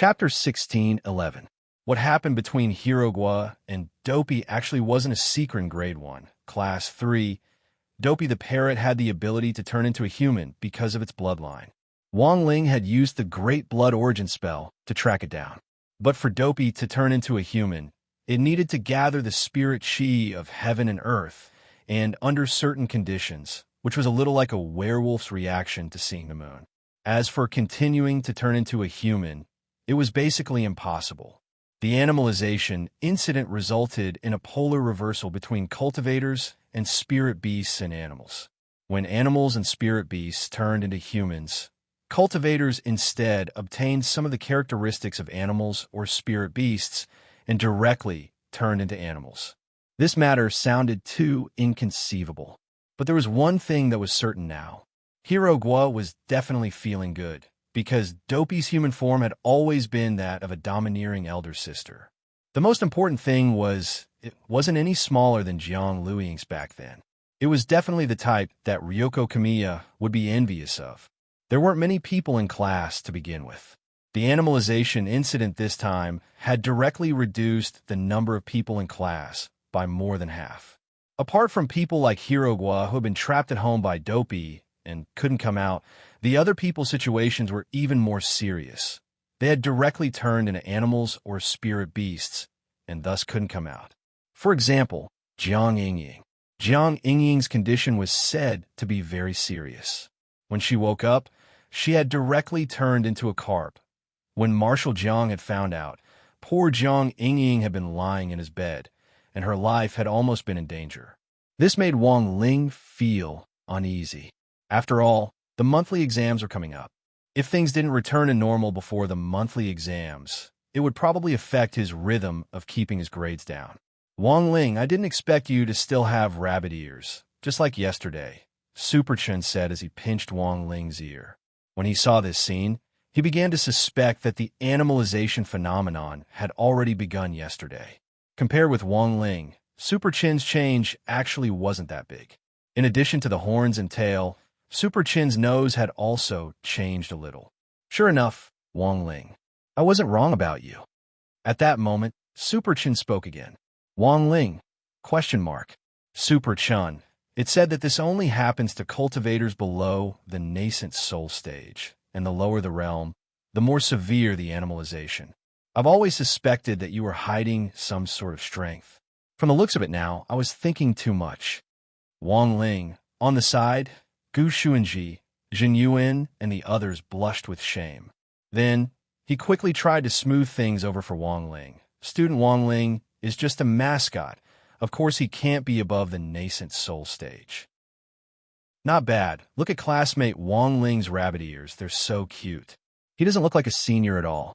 Chapter 16:11. What happened between Hirogwa and Dopey actually wasn't a secret in Grade 1. Class 3. Dopey the parrot had the ability to turn into a human because of its bloodline. Wang Ling had used the Great Blood Origin spell to track it down. But for Dopey to turn into a human, it needed to gather the spirit chi of heaven and earth, and under certain conditions, which was a little like a werewolf's reaction to seeing the moon. As for continuing to turn into a human, it was basically impossible. The animalization incident resulted in a polar reversal between cultivators and spirit beasts and animals. When animals and spirit beasts turned into humans, cultivators instead obtained some of the characteristics of animals or spirit beasts and directly turned into animals. This matter sounded too inconceivable. But there was one thing that was certain now. Hirogwa was definitely feeling good, because Dopey's human form had always been that of a domineering elder sister. The most important thing was it wasn't any smaller than Jiang Luiying's back then. It was definitely the type that Ryoko Kamiya would be envious of. There weren't many people in class to begin with. The animalization incident this time had directly reduced the number of people in class by more than half. Apart from people like Hirogwa who had been trapped at home by Dopey and couldn't come out, the other people's situations were even more serious. They had directly turned into animals or spirit beasts, and thus couldn't come out. For example, Jiang Yingying. Jiang Yingying's condition was said to be very serious. When she woke up, she had directly turned into a carp. When Marshal Jiang had found out, poor Jiang Yingying had been lying in his bed, and her life had almost been in danger. This made Wang Ling feel uneasy. After all, the monthly exams were coming up. If things didn't return to normal before the monthly exams, it would probably affect his rhythm of keeping his grades down. Wang Ling, I didn't expect you to still have rabbit ears, just like yesterday, Super Chen said as he pinched Wang Ling's ear. When he saw this scene, he began to suspect that the animalization phenomenon had already begun yesterday. Compared with Wang Ling, Super Chen's change actually wasn't that big. In addition to the horns and tail, Super Chen's nose had also changed a little. Sure enough, Wang Ling, I wasn't wrong about you. At that moment, Super Chen spoke again. Wang Ling? ? Super Chen. It said that this only happens to cultivators below the nascent soul stage, and the lower the realm, the more severe the animalization. I've always suspected that you were hiding some sort of strength. From the looks of it now, I was thinking too much. Wang Ling. On the side, Gu Xuanji, Jin Yuan, and the others blushed with shame. Then, he quickly tried to smooth things over for Wang Ling. Student Wang Ling is just a mascot. Of course, he can't be above the nascent soul stage. Not bad. Look at classmate Wang Ling's rabbit ears. They're so cute. He doesn't look like a senior at all.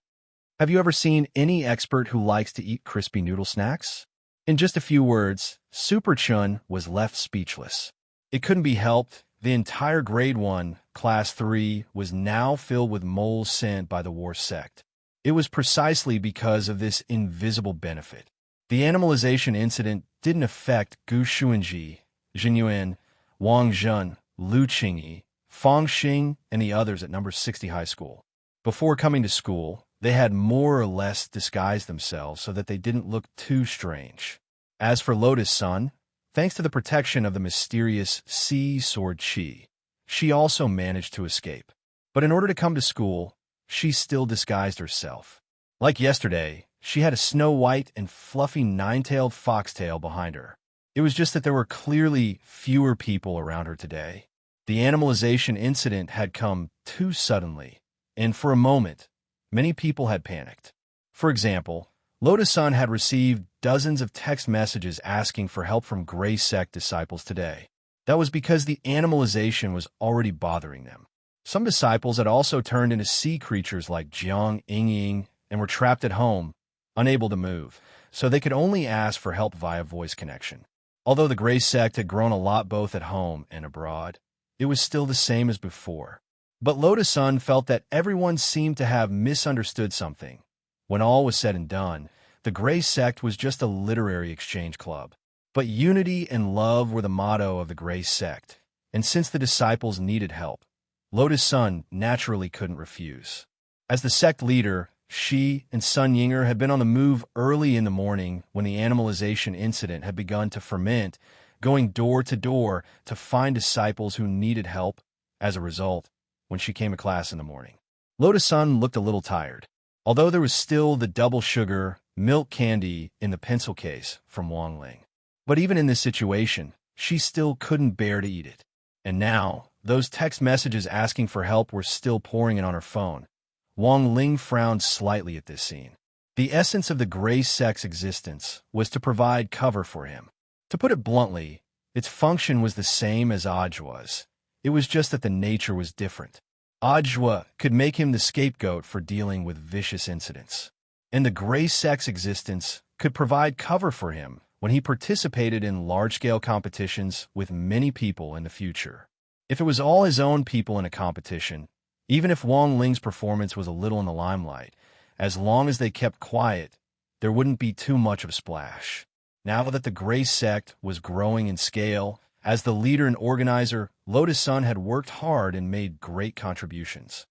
Have you ever seen any expert who likes to eat crispy noodle snacks? In just a few words, Super Chun was left speechless. It couldn't be helped. The entire Grade 1, Class 3, was now filled with moles sent by the war sect. It was precisely because of this invisible benefit. The animalization incident didn't affect Gu Xuanji, Jin Yuan, Wang Zhen, Lu Qingyi, Fang Xing, and the others at number 60 high school. Before coming to school, they had more or less disguised themselves so that they didn't look too strange. As for Lotus Sun, thanks to the protection of the mysterious Sea Sword Chi, she also managed to escape. But in order to come to school, she still disguised herself. Like yesterday, she had a snow-white and fluffy nine-tailed foxtail behind her. It was just that there were clearly fewer people around her today. The animalization incident had come too suddenly, and for a moment, many people had panicked. For example, Lotus Sun had received dozens of text messages asking for help from Gray Sect disciples today. That was because the animalization was already bothering them. Some disciples had also turned into sea creatures like Jiang Yingying and were trapped at home, unable to move, so they could only ask for help via voice connection. Although the Gray Sect had grown a lot both at home and abroad, it was still the same as before. But Lotus Sun felt that everyone seemed to have misunderstood something. When all was said and done, the Gray Sect was just a literary exchange club. But unity and love were the motto of the Gray Sect, and since the disciples needed help, Lotus Sun naturally couldn't refuse. As the sect leader, she and Sun Yinger had been on the move early in the morning when the animalization incident had begun to ferment, going door to door to find disciples who needed help. As a result, when she came to class in the morning, Lotus Sun looked a little tired, although there was still the double sugar milk candy in the pencil case from Wang Ling. But even in this situation, she still couldn't bear to eat it. And now, those text messages asking for help were still pouring in on her phone. Wang Ling frowned slightly at this scene. The essence of the gray sex existence was to provide cover for him. To put it bluntly, its function was the same as Ajwa's. It was just that the nature was different. Ajwa could make him the scapegoat for dealing with vicious incidents, and the gray sex existence could provide cover for him when he participated in large-scale competitions with many people in the future. If it was all his own people in a competition, even if Wang Ling's performance was a little in the limelight, as long as they kept quiet, there wouldn't be too much of a splash. Now that the gray sect was growing in scale, as the leader and organizer, Lotus Sun had worked hard and made great contributions.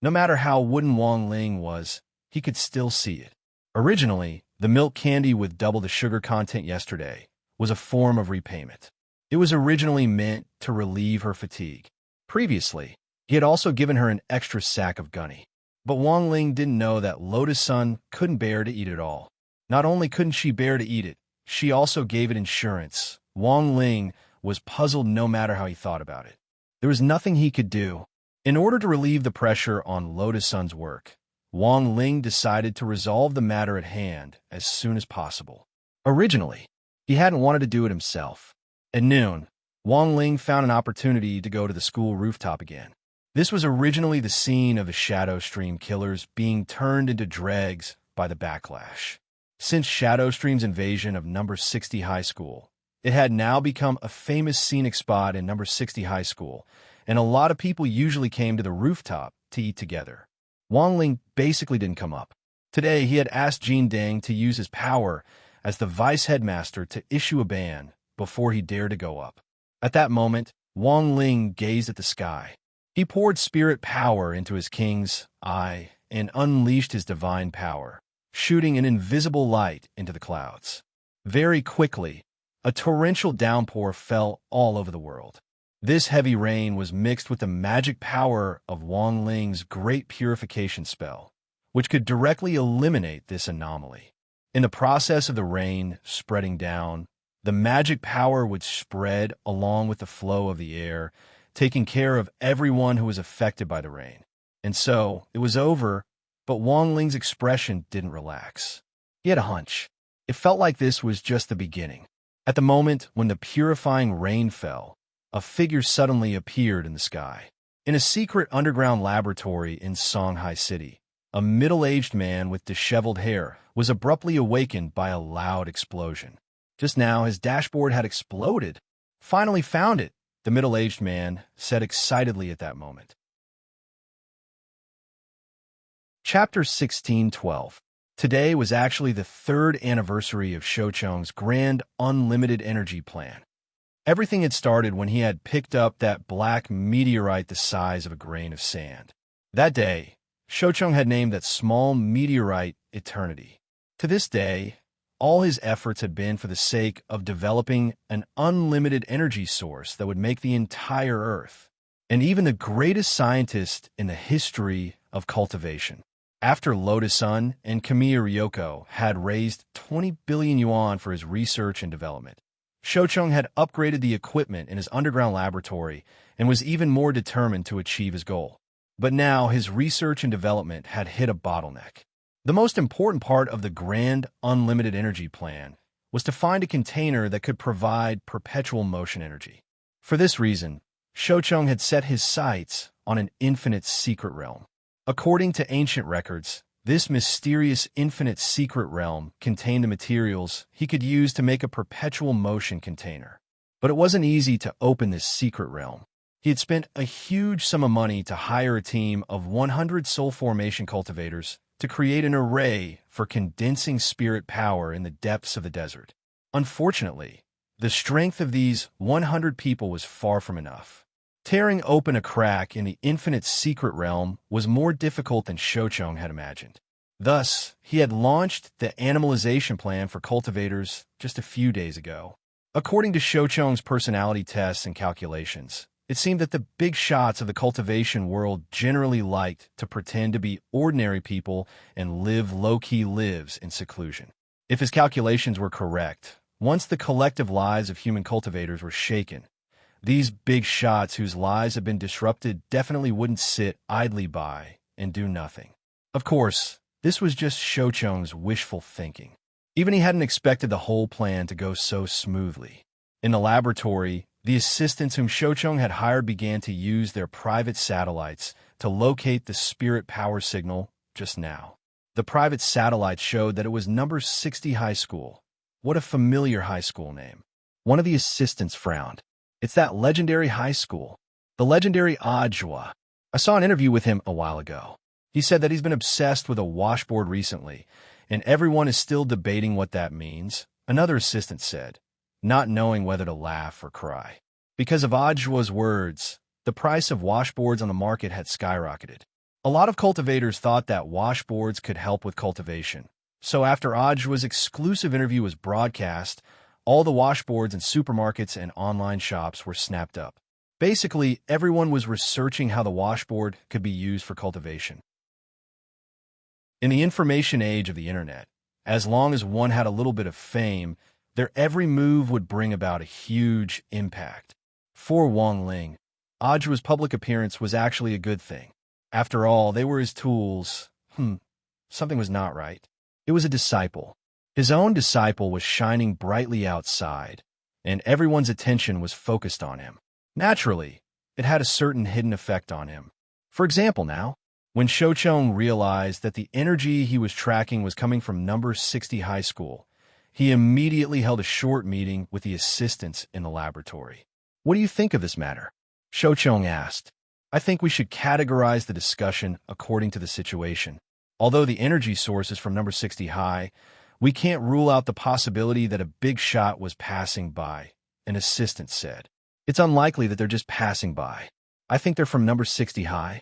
No matter how wooden Wang Ling was, he could still see it. Originally, the milk candy with double the sugar content yesterday was a form of repayment. It was originally meant to relieve her fatigue. Previously, he had also given her an extra sack of gunny. But Wang Ling didn't know that Lotus Sun couldn't bear to eat it all. Not only couldn't she bear to eat it, she also gave it insurance. Wang Ling was puzzled no matter how he thought about it. There was nothing he could do. In order to relieve the pressure on Lotus Sun's work, Wang Ling decided to resolve the matter at hand as soon as possible. Originally, he hadn't wanted to do it himself. At noon, Wang Ling found an opportunity to go to the school rooftop again. This was originally the scene of the Shadow Stream killers being turned into dregs by the backlash. Since Shadow Stream's invasion of number 60 High School, it had now become a famous scenic spot in number 60 High School, and a lot of people usually came to the rooftop to eat together. Wang Ling basically didn't come up. Today, he had asked Jin Deng to use his power as the vice headmaster to issue a ban before he dared to go up. At that moment, Wang Ling gazed at the sky. He poured spirit power into his king's eye and unleashed his divine power, shooting an invisible light into the clouds. Very quickly, a torrential downpour fell all over the world. This heavy rain was mixed with the magic power of Wang Ling's great purification spell, which could directly eliminate this anomaly. In the process of the rain spreading down, the magic power would spread along with the flow of the air, taking care of everyone who was affected by the rain. And so, it was over, but Wang Ling's expression didn't relax. He had a hunch. It felt like this was just the beginning. At the moment when the purifying rain fell, a figure suddenly appeared in the sky. In a secret underground laboratory in Songhai City, a middle-aged man with disheveled hair was abruptly awakened by a loud explosion. Just now, his dashboard had exploded. Finally found it, the middle-aged man said excitedly at that moment. Chapter 16:12. Today was actually the 3rd anniversary of Shouchung's grand unlimited energy plan. Everything had started when he had picked up that black meteorite the size of a grain of sand. That day, Shouchung had named that small meteorite Eternity. To this day, all his efforts had been for the sake of developing an unlimited energy source that would make the entire Earth, and even the greatest scientist in the history of cultivation. After Lotus Sun and Kamiya Ryoko had raised 20 billion yuan for his research and development, Shouchung had upgraded the equipment in his underground laboratory and was even more determined to achieve his goal. But now his research and development had hit a bottleneck. The most important part of the grand unlimited energy plan was to find a container that could provide perpetual motion energy. For this reason, Shouchung had set his sights on an infinite secret realm. According to ancient records, this mysterious infinite secret realm contained the materials he could use to make a perpetual motion container. But it wasn't easy to open this secret realm. He had spent a huge sum of money to hire a team of 100 soul formation cultivators to create an array for condensing spirit power in the depths of the desert. Unfortunately, the strength of these 100 people was far from enough. Tearing open a crack in the infinite secret realm was more difficult than Shochong had imagined. Thus, he had launched the animalization plan for cultivators just a few days ago. According to Shochong's personality tests and calculations, it seemed that the big shots of the cultivation world generally liked to pretend to be ordinary people and live low-key lives in seclusion. If his calculations were correct, once the collective lives of human cultivators were shaken, these big shots whose lives had been disrupted definitely wouldn't sit idly by and do nothing. Of course, this was just Shochong's wishful thinking. Even he hadn't expected the whole plan to go so smoothly. In the laboratory, the assistants whom Shochong had hired began to use their private satellites to locate the spirit power signal just now. The private satellite showed that it was number 60 high school. What a familiar high school name. One of the assistants frowned. It's that legendary high school, the legendary Ajwa. I saw an interview with him a while ago. He said that he's been obsessed with a washboard recently, and everyone is still debating what that means, another assistant said, not knowing whether to laugh or cry. Because of Ajwa's words, the price of washboards on the market had skyrocketed. A lot of cultivators thought that washboards could help with cultivation. So after Ajwa's exclusive interview was broadcast, all the washboards in supermarkets and online shops were snapped up. Basically, everyone was researching how the washboard could be used for cultivation. In the information age of the internet, as long as one had a little bit of fame, their every move would bring about a huge impact. For Wang Ling, Ajwa's public appearance was actually a good thing. After all, they were his tools. Something was not right. It was a disciple. His own disciple was shining brightly outside, and everyone's attention was focused on him. Naturally, it had a certain hidden effect on him. For example now, when Shochong realized that the energy he was tracking was coming from number 60 high school, he immediately held a short meeting with the assistants in the laboratory. What do you think of this matter? Shochong asked. I think we should categorize the discussion according to the situation. Although the energy source is from number 60 high, we can't rule out the possibility that a big shot was passing by, an assistant said. It's unlikely that they're just passing by. I think they're from number 60 high.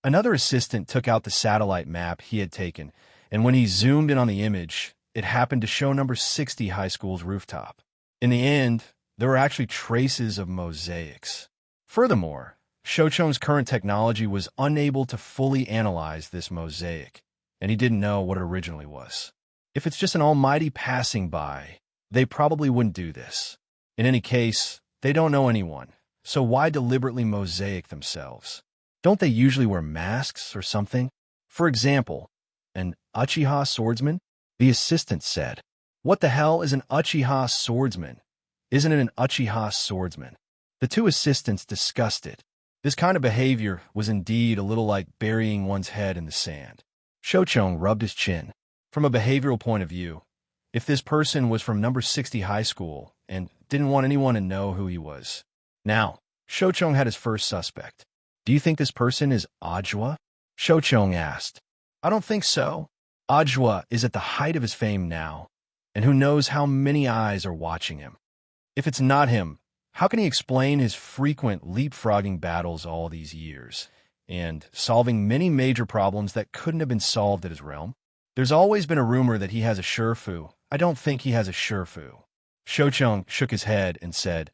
Another assistant took out the satellite map he had taken, and when he zoomed in on the image, it happened to show number 60 high school's rooftop. In the end, there were actually traces of mosaics. Furthermore, Shochong's current technology was unable to fully analyze this mosaic, and he didn't know what it originally was. If it's just an almighty passing by, they probably wouldn't do this. In any case, they don't know anyone, so why deliberately mosaic themselves? Don't they usually wear masks or something? For example, an Uchiha swordsman? The assistant said. What the hell is an Uchiha swordsman? Isn't it an Uchiha swordsman? The two assistants discussed it. This kind of behavior was indeed a little like burying one's head in the sand. Shochong rubbed his chin. From a behavioral point of view, if this person was from number 60 high school and didn't want anyone to know who he was. Now, Shochong had his first suspect. Do you think this person is Ajwa? Shochong asked. I don't think so. Ajwa is at the height of his fame now, and who knows how many eyes are watching him. If it's not him, how can he explain his frequent leapfrogging battles all these years, and solving many major problems that couldn't have been solved at his realm? There's always been a rumor that he has a Shifu. I don't think he has a Shifu. Shochong shook his head and said,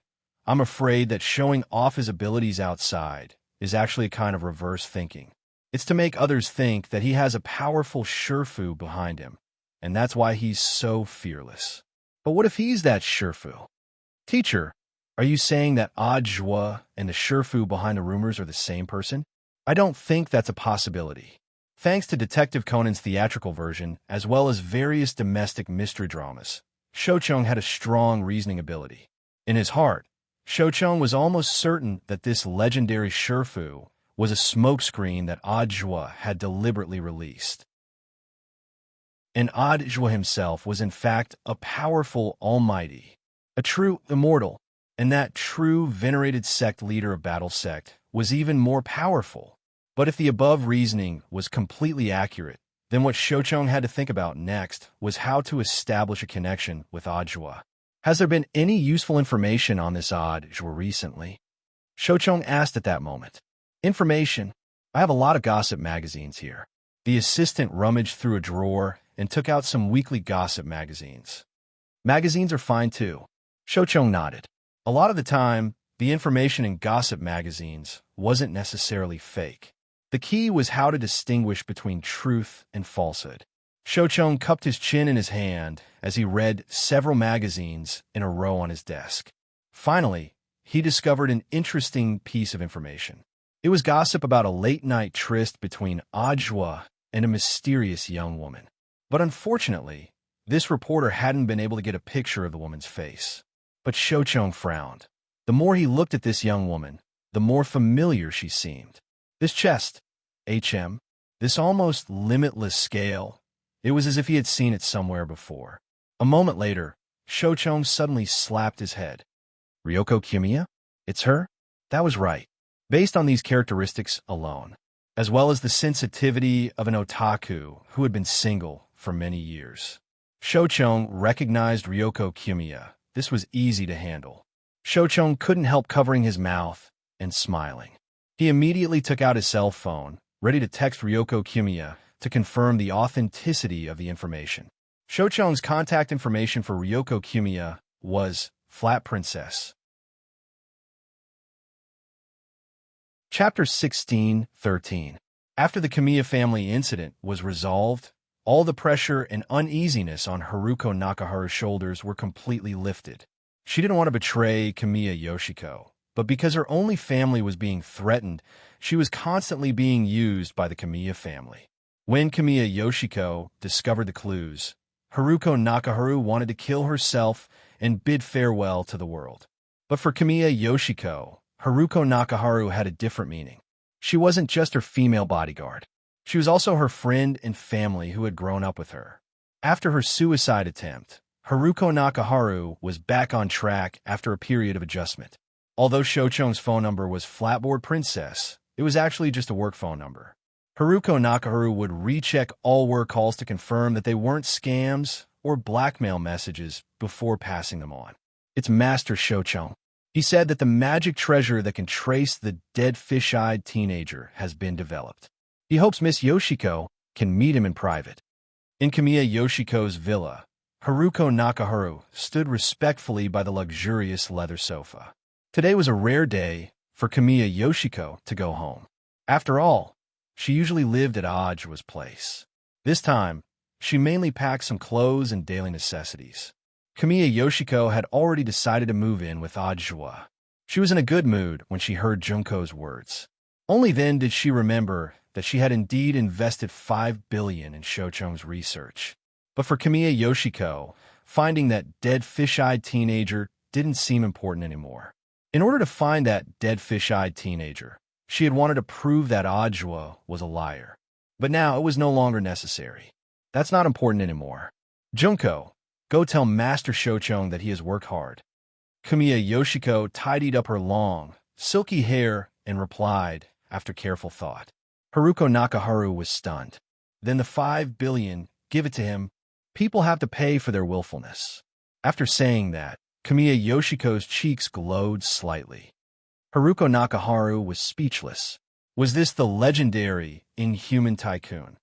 I'm afraid that showing off his abilities outside is actually a kind of reverse thinking. It's to make others think that he has a powerful Shifu behind him, and that's why he's so fearless. But what if he's that Shifu? Teacher, are you saying that Ajwa and the Shifu behind the rumors are the same person? I don't think that's a possibility. Thanks to Detective Conan's theatrical version, as well as various domestic mystery dramas, Shochong had a strong reasoning ability. In his heart, Shochong was almost certain that this legendary Shifu was a smokescreen that Ajwa had deliberately released. And Ajwa himself was in fact a powerful almighty, a true immortal, and that true venerated sect leader of Battle Sect was even more powerful. But if the above reasoning was completely accurate, then what Shochong had to think about next was how to establish a connection with Ajwa. Has there been any useful information on this Ajwa recently? Shoucheng asked at that moment. Information. I have a lot of gossip magazines here. The assistant rummaged through a drawer and took out some weekly gossip magazines. Magazines are fine too. Shoucheng nodded. A lot of the time, the information in gossip magazines wasn't necessarily fake. The key was how to distinguish between truth and falsehood. Shoucheng cupped his chin in his hand as he read several magazines in a row on his desk. Finally, he discovered an interesting piece of information. It was gossip about a late-night tryst between Ajwa and a mysterious young woman. But unfortunately, this reporter hadn't been able to get a picture of the woman's face. But Shoucheng frowned. The more he looked at this young woman, the more familiar she seemed. This chest, this almost limitless scale, it was as if he had seen it somewhere before. A moment later, Shoucheng suddenly slapped his head. Ryoko Kiyomiya? It's her? That was right. Based on these characteristics alone, as well as the sensitivity of an otaku who had been single for many years. Shoucheng recognized Ryoko Kiyomiya. This was easy to handle. Shoucheng couldn't help covering his mouth and smiling. He immediately took out his cell phone, ready to text Ryoko Kiyomiya to confirm the authenticity of the information. Shoucheng's contact information for Ryoko Kiyomiya was Flat Princess. Chapter 16-13. After the Kiyomiya family incident was resolved, all the pressure and uneasiness on Haruko Nakaharu's shoulders were completely lifted. She didn't want to betray Kiyomiya Yoshiko, but because her only family was being threatened, she was constantly being used by the Kiyomiya family. When Kiyomiya Yoshiko discovered the clues, Haruko Nakaharu wanted to kill herself and bid farewell to the world. But for Kiyomiya Yoshiko, Haruko Nakaharu had a different meaning. She wasn't just her female bodyguard. She was also her friend and family who had grown up with her. After her suicide attempt, Haruko Nakaharu was back on track after a period of adjustment. Although Shoucheng's phone number was Flatboard Princess, it was actually just a work phone number. Haruko Nakaharu would recheck all work calls to confirm that they weren't scams or blackmail messages before passing them on. It's Master Shoucheng. He said that the magic treasure that can trace the dead fish-eyed teenager has been developed. He hopes Miss Yoshiko can meet him in private. In Kiyomiya Yoshiko's villa, Haruko Nakaharu stood respectfully by the luxurious leather sofa. Today was a rare day for Kiyomiya Yoshiko to go home. After all, she usually lived at Ajwa's place. This time, she mainly packed some clothes and daily necessities. Kiyomiya Yoshiko had already decided to move in with Ajwa. She was in a good mood when she heard Junko's words. Only then did she remember that she had indeed invested 5 billion in Shoucheng's research. But for Kiyomiya Yoshiko, finding that dead fish-eyed teenager didn't seem important anymore. In order to find that dead fish-eyed teenager, she had wanted to prove that Ajwa was a liar. But now it was no longer necessary. That's not important anymore. Junko, go tell Master Shoucheng that he has worked hard. Kiyomiya Yoshiko tidied up her long, silky hair and replied, after careful thought. Haruko Nakaharu was stunned. Then the 5 billion, give it to him. People have to pay for their willfulness. After saying that, Kiyomiya Yoshiko's cheeks glowed slightly. Haruko Nakaharu was speechless. Was this the legendary inhuman tycoon?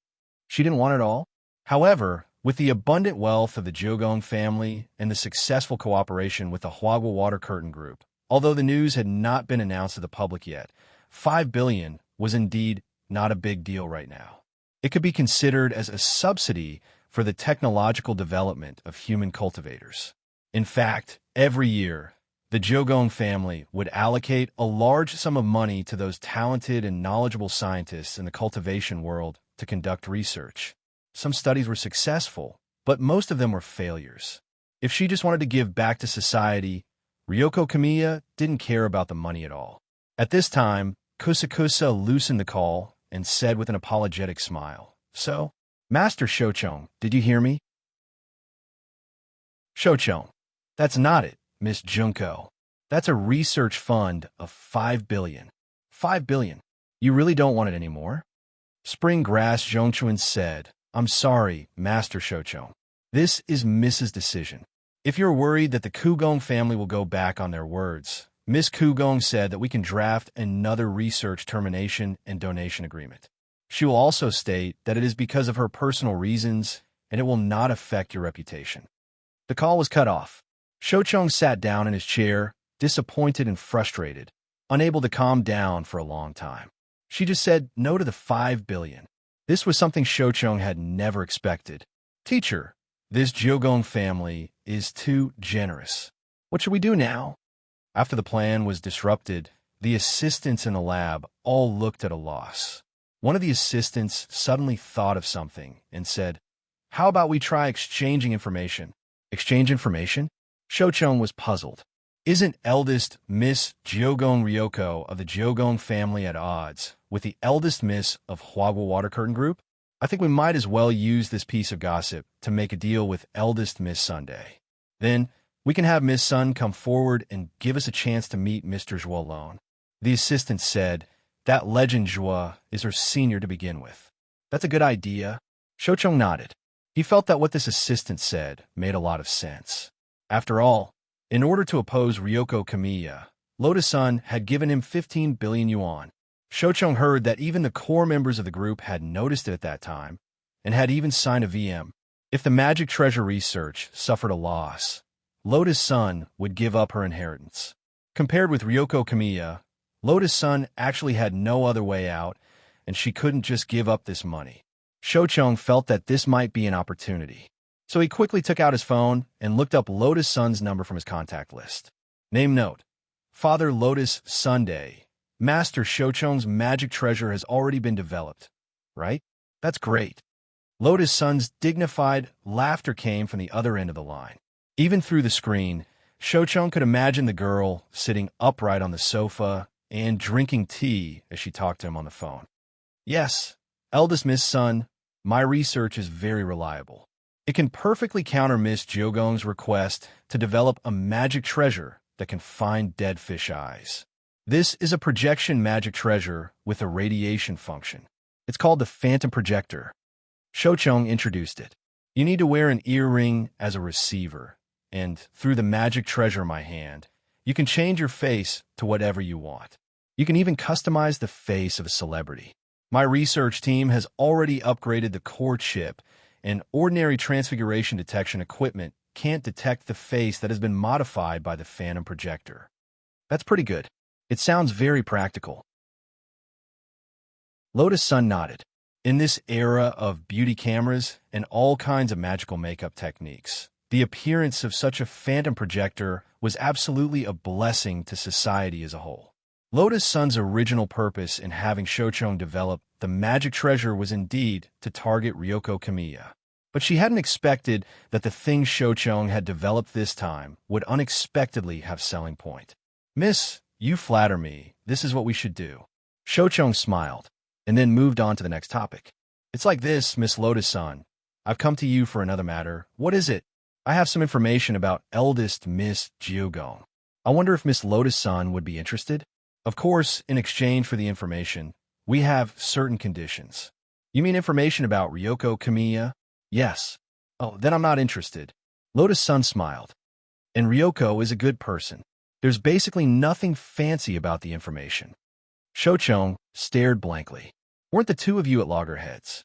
She didn't want it all. However, with the abundant wealth of the Jogong family and the successful cooperation with the Huagwa Water Curtain Group, although the news had not been announced to the public yet, 5 billion was indeed not a big deal right now. It could be considered as a subsidy for the technological development of human cultivators. In fact, every year, the Jogong family would allocate a large sum of money to those talented and knowledgeable scientists in the cultivation world to conduct research. Some studies were successful, but most of them were failures. If she just wanted to give back to society, Ryoko Kiyomiya didn't care about the money at all. At this time, Kusakusa loosened the call and said with an apologetic smile, "So, Master Shoucheng, did you hear me?" Shoucheng, that's not it, Miss Junko. That's a research fund of 5 billion. 5 billion. You really don't want it anymore? Spring Grass Zhongchuan said, I'm sorry, Master Shoucheng. This is Mrs. Decision. If you're worried that the Kugong family will go back on their words, Miss Kugong said that we can draft another research termination and donation agreement. She will also state that it is because of her personal reasons and it will not affect your reputation. The call was cut off. Shochong sat down in his chair, disappointed and frustrated, unable to calm down for a long time. She just said no to the 5 billion. This was something Shochong had never expected. Teacher, this Jiogong family is too generous. What should we do now? After the plan was disrupted, the assistants in the lab all looked at a loss. One of the assistants suddenly thought of something and said, "How about we try exchanging information?" Exchange information? Shochong was puzzled. Isn't eldest Miss Jiogong Ryoko of the Jiogong family at odds with the eldest Miss of Huagua Water Curtain Group? I think we might as well use this piece of gossip to make a deal with eldest Miss Sunday. Then we can have Miss Sun come forward and give us a chance to meet Mr. Zhuo alone. The assistant said that legend Zhuo is her senior to begin with. That's a good idea. Shochong nodded. He felt that what this assistant said made a lot of sense. After all, in order to oppose Ryoko Kamiya, Lotus Sun had given him 15 billion yuan. Shochong heard that even the core members of the group had noticed it at that time, and had even signed a VM. If the Magic Treasure research suffered a loss, Lotus Sun would give up her inheritance. Compared with Ryoko Kamiya, Lotus Sun actually had no other way out, and she couldn't just give up this money. Shochong felt that this might be an opportunity. So he quickly took out his phone and looked up Lotus Sun's number from his contact list. Name note: Father Lotus Sunday. Master Shochong's magic treasure has already been developed. Right? That's great. Lotus Sun's dignified laughter came from the other end of the line. Even through the screen, Shochong could imagine the girl sitting upright on the sofa and drinking tea as she talked to him on the phone. Yes, eldest Miss Sun, my research is very reliable. It can perfectly counter Miss Jiogong's request to develop a magic treasure that can find dead fish eyes. This is a projection magic treasure with a radiation function. It's called the Phantom Projector. Shochong introduced it. You need to wear an earring as a receiver, and through the magic treasure in my hand, you can change your face to whatever you want. You can even customize the face of a celebrity. My research team has already upgraded the core chip, and ordinary transfiguration detection equipment can't detect the face that has been modified by the Phantom Projector. That's pretty good. It sounds very practical. Lotus Sun nodded. In this era of beauty cameras and all kinds of magical makeup techniques, the appearance of such a Phantom Projector was absolutely a blessing to society as a whole. Lotus Sun's original purpose in having Shochong develop the magic treasure was indeed to target Ryoko Kamiya. But she hadn't expected that the thing Shochong had developed this time would unexpectedly have selling point. Miss, you flatter me. This is what we should do. Shochong smiled, and then moved on to the next topic. It's like this, Miss Lotus Sun. I've come to you for another matter. What is it? I have some information about eldest Miss Jiogong. I wonder if Miss Lotus Sun would be interested? Of course, in exchange for the information, we have certain conditions. You mean information about Ryoko Kamiya? Yes. Oh, then I'm not interested. Lotus Sun smiled. And Ryoko is a good person. There's basically nothing fancy about the information. Shochong stared blankly. Weren't the two of you at loggerheads?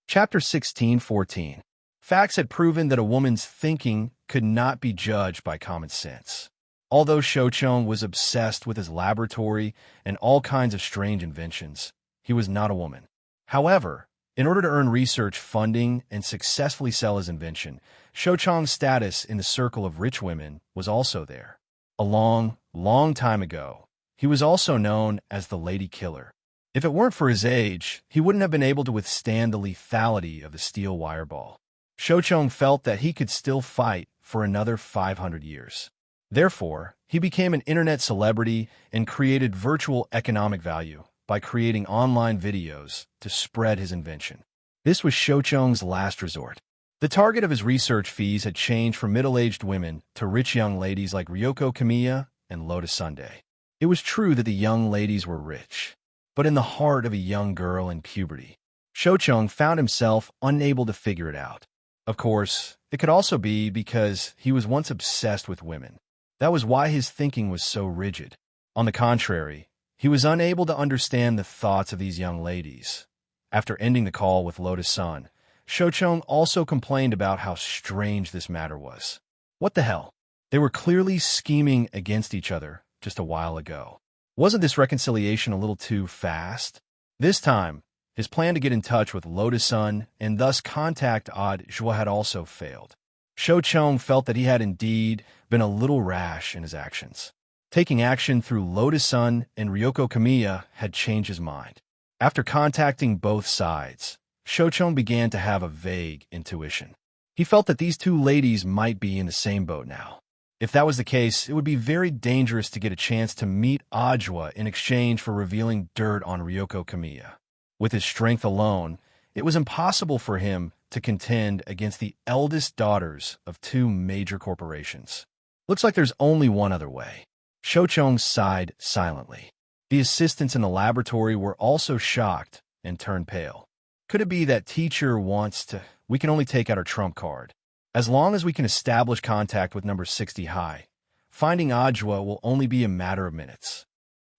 Chapter 16:14. Facts had proven that a woman's thinking could not be judged by common sense. Although Shochong was obsessed with his laboratory and all kinds of strange inventions, he was not a woman. However, in order to earn research funding and successfully sell his invention, Shochong's status in the circle of rich women was also there. A long, long time ago, he was also known as the Lady Killer. If it weren't for his age, he wouldn't have been able to withstand the lethality of the steel wire ball. Shochong felt that he could still fight for another 500 years. Therefore, he became an internet celebrity and created virtual economic value by creating online videos to spread his invention. This was Shochong's last resort. The target of his research fees had changed from middle-aged women to rich young ladies like Ryoko Kamiya and Lotus Sunday. It was true that the young ladies were rich, but in the heart of a young girl in puberty, Shochong found himself unable to figure it out. Of course, It could also be because he was once obsessed with women. That was why his thinking was so rigid. On the contrary, he was unable to understand the thoughts of these young ladies. After ending the call with Lotus Sun, Shochong also complained about how strange this matter was. What the hell? They were clearly scheming against each other just a while ago. Wasn't this reconciliation a little too fast? This time, his plan to get in touch with Lotus Sun and thus contact Odd Joie had also failed. Shochong felt that he had indeed been a little rash in his actions. Taking action through Lotus Sun and Ryoko Kamiya had changed his mind. After contacting both sides, Shochong began to have a vague intuition. He felt that these two ladies might be in the same boat now. If that was the case, it would be very dangerous to get a chance to meet Ajwa in exchange for revealing dirt on Ryoko Kamiya. With his strength alone, it was impossible for him to contend against the eldest daughters of two major corporations. Looks like there's only one other way. Shochong sighed silently. The assistants in the laboratory were also shocked and turned pale. Could it be that teacher wants to... We can only take out our trump card. As long as we can establish contact with number 60 high, finding Ajwa will only be a matter of minutes.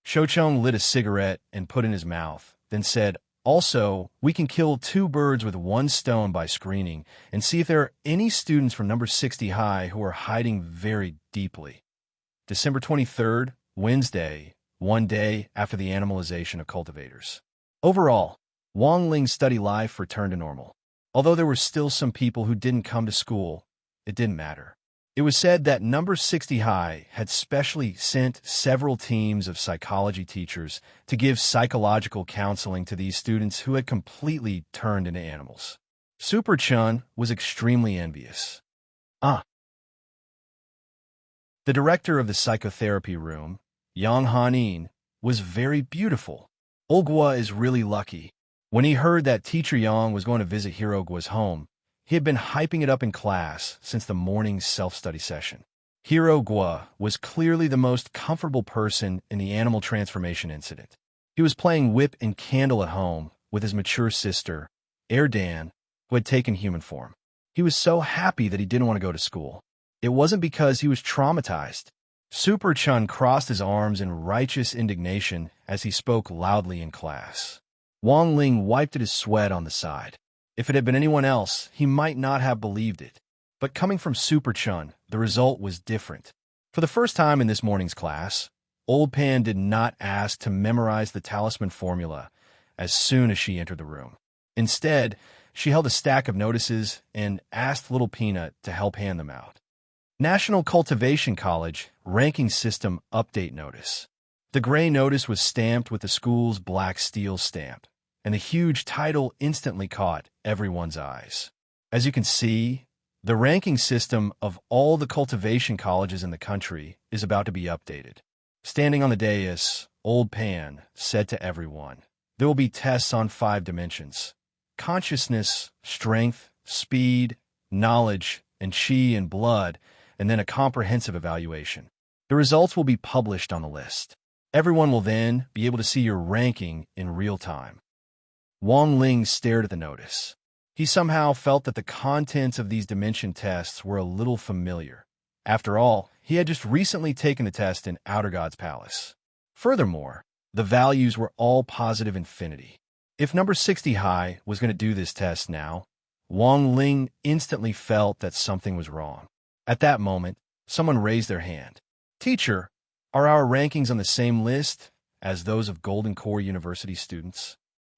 Shochong lit a cigarette and put in his mouth, then said, also, we can kill two birds with one stone by screening and see if there are any students from number 60 high who are hiding very deeply. December 23rd, Wednesday, one day after the animalization of cultivators. Overall, Wang Ling's study life returned to normal. Although there were still some people who didn't come to school, it didn't matter. It was said that number 60 high had specially sent several teams of psychology teachers to give psychological counseling to these students who had completely turned into animals. Super Chun was extremely envious. The director of the psychotherapy room, Yang Hanin, was very beautiful. Olgwa is really lucky. When he heard that teacher Yang was going to visit Hirogwa's home, he had been hyping it up in class since the morning self-study session. Hirogwa was clearly the most comfortable person in the animal transformation incident. He was playing whip and candle at home with his mature sister, Erdan, who had taken human form. He was so happy that he didn't want to go to school. It wasn't because he was traumatized. Super Chun crossed his arms in righteous indignation as he spoke loudly in class. Wang Ling wiped at his sweat on the side. If it had been anyone else, he might not have believed it. But coming from Super Chun, the result was different. For the first time in this morning's class, Old Pan did not ask to memorize the talisman formula as soon as she entered the room. Instead, she held a stack of notices and asked Little Peanut to help hand them out. National Cultivation College Ranking System Update Notice. The gray notice was stamped with the school's black steel stamp, and the huge title instantly caught everyone's eyes. As you can see, the ranking system of all the cultivation colleges in the country is about to be updated. Standing on the dais, Old Pan said to everyone, there will be tests on 5 dimensions: consciousness, strength, speed, knowledge, and chi and blood, and then a comprehensive evaluation. The results will be published on the list. Everyone will then be able to see your ranking in real time. Wang Ling stared at the notice. He somehow felt that the contents of these dimension tests were a little familiar. After all, he had just recently taken the test in Outer God's Palace. Furthermore, the values were all positive infinity. If number 60 high was going to do this test now, Wang Ling instantly felt that something was wrong. At that moment, someone raised their hand. Teacher, are our rankings on the same list as those of Golden Core University students?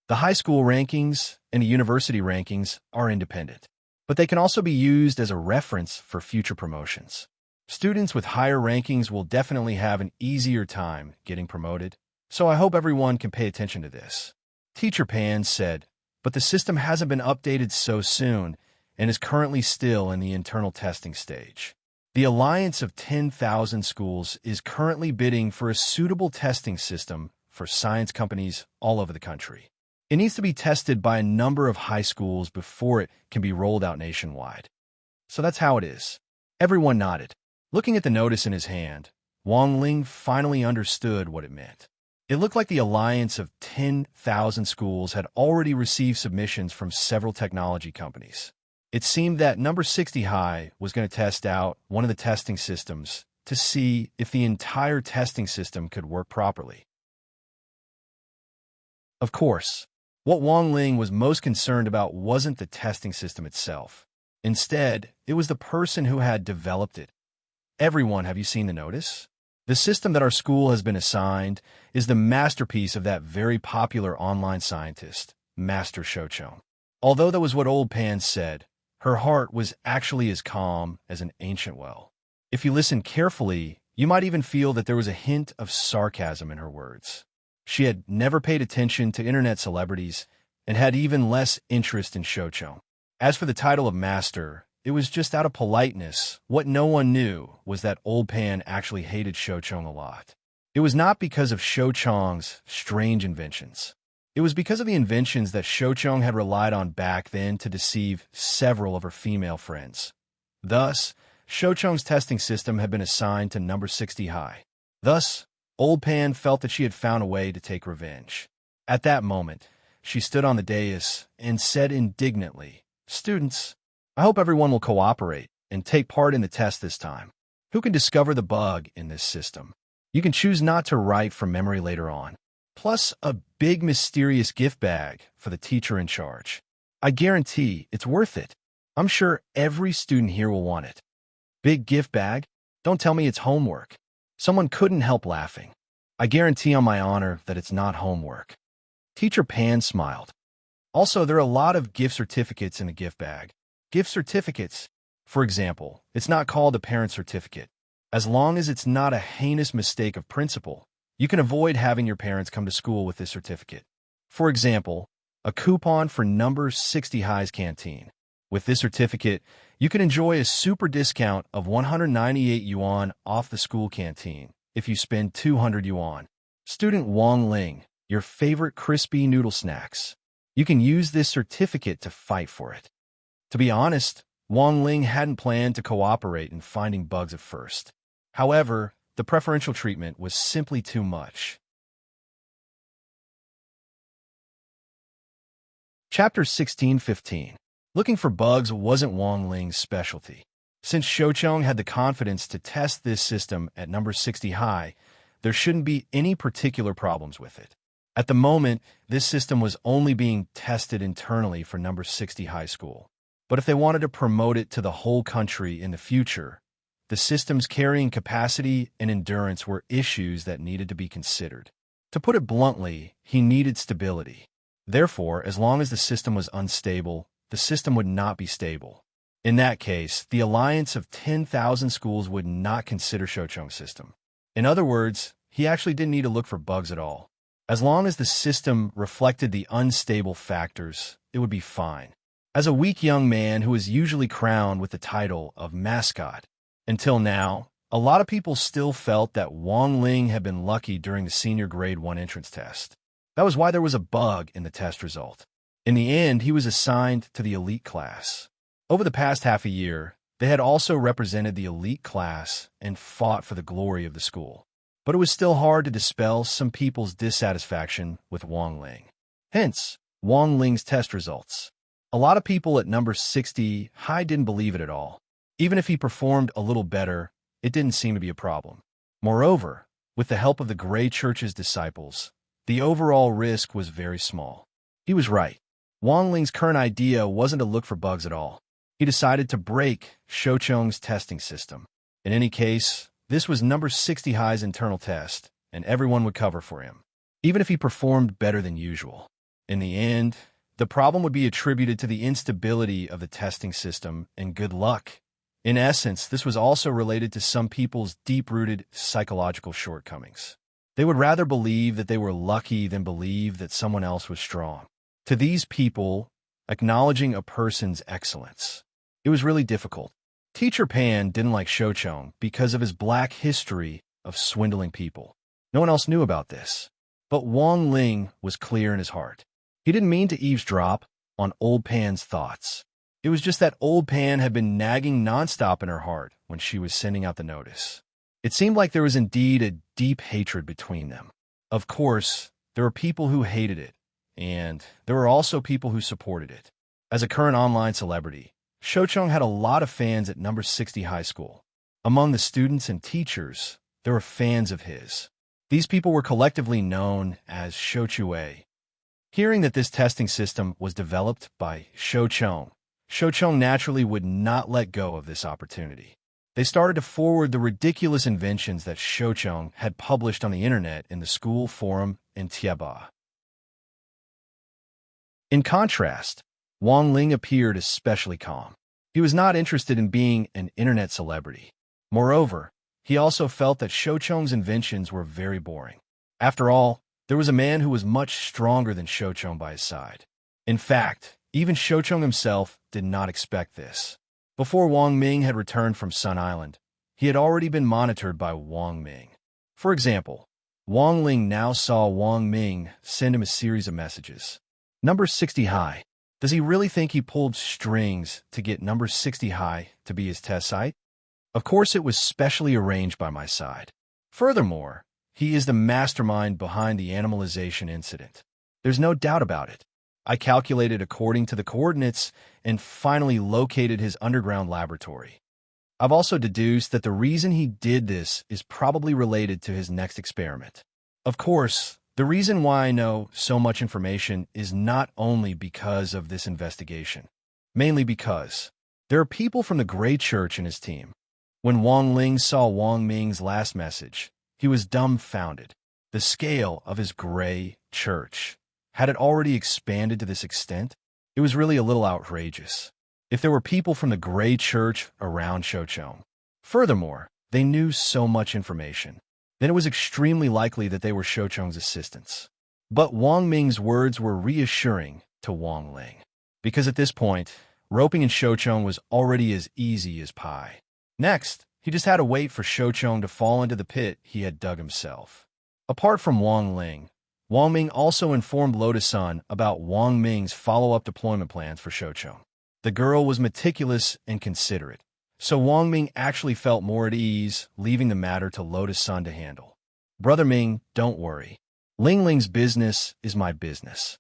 The high school rankings and the university rankings are independent, but they can also be used as a reference for future promotions. Students with higher rankings will definitely have an easier time getting promoted, so I hope everyone can pay attention to this. Teacher Pan said, but the system hasn't been updated so soon and is currently still in the internal testing stage. The Alliance of 10,000 Schools is currently bidding for a suitable testing system for science companies all over the country. It needs to be tested by a number of high schools before it can be rolled out nationwide. So that's how it is. Everyone nodded. Looking at the notice in his hand, Wang Ling finally understood what it meant. It looked like the Alliance of 10,000 Schools had already received submissions from several technology companies. It seemed that number 60 high was going to test out one of the testing systems to see if the entire testing system could work properly. Of course, what Wang Ling was most concerned about wasn't the testing system itself. Instead, it was the person who had developed it. Everyone, have you seen the notice? The system that our school has been assigned is the masterpiece of that very popular online scientist, Master Shoucheng. Although that was what Old Pan said, her heart was actually as calm as an ancient well. If you listen carefully, you might even feel that there was a hint of sarcasm in her words. She had never paid attention to internet celebrities and had even less interest in Shoucheng. As for the title of master, it was just out of politeness. What no one knew was that Old Pan actually hated Shoucheng a lot. It was not because of Shoucheng's strange inventions. It was because of the inventions that Shoucheng had relied on back then to deceive several of her female friends. Thus, Shoucheng's testing system had been assigned to number 60 high. Thus, Old Pan felt that she had found a way to take revenge. At that moment, she stood on the dais and said indignantly, "Students, I hope everyone will cooperate and take part in the test this time. Who can discover the bug in this system? You can choose not to write from memory later on. Plus a big mysterious gift bag for the teacher in charge. I guarantee it's worth it. I'm sure every student here will want it." Big gift bag? Don't tell me it's homework. Someone couldn't help laughing. "I guarantee on my honor that it's not homework." Teacher Pan smiled. "Also, there are a lot of gift certificates in the gift bag. Gift certificates, for example, it's not called a parent certificate. As long as it's not a heinous mistake of principle, you can avoid having your parents come to school with this certificate. For example, a coupon for number 60 high's canteen. With this certificate, you can enjoy a super discount of 198 yuan off the school canteen if you spend 200 yuan. Student Wang Ling, your favorite crispy noodle snacks. You can use this certificate to fight for it." To be honest, Wang Ling hadn't planned to cooperate in finding bugs at first. However, the preferential treatment was simply too much. Chapter 16-15. Looking for bugs wasn't Wang Ling's specialty. Since Shoucheng had the confidence to test this system at number 60 high, there shouldn't be any particular problems with it. At the moment, this system was only being tested internally for number 60 high school. But if they wanted to promote it to the whole country in the future, the system's carrying capacity and endurance were issues that needed to be considered. To put it bluntly, he needed stability. Therefore, as long as the system was unstable, the system would not be stable. In that case, the alliance of 10,000 schools would not consider Shoucheng's system. In other words, he actually didn't need to look for bugs at all. As long as the system reflected the unstable factors, it would be fine. As a weak young man who is usually crowned with the title of mascot, until now, a lot of people still felt that Wang Ling had been lucky during the senior grade 1 entrance test. That was why there was a bug in the test result. In the end, he was assigned to the elite class. Over the past half a year, they had also represented the elite class and fought for the glory of the school. But it was still hard to dispel some people's dissatisfaction with Wang Ling. Hence, Wang Ling's test results. A lot of people at number 60 high didn't believe it at all. Even if he performed a little better, it didn't seem to be a problem. Moreover, with the help of the Grey Church's disciples, the overall risk was very small. He was right. Wang Ling's current idea wasn't to look for bugs at all. He decided to break Shoucheng's testing system. In any case, this was number 60 high's internal test, and everyone would cover for him, even if he performed better than usual. In the end, the problem would be attributed to the instability of the testing system and good luck. In essence, this was also related to some people's deep-rooted psychological shortcomings. They would rather believe that they were lucky than believe that someone else was strong. To these people, acknowledging a person's excellence, it was really difficult. Teacher Pan didn't like Shoucheng because of his black history of swindling people. No one else knew about this. But Wang Ling was clear in his heart. He didn't mean to eavesdrop on Old Pan's thoughts. It was just that Old Pan had been nagging nonstop in her heart when she was sending out the notice. It seemed like there was indeed a deep hatred between them. Of course, there were people who hated it, and there were also people who supported it. As a current online celebrity, Shoucheng had a lot of fans at number 60 high school. Among the students and teachers, there were fans of his. These people were collectively known as Shouchue. Hearing that this testing system was developed by Shoucheng, Shoucheng naturally would not let go of this opportunity. They started to forward the ridiculous inventions that Shoucheng had published on the internet in the school forum in Tieba. In contrast, Wang Ling appeared especially calm. He was not interested in being an internet celebrity. Moreover, he also felt that Shoucheng's inventions were very boring. After all, there was a man who was much stronger than Shoucheng by his side. In fact, even Shoucheng himself did not expect this. Before Wang Ming had returned from Sun Island, he had already been monitored by Wang Ming. For example, Wang Ling now saw Wang Ming send him a series of messages. Number 60 high. Does he really think he pulled strings to get number 60 high to be his test site? Of course, it was specially arranged by my side. Furthermore, he is the mastermind behind the animalization incident. There's no doubt about it. I calculated according to the coordinates and finally located his underground laboratory. I've also deduced that the reason he did this is probably related to his next experiment. Of course, the reason why I know so much information is not only because of this investigation, mainly because there are people from the Grey Church in his team. When Wang Ling saw Wang Ming's last message, he was dumbfounded. The scale of his Grey Church. Had it already expanded to this extent? It was really a little outrageous. If there were people from the Grey Church around Shoucheng. Furthermore, they knew so much information. Then it was extremely likely that they were Shoucheng's assistants. But Wang Ming's words were reassuring to Wang Ling. Because at this point, roping in Shoucheng was already as easy as pie. Next, he just had to wait for Shoucheng to fall into the pit he had dug himself. Apart from Wang Ling, Wang Ming also informed Lotus Sun about Wang Ming's follow-up deployment plans for Shoucheng. The girl was meticulous and considerate, so Wang Ming actually felt more at ease, leaving the matter to Lotus Sun to handle. Brother Ming, don't worry. Ling Ling's business is my business.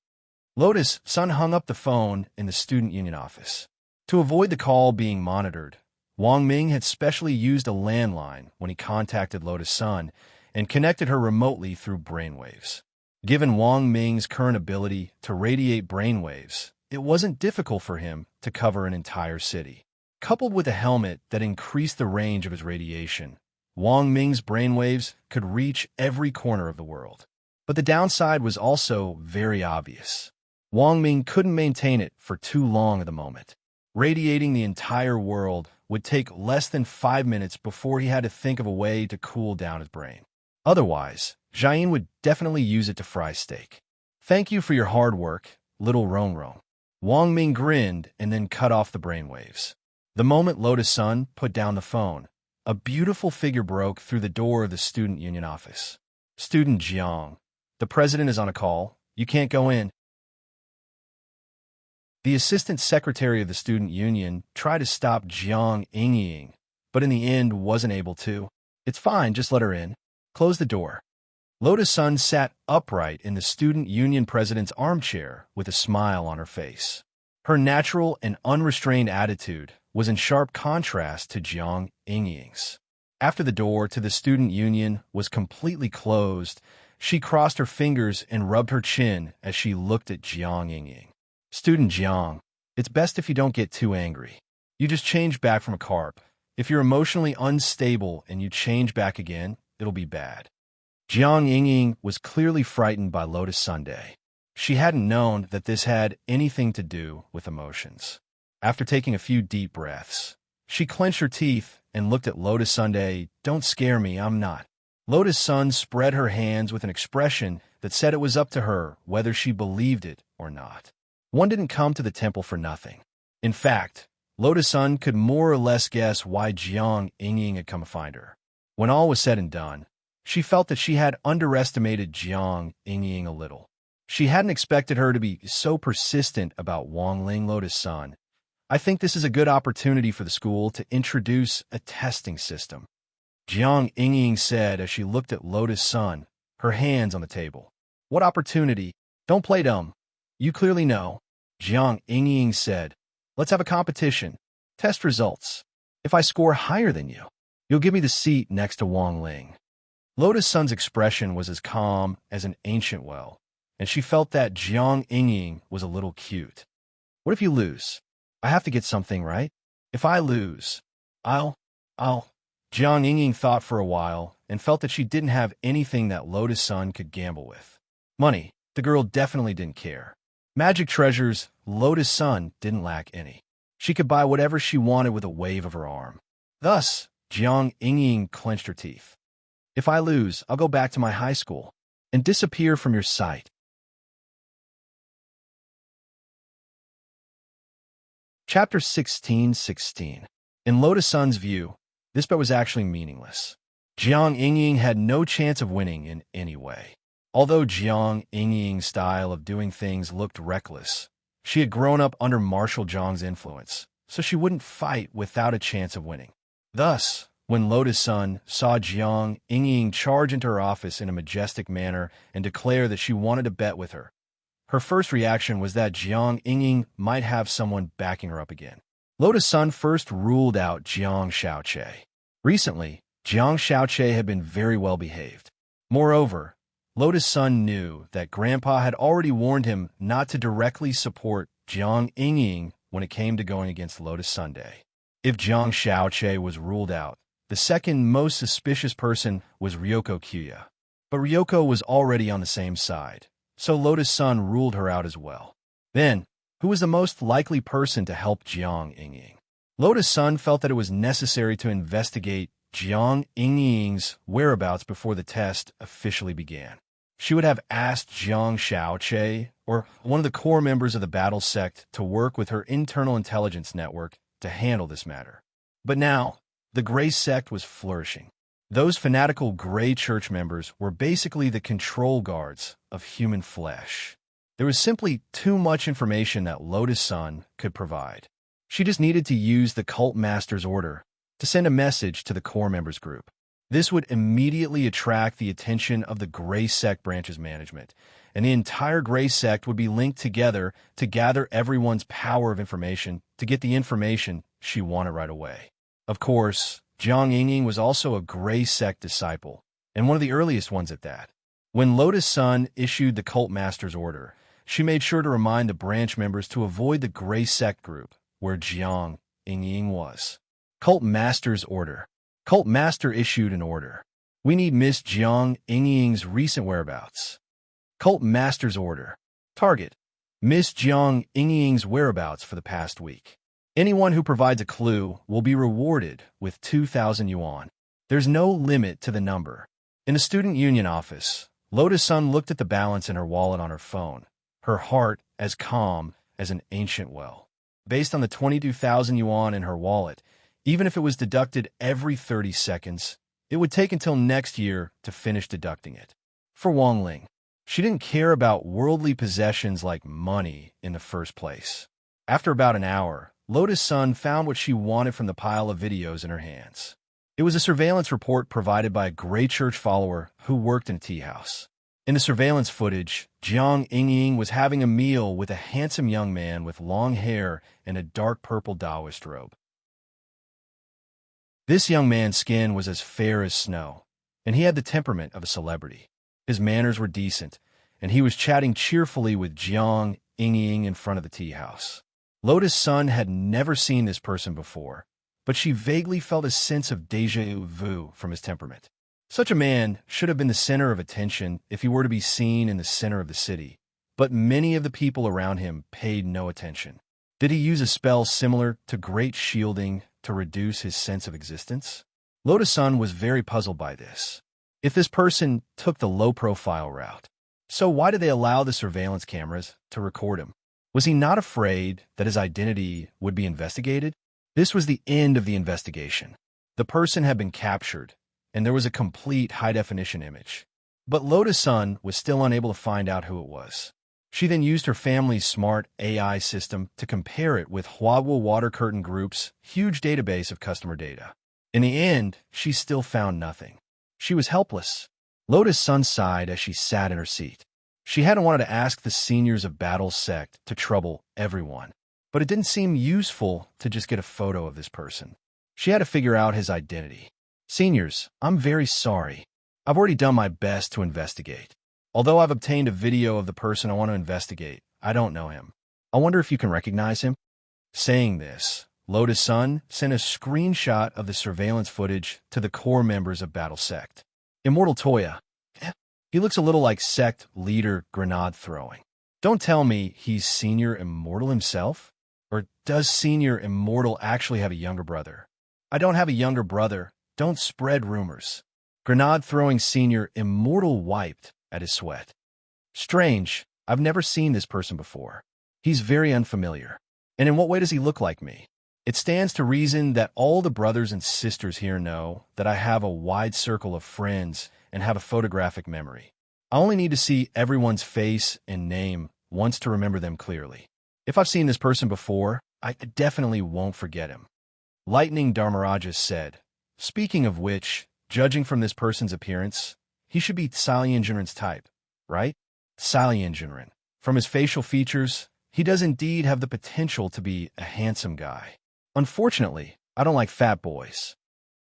Lotus Sun hung up the phone in the student union office. To avoid the call being monitored, Wang Ming had specially used a landline when he contacted Lotus Sun and connected her remotely through brainwaves. Given Wang Ming's current ability to radiate brainwaves, it wasn't difficult for him to cover an entire city. Coupled with a helmet that increased the range of his radiation, Wang Ming's brainwaves could reach every corner of the world. But the downside was also very obvious. Wang Ming couldn't maintain it for too long at the moment. Radiating the entire world would take less than 5 minutes before he had to think of a way to cool down his brain. Otherwise, Jian would definitely use it to fry steak. Thank you for your hard work, little Rongrong. Wang Ming grinned and then cut off the brainwaves. The moment Lotus Sun put down the phone, a beautiful figure broke through the door of the student union office. Student Jiang, the president is on a call. You can't go in. The assistant secretary of the student union tried to stop Jiang Yingying, but in the end wasn't able to. It's fine, just let her in. Close the door. Lotus Sun sat upright in the student union president's armchair with a smile on her face. Her natural and unrestrained attitude was in sharp contrast to Jiang Yingying's. After the door to the student union was completely closed, she crossed her fingers and rubbed her chin as she looked at Jiang Yingying. Student Jiang, it's best if you don't get too angry. You just changed back from a carp. If you're emotionally unstable and you change back again, it'll be bad. Jiang Yingying was clearly frightened by Lotus Sunday. She hadn't known that this had anything to do with emotions. After taking a few deep breaths, she clenched her teeth and looked at Lotus Sunday. Don't scare me, I'm not. Lotus Sun spread her hands with an expression that said it was up to her whether she believed it or not. One didn't come to the temple for nothing. In fact, Lotus Sun could more or less guess why Jiang Yingying had come to find her. When all was said and done, she felt that she had underestimated Jiang Yingying a little. She hadn't expected her to be so persistent about Wang Ling Lotus Sun. I think this is a good opportunity for the school to introduce a testing system, Jiang Yingying said as she looked at Lotus Sun, her hands on the table. What opportunity? Don't play dumb. You clearly know, Jiang Yingying said. Let's have a competition. Test results. If I score higher than you, you'll give me the seat next to Wang Ling. Lotus Sun's expression was as calm as an ancient well, and she felt that Jiang Yingying was a little cute. What if you lose? I have to get something right. If I lose, I'll... Jiang Yingying thought for a while and felt that she didn't have anything that Lotus Sun could gamble with. Money. The girl definitely didn't care. Magic treasures. Lotus Sun didn't lack any. She could buy whatever she wanted with a wave of her arm. Thus, Jiang Yingying clenched her teeth. If I lose, I'll go back to my high school and disappear from your sight. Chapter 16:16. In Lotus Sun's view, this bet was actually meaningless. Jiang Yingying had no chance of winning in any way. Although Jiang Yingying's style of doing things looked reckless, she had grown up under Marshal Zhang's influence, so she wouldn't fight without a chance of winning. Thus, when Lotus Sun saw Jiang Yingying charge into her office in a majestic manner and declare that she wanted to bet with her, her first reaction was that Jiang Yingying might have someone backing her up again. Lotus Sun first ruled out Jiang Xiaoqie. Recently, Jiang Xiaoqie had been very well behaved. Moreover, Lotus Sun knew that Grandpa had already warned him not to directly support Jiang Yingying when it came to going against Lotus Sunday. If Jiang Xiaoqie was ruled out, the second most suspicious person was Ryoko Kuya. But Ryoko was already on the same side, so Lotus Sun ruled her out as well. Then, who was the most likely person to help Jiang Yingying? Lotus Sun felt that it was necessary to investigate Jiang Yingying's whereabouts before the test officially began. She would have asked Jiang Xiaoqie, or one of the core members of the battle sect, to work with her internal intelligence network to handle this matter. But now, the Grey sect was flourishing. Those fanatical Grey church members were basically the control guards of human flesh. There was simply too much information that Lotus Sun could provide. She just needed to use the cult master's order to send a message to the core members group. This would immediately attract the attention of the Grey sect branch's management, and the entire Grey sect would be linked together to gather everyone's power of information to get the information she wanted right away. Of course, Jiang Yingying was also a Grey sect disciple, and one of the earliest ones at that. When Lotus Sun issued the cult master's order, she made sure to remind the branch members to avoid the Grey sect group, where Jiang Yingying was. Cult master's order. Cult master issued an order. We need Miss Jiang Yingying's recent whereabouts. Cult master's order. Target. Miss Jiang Yingying's whereabouts for the past week. Anyone who provides a clue will be rewarded with 2,000 yuan. There's no limit to the number. In the student union office, Lotus Sun looked at the balance in her wallet on her phone, her heart as calm as an ancient well. Based on the 22,000 yuan in her wallet, even if it was deducted every 30 seconds, it would take until next year to finish deducting it. For Wang Ling, she didn't care about worldly possessions like money in the first place. After about an hour, Lotus Sun found what she wanted from the pile of videos in her hands. It was a surveillance report provided by a Grey Church follower who worked in a tea house. In the surveillance footage, Jiang Yingying was having a meal with a handsome young man with long hair and a dark purple Taoist robe. This young man's skin was as fair as snow, and he had the temperament of a celebrity. His manners were decent, and he was chatting cheerfully with Jiang Yingying in front of the tea house. Lotus Sun had never seen this person before, but she vaguely felt a sense of déjà vu from his temperament. Such a man should have been the center of attention if he were to be seen in the center of the city, but many of the people around him paid no attention. Did he use a spell similar to Great Shielding to reduce his sense of existence? Lotus Sun was very puzzled by this. If this person took the low-profile route, so why did they allow the surveillance cameras to record him? Was he not afraid that his identity would be investigated? This was the end of the investigation. The person had been captured, and there was a complete high-definition image. But Lotus Sun was still unable to find out who it was. She then used her family's smart AI system to compare it with Huawei Water Curtain Group's huge database of customer data. In the end, she still found nothing. She was helpless. Lotus Sun sighed as she sat in her seat. She hadn't wanted to ask the seniors of Battle Sect to trouble everyone. but it didn't seem useful to just get a photo of this person. She had to figure out his identity. Seniors, I'm very sorry. I've already done my best to investigate. Although I've obtained a video of the person I want to investigate, I don't know him. I wonder if you can recognize him? Saying this, Lotus Sun sent a screenshot of the surveillance footage to the core members of Battle Sect. Immortal Toya. He looks a little like sect leader grenade throwing. Don't tell me he's Senior Immortal himself? Or does Senior Immortal actually have a younger brother? I don't have a younger brother. Don't spread rumors. Grenade throwing Senior Immortal wiped at his sweat. Strange. I've never seen this person before. He's very unfamiliar. And in what way does he look like me? It stands to reason that all the brothers and sisters here know that I have a wide circle of friends and have a photographic memory. I only need to see everyone's face and name once to remember them clearly. If I've seen this person before, I definitely won't forget him. Lightning Dharmaraja said, speaking of which, judging from this person's appearance, he should be Salyanjanran's type, right? Salyanjanran. From his facial features, he does indeed have the potential to be a handsome guy. Unfortunately, I don't like fat boys.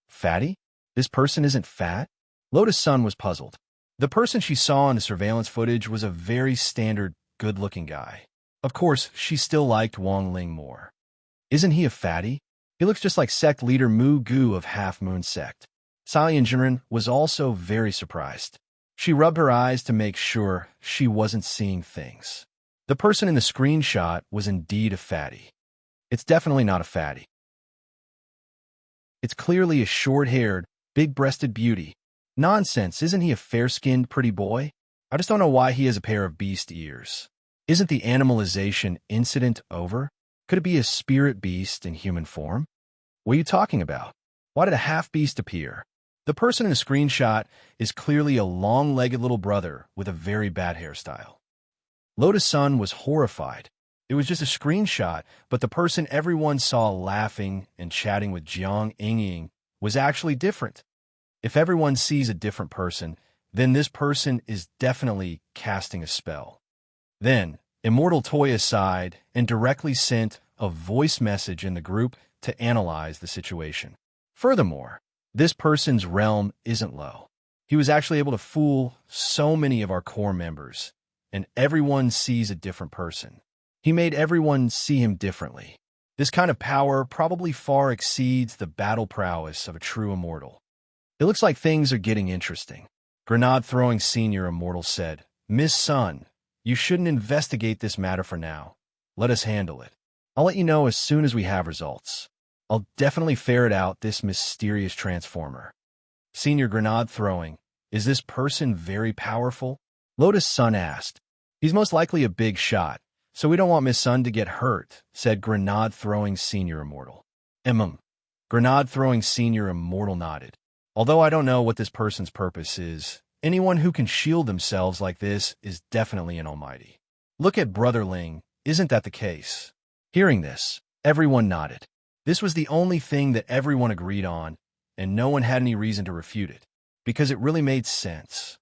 Fatty? This person isn't fat? Lotus Sun was puzzled. The person she saw in the surveillance footage was a very standard, good-looking guy. Of course, she still liked Wang Ling more. Isn't he a fatty? He looks just like sect leader Mu Gu of Half Moon Sect. Salyanjanran was also very surprised. She rubbed her eyes to make sure she wasn't seeing things. The person in the screenshot was indeed a fatty. It's definitely not a fatty. It's clearly a short-haired, big-breasted beauty. Nonsense, isn't he a fair-skinned, pretty boy? I just don't know why he has a pair of beast ears. Isn't the animalization incident over? Could it be a spirit beast in human form? What are you talking about? Why did a half-beast appear? The person in the screenshot is clearly a long-legged little brother with a very bad hairstyle. Lotus Sun was horrified. It was just a screenshot, but the person everyone saw laughing and chatting with Jiang Yingying was actually different. If everyone sees a different person, then this person is definitely casting a spell. Then, Immortal Toya sighed and directly sent a voice message in the group to analyze the situation. Furthermore, this person's realm isn't low. He was actually able to fool so many of our core members, and everyone sees a different person. He made everyone see him differently. This kind of power probably far exceeds the battle prowess of a true immortal. It looks like things are getting interesting. Grenade-throwing Senior Immortal said, Miss Sun, you shouldn't investigate this matter for now. Let us handle it. I'll let you know as soon as we have results. I'll definitely ferret out this mysterious transformer. Senior Grenade-throwing, is this person very powerful? Lotus Sun asked. He's most likely a big shot, so we don't want Miss Sun to get hurt, said Grenade-throwing Senior Immortal. Grenade-throwing Senior Immortal nodded. Although I don't know what this person's purpose is, anyone who can shield themselves like this is definitely an almighty. Look at Brother Ling, isn't that the case? Hearing this, everyone nodded. This was the only thing that everyone agreed on, and no one had any reason to refute it, because it really made sense.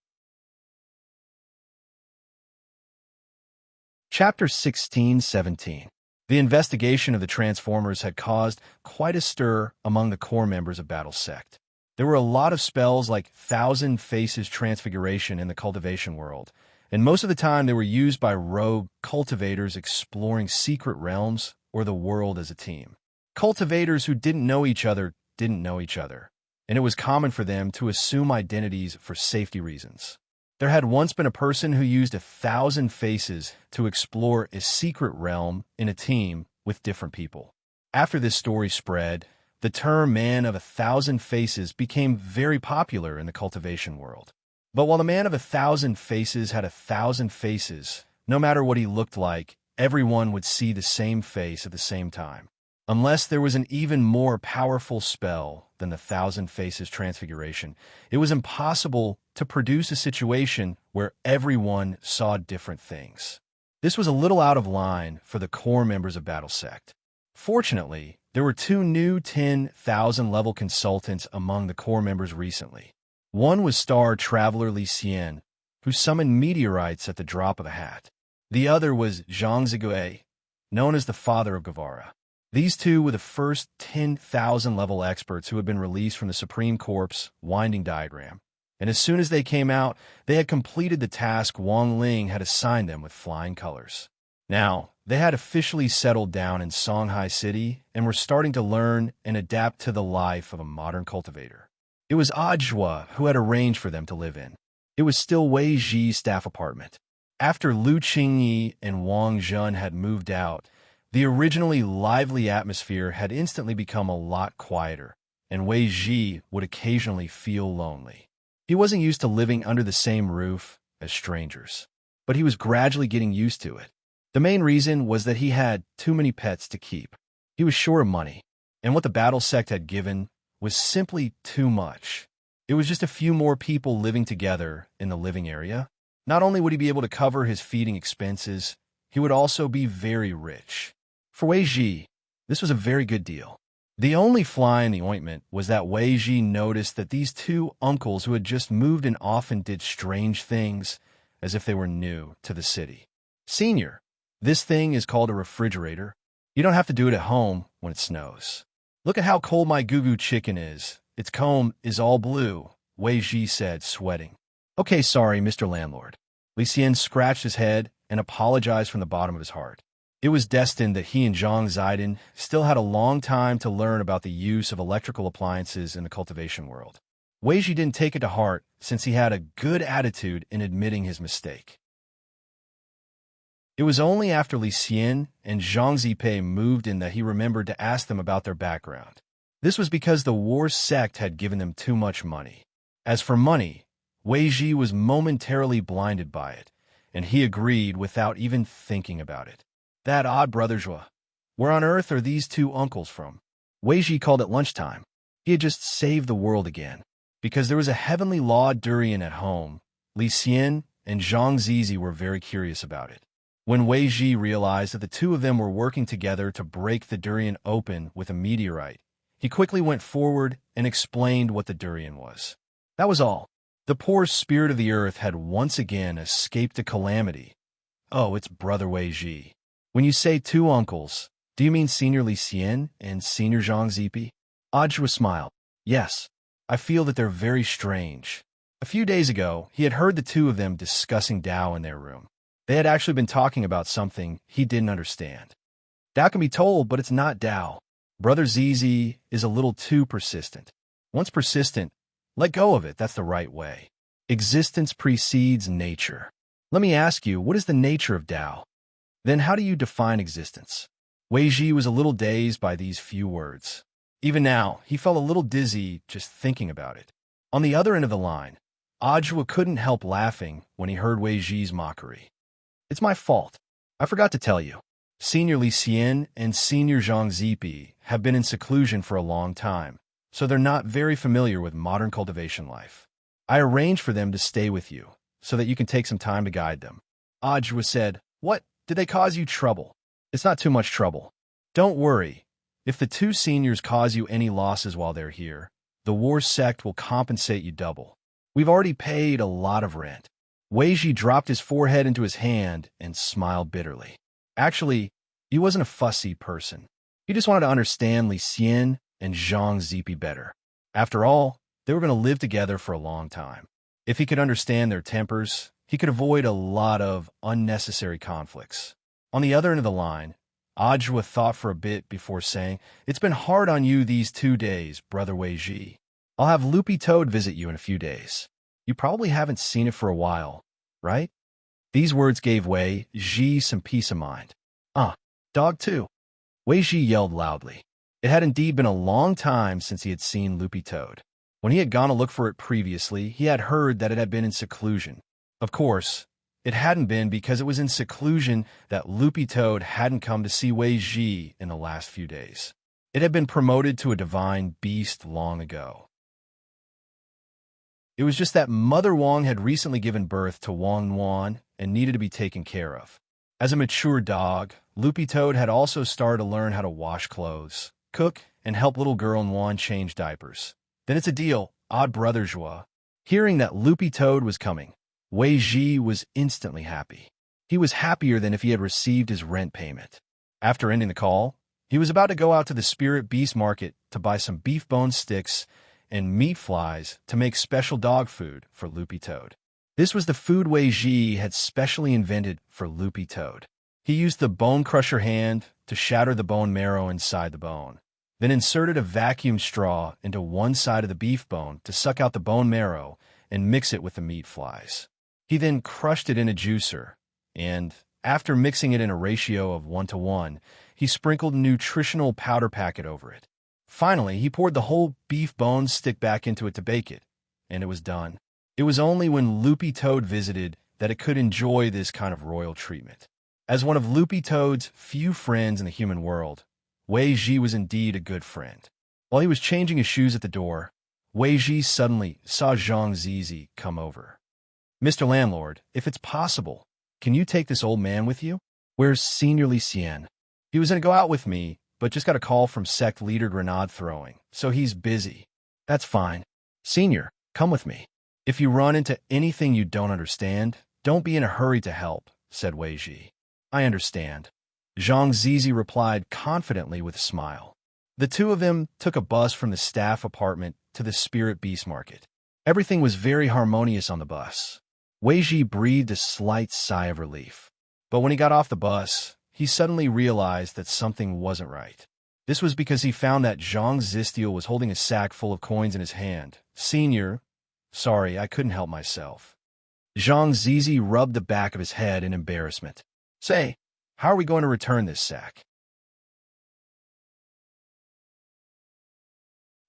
Chapter 16-17. The investigation of the Transformers had caused quite a stir among the core members of Battle Sect. There were a lot of spells like Thousand Faces Transfiguration in the cultivation world, and most of the time they were used by rogue cultivators exploring secret realms or the world as a team. Cultivators who didn't know each other, and it was common for them to assume identities for safety reasons. There had once been a person who used 1,000 faces to explore a secret realm in a team with different people. After this story spread, the term Man of 1,000 Faces became very popular in the cultivation world. But while the Man of 1,000 Faces had 1,000 faces, no matter what he looked like, everyone would see the same face at the same time. Unless there was an even more powerful spell than the 1,000 Faces Transfiguration, it was impossible to produce a situation where everyone saw different things. This was a little out of line for the core members of Battle Sect. Fortunately, there were 2 new 10,000 level consultants among the core members recently. One was Star Traveler Li Xian, who summoned meteorites at the drop of a hat. The other was Zhang Ziguei, known as the father of Guevara. These two were the first 10,000 level experts who had been released from the Supreme Corp's winding diagram. And as soon as they came out, they had completed the task Wang Ling had assigned them with flying colors. Now, they had officially settled down in Songhai City and were starting to learn and adapt to the life of a modern cultivator. It was Ajwa who had arranged for them to live in. It was still Wei Ji's staff apartment. After Lu Qingyi and Wang Zhen had moved out, the originally lively atmosphere had instantly become a lot quieter, and Wei Ji would occasionally feel lonely. He wasn't used to living under the same roof as strangers, but he was gradually getting used to it. The main reason was that he had too many pets to keep. He was short of money, and what the battle sect had given was simply too much. It was just a few more people living together in the living area. Not only would he be able to cover his feeding expenses, he would also be very rich. For Wei Ji, this was a very good deal. The only fly in the ointment was that Wei Ji noticed that these two uncles who had just moved in often did strange things as if they were new to the city. Senior, this thing is called a refrigerator. You don't have to do it at home when it snows. Look at how cold my Gugu chicken is. Its comb is all blue, Wei Ji said, sweating. Okay, sorry, Mr. Landlord. Li Xian scratched his head and apologized from the bottom of his heart. It was destined that he and Zhang Zidin still had a long time to learn about the use of electrical appliances in the cultivation world. Wei Ji didn't take it to heart since he had a good attitude in admitting his mistake. It was only after Li Xian and Zhang Zipei moved in that he remembered to ask them about their background. This was because the war sect had given them too much money. As for money, Wei Ji was momentarily blinded by it, and he agreed without even thinking about it. That odd brother Zhua. Where on earth are these two uncles from? Wei Ji called it lunchtime. He had just saved the world again. Because there was a heavenly law durian at home, Li Xian and Zhang Zizi were very curious about it. When Wei Ji realized that the two of them were working together to break the durian open with a meteorite, he quickly went forward and explained what the durian was. That was all. The poor spirit of the earth had once again escaped a calamity. Oh, it's Brother Wei Ji. When you say two uncles, do you mean Senior Li Xian and Senior Zhang Zipi? Ajwa smiled. Yes, I feel that they're very strange. A few days ago, he had heard the two of them discussing Tao in their room. They had actually been talking about something he didn't understand. Tao can be told, but it's not Tao. Brother Zizi is a little too persistent. Once persistent, let go of it. That's the right way. Existence precedes nature. Let me ask you, what is the nature of Tao? Then how do you define existence? Wei Ji was a little dazed by these few words. Even now, he felt a little dizzy just thinking about it. On the other end of the line, Ajwa couldn't help laughing when he heard Wei Ji's mockery. It's my fault. I forgot to tell you. Senior Li Xian and Senior Zhang Zipi have been in seclusion for a long time, so they're not very familiar with modern cultivation life. I arranged for them to stay with you, so that you can take some time to guide them. Ajwa said, What? Did they cause you trouble? It's not too much trouble. Don't worry. If the two seniors cause you any losses while they're here, the war sect will compensate you double. We've already paid a lot of rent. Wei Ji dropped his forehead into his hand and smiled bitterly. Actually, he wasn't a fussy person. He just wanted to understand Li Xian and Zhang Zipi better. After all, they were going to live together for a long time. If he could understand their tempers, he could avoid a lot of unnecessary conflicts. On the other end of the line, Ajwa thought for a bit before saying, It's been hard on you these 2 days, Brother Wei Ji. I'll have Loopy Toad visit you in a few days. You probably haven't seen it for a while, right? These words gave Wei Ji some peace of mind. Dog too. Wei Ji yelled loudly. It had indeed been a long time since he had seen Loopy Toad. When he had gone to look for it previously, he had heard that it had been in seclusion. Of course, it hadn't been because it was in seclusion that Loopy Toad hadn't come to see Wei Ji in the last few days. It had been promoted to a divine beast long ago. It was just that Mother Wang had recently given birth to Wang Nuan and needed to be taken care of. As a mature dog, Loopy Toad had also started to learn how to wash clothes, cook, and help little girl Nuan change diapers. Then it's a deal, odd brother Zhua. Hearing that Loopy Toad was coming, Wei Ji was instantly happy. He was happier than if he had received his rent payment. After ending the call, he was about to go out to the Spirit Beast Market to buy some beef bone sticks and meat flies to make special dog food for Loopy Toad. This was the food Wei Ji had specially invented for Loopy Toad. He used the bone crusher hand to shatter the bone marrow inside the bone, then inserted a vacuum straw into one side of the beef bone to suck out the bone marrow and mix it with the meat flies. He then crushed it in a juicer, and, after mixing it in a ratio of 1:1, he sprinkled a nutritional powder packet over it. Finally, he poured the whole beef bone stick back into it to bake it, and it was done. It was only when Loopy Toad visited that it could enjoy this kind of royal treatment. As one of Loopy Toad's few friends in the human world, Wei Ji was indeed a good friend. While he was changing his shoes at the door, Wei Ji suddenly saw Zhang Zizi come over. "Mr. Landlord, if it's possible, can you take this old man with you? Where's Senior Li Xian? He was going to go out with me, but just got a call from sect leader Grenade Throwing, so he's busy." "That's fine. Senior, come with me. If you run into anything you don't understand, don't be in a hurry to help," said Wei Ji. "I understand," Zhang Zizi replied confidently with a smile. The two of them took a bus from the staff apartment to the Spirit Beast Market. Everything was very harmonious on the bus. Wei Ji breathed a slight sigh of relief. But when he got off the bus, he suddenly realized that something wasn't right. This was because he found that Zhang Zistiel was holding a sack full of coins in his hand. "Senior, sorry, I couldn't help myself." Zhang Zizi rubbed the back of his head in embarrassment. "Say, how are we going to return this sack?"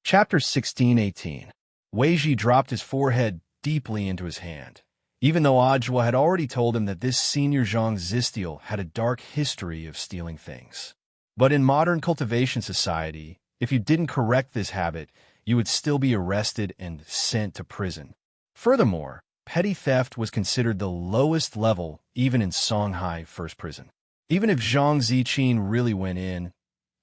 Chapter 16:18. Wei Ji dropped his forehead deeply into his hand. Even though Ajwa had already told him that this senior Zhang Zistiel had a dark history of stealing things. But in modern cultivation society, if you didn't correct this habit, you would still be arrested and sent to prison. Furthermore, petty theft was considered the lowest level even in Songhai First Prison. Even if Zhang Ziqin really went in,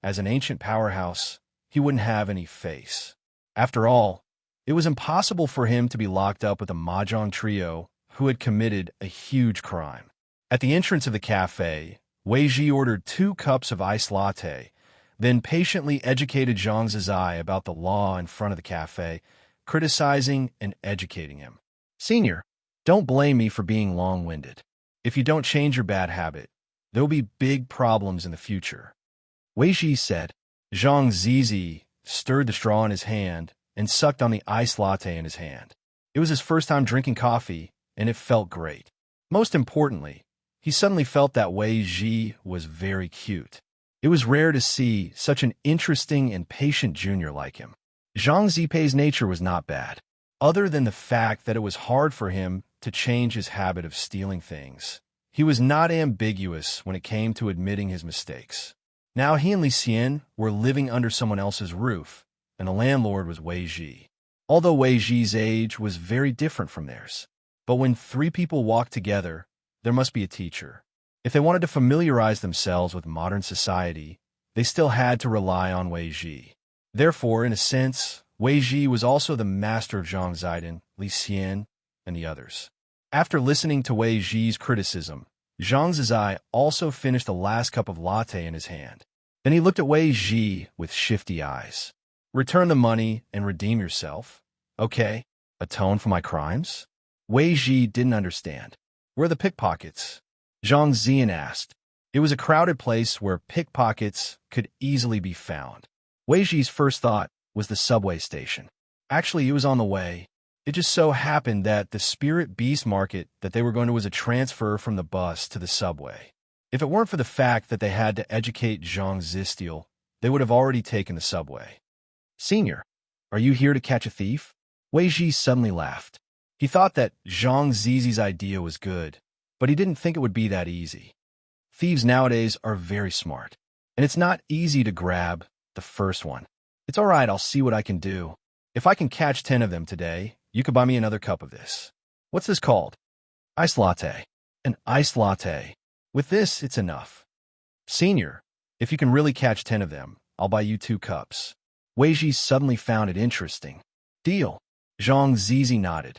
as an ancient powerhouse, he wouldn't have any face. After all, it was impossible for him to be locked up with a mahjong trio who had committed a huge crime. At the entrance of the cafe, Wei Ji ordered 2 cups of iced latte, then patiently educated Zhang Zizai about the law in front of the cafe, criticizing and educating him. "Senior, don't blame me for being long-winded. If you don't change your bad habit, there will be big problems in the future," Wei Ji said. Zhang Zizi stirred the straw in his hand and sucked on the iced latte in his hand. It was his first time drinking coffee, and it felt great. Most importantly, he suddenly felt that Wei Ji was very cute. It was rare to see such an interesting and patient junior like him. Zhang Zipei's nature was not bad, other than the fact that it was hard for him to change his habit of stealing things. He was not ambiguous when it came to admitting his mistakes. Now he and Li Xian were living under someone else's roof, and the landlord was Wei Ji. Although Wei Ji's age was very different from theirs. But when 3 people walk together, there must be a teacher. If they wanted to familiarize themselves with modern society, they still had to rely on Wei Ji. Therefore, in a sense, Wei Ji was also the master of Zhang Zidin, Li Xian, and the others. After listening to Wei Ji's criticism, Zhang Zizai also finished the last cup of latte in his hand. Then he looked at Wei Ji with shifty eyes. "Return the money and redeem yourself. Okay, atone for my crimes?" Wei Ji didn't understand. "Where are the pickpockets?" Zhang Ziyan asked. It was a crowded place where pickpockets could easily be found. Wei Ji's first thought was the subway station. Actually, it was on the way. It just so happened that the Spirit Beast Market that they were going to was a transfer from the bus to the subway. If it weren't for the fact that they had to educate Zhang Zistiel, they would have already taken the subway. "Senior, are you here to catch a thief?" Wei Ji suddenly laughed. He thought that Zhang Zizi's idea was good, but he didn't think it would be that easy. Thieves nowadays are very smart, and it's not easy to grab the first one. "It's all right, I'll see what I can do. If I can catch 10 of them today, you could buy me another cup of this." "What's this called?" "Iced latte." "An iced latte. With this, it's enough." "Senior, if you can really catch 10 of them, I'll buy you 2 cups. Wei Ji suddenly found it interesting. "Deal." Zhang Zizi nodded.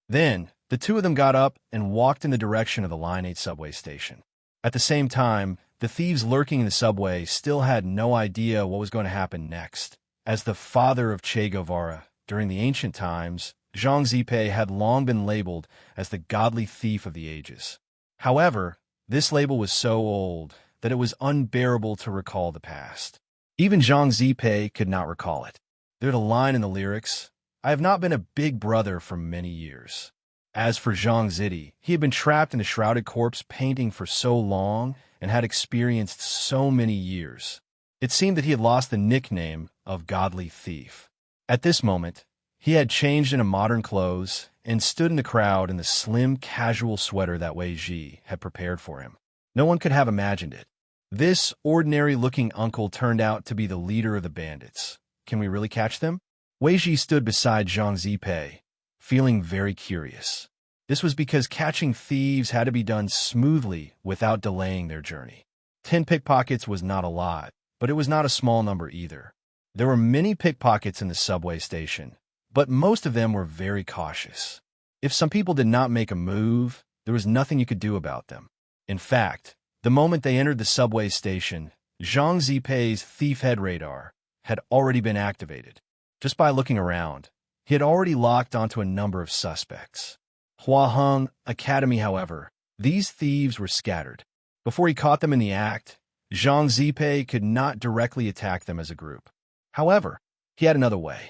Then, the two of them got up and walked in the direction of the Line 8 subway station. At the same time, the thieves lurking in the subway still had no idea what was going to happen next. As the father of Che Guevara, during the ancient times, Zhang Zipei had long been labeled as the godly thief of the ages. However, this label was so old that it was unbearable to recall the past. Even Zhang Zipei could not recall it. There's a line in the lyrics, "I have not been a big brother for many years." As for Zhang Zidi, he had been trapped in a shrouded corpse painting for so long and had experienced so many years. It seemed that he had lost the nickname of Godly Thief. At this moment, he had changed into modern clothes and stood in the crowd in the slim, casual sweater that Wei Ji had prepared for him. No one could have imagined it. This ordinary-looking uncle turned out to be the leader of the bandits. Can we really catch them? Wei Ji stood beside Zhang Zipei, feeling very curious. This was because catching thieves had to be done smoothly without delaying their journey. 10 pickpockets was not a lot, but it was not a small number either. There were many pickpockets in the subway station, but most of them were very cautious. If some people did not make a move, there was nothing you could do about them. In fact, the moment they entered the subway station, Zhang Zipei's thief head radar had already been activated. Just by looking around, he had already locked onto a number of suspects. Hua Heng Academy, however, these thieves were scattered. Before he caught them in the act, Zhang Zipei could not directly attack them as a group. However, he had another way.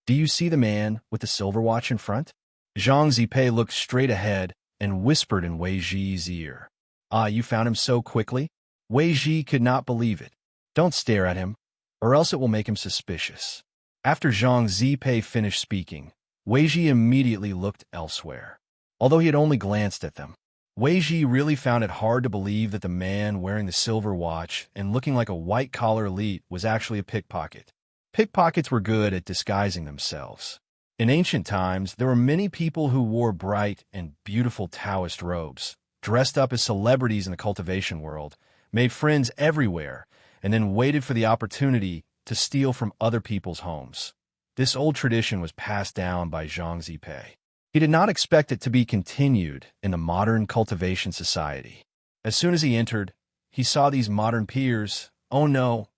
Do you see the man with the silver watch in front? Zhang Zipei looked straight ahead and whispered in Wei Ji's ear. Ah, you found him so quickly? Wei Ji could not believe it. Don't stare at him, or else it will make him suspicious. After Zhang Zipei finished speaking, Wei Ji immediately looked elsewhere. Although he had only glanced at them, Wei Ji really found it hard to believe that the man wearing the silver watch and looking like a white-collar elite was actually a pickpocket. Pickpockets were good at disguising themselves. In ancient times, there were many people who wore bright and beautiful Taoist robes, dressed up as celebrities in the cultivation world, made friends everywhere, and then waited for the opportunity to steal from other people's homes. This old tradition was passed down by Zhang Zipei. He did not expect it to be continued in the modern cultivation society. As soon as he entered, he saw these modern peers. Oh no,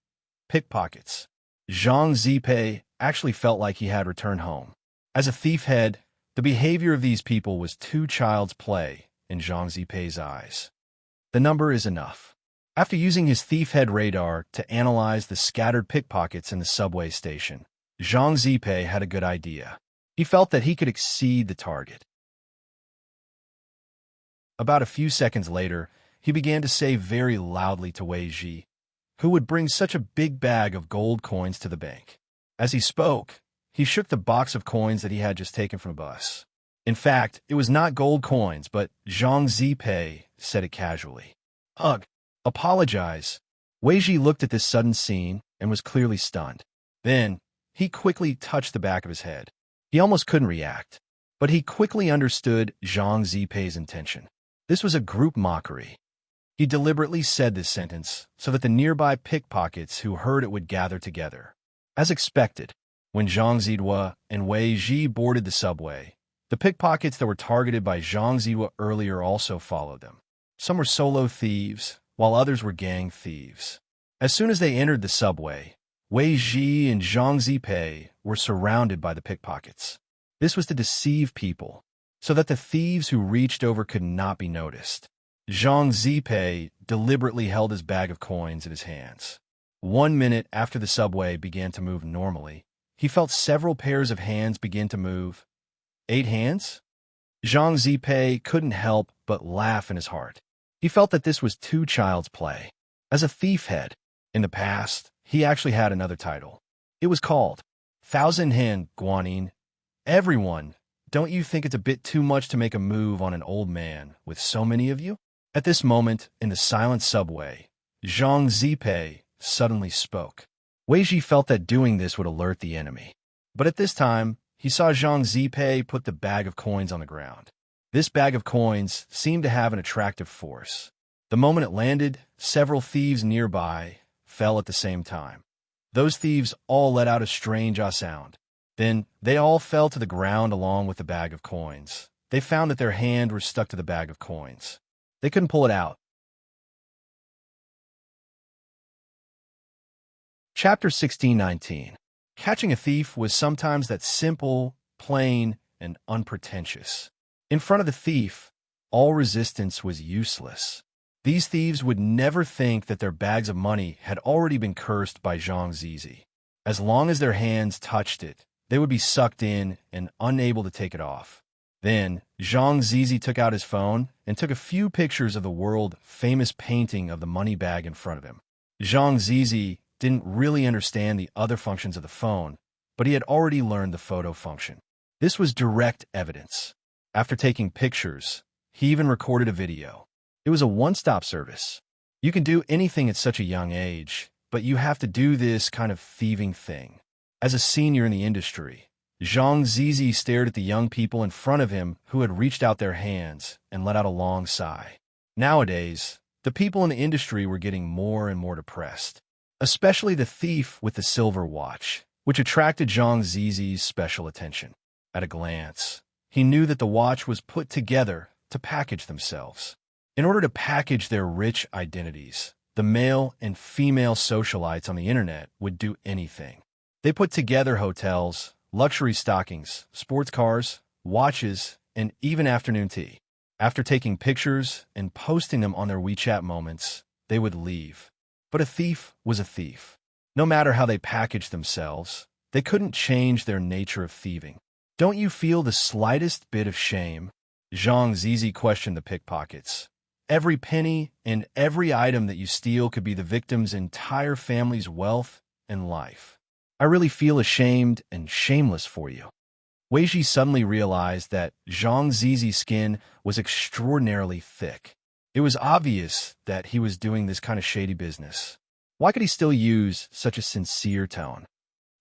pickpockets. Zhang Zipei actually felt like he had returned home. As a thief head, the behavior of these people was too child's play in Zhang Zipei's eyes. The number is enough. After using his thief head radar to analyze the scattered pickpockets in the subway station, Zhang Zipei had a good idea. He felt that he could exceed the target. About a few seconds later, he began to say very loudly to Wei Ji, who would bring such a big bag of gold coins to the bank. As he spoke, he shook the box of coins that he had just taken from a bus. In fact, it was not gold coins, but Zhang Zipei said it casually. Ugh, apologize. Wei Ji looked at this sudden scene and was clearly stunned. Then, he quickly touched the back of his head. He almost couldn't react, but he quickly understood Zhang Zipei's intention. This was a group mockery. He deliberately said this sentence so that the nearby pickpockets who heard it would gather together. As expected, when Zhang Zidua and Wei Ji boarded the subway, the pickpockets that were targeted by Zhang Zidua earlier also followed them. Some were solo thieves, while others were gang thieves. As soon as they entered the subway, Wei Ji and Zhang Zipei were surrounded by the pickpockets. This was to deceive people, so that the thieves who reached over could not be noticed. Zhang Zipei deliberately held his bag of coins in his hands. 1 minute after the subway began to move normally, he felt several pairs of hands begin to move. 8 hands? Zhang Zipei couldn't help but laugh in his heart. He felt that this was too child's play. As a thief head, in the past, he actually had another title. It was called Thousand Hen Guanyin. Everyone, don't you think it's a bit too much to make a move on an old man with so many of you? At this moment, in the silent subway, Zhang Zipei suddenly spoke. Wei Ji felt that doing this would alert the enemy. But at this time, he saw Zhang Zipei put the bag of coins on the ground. This bag of coins seemed to have an attractive force. The moment it landed, several thieves nearby fell at the same time. Those thieves all let out a strange sound. Then they all fell to the ground along with the bag of coins. They found that their hand was stuck to the bag of coins. They couldn't pull it out. Chapter 1619. Catching a thief was sometimes that simple, plain, and unpretentious. In front of the thief, all resistance was useless. These thieves would never think that their bags of money had already been cursed by Zhang Zizi. As long as their hands touched it, they would be sucked in and unable to take it off. Then, Zhang Zizi took out his phone and took a few pictures of the world-famous painting of the money bag in front of him. Zhang Zizi didn't really understand the other functions of the phone, but he had already learned the photo function. This was direct evidence. After taking pictures, he even recorded a video. It was a one-stop service. You can do anything at such a young age, but you have to do this kind of thieving thing. As a senior in the industry, Zhang Zizi stared at the young people in front of him who had reached out their hands and let out a long sigh. Nowadays, the people in the industry were getting more and more depressed, especially the thief with the silver watch, which attracted Zhang Zizi's special attention. At a glance, he knew that the watch was put together to package themselves. In order to package their rich identities, the male and female socialites on the internet would do anything. They put together hotels, luxury stockings, sports cars, watches, and even afternoon tea. After taking pictures and posting them on their WeChat moments, they would leave. But a thief was a thief. No matter how they packaged themselves, they couldn't change their nature of thieving. Don't you feel the slightest bit of shame? Zhang Zizi questioned the pickpockets. Every penny and every item that you steal could be the victim's entire family's wealth and life. I really feel ashamed and shameless for you. Wei Ji suddenly realized that Zhang Zizi's skin was extraordinarily thick. It was obvious that he was doing this kind of shady business. Why could he still use such a sincere tone?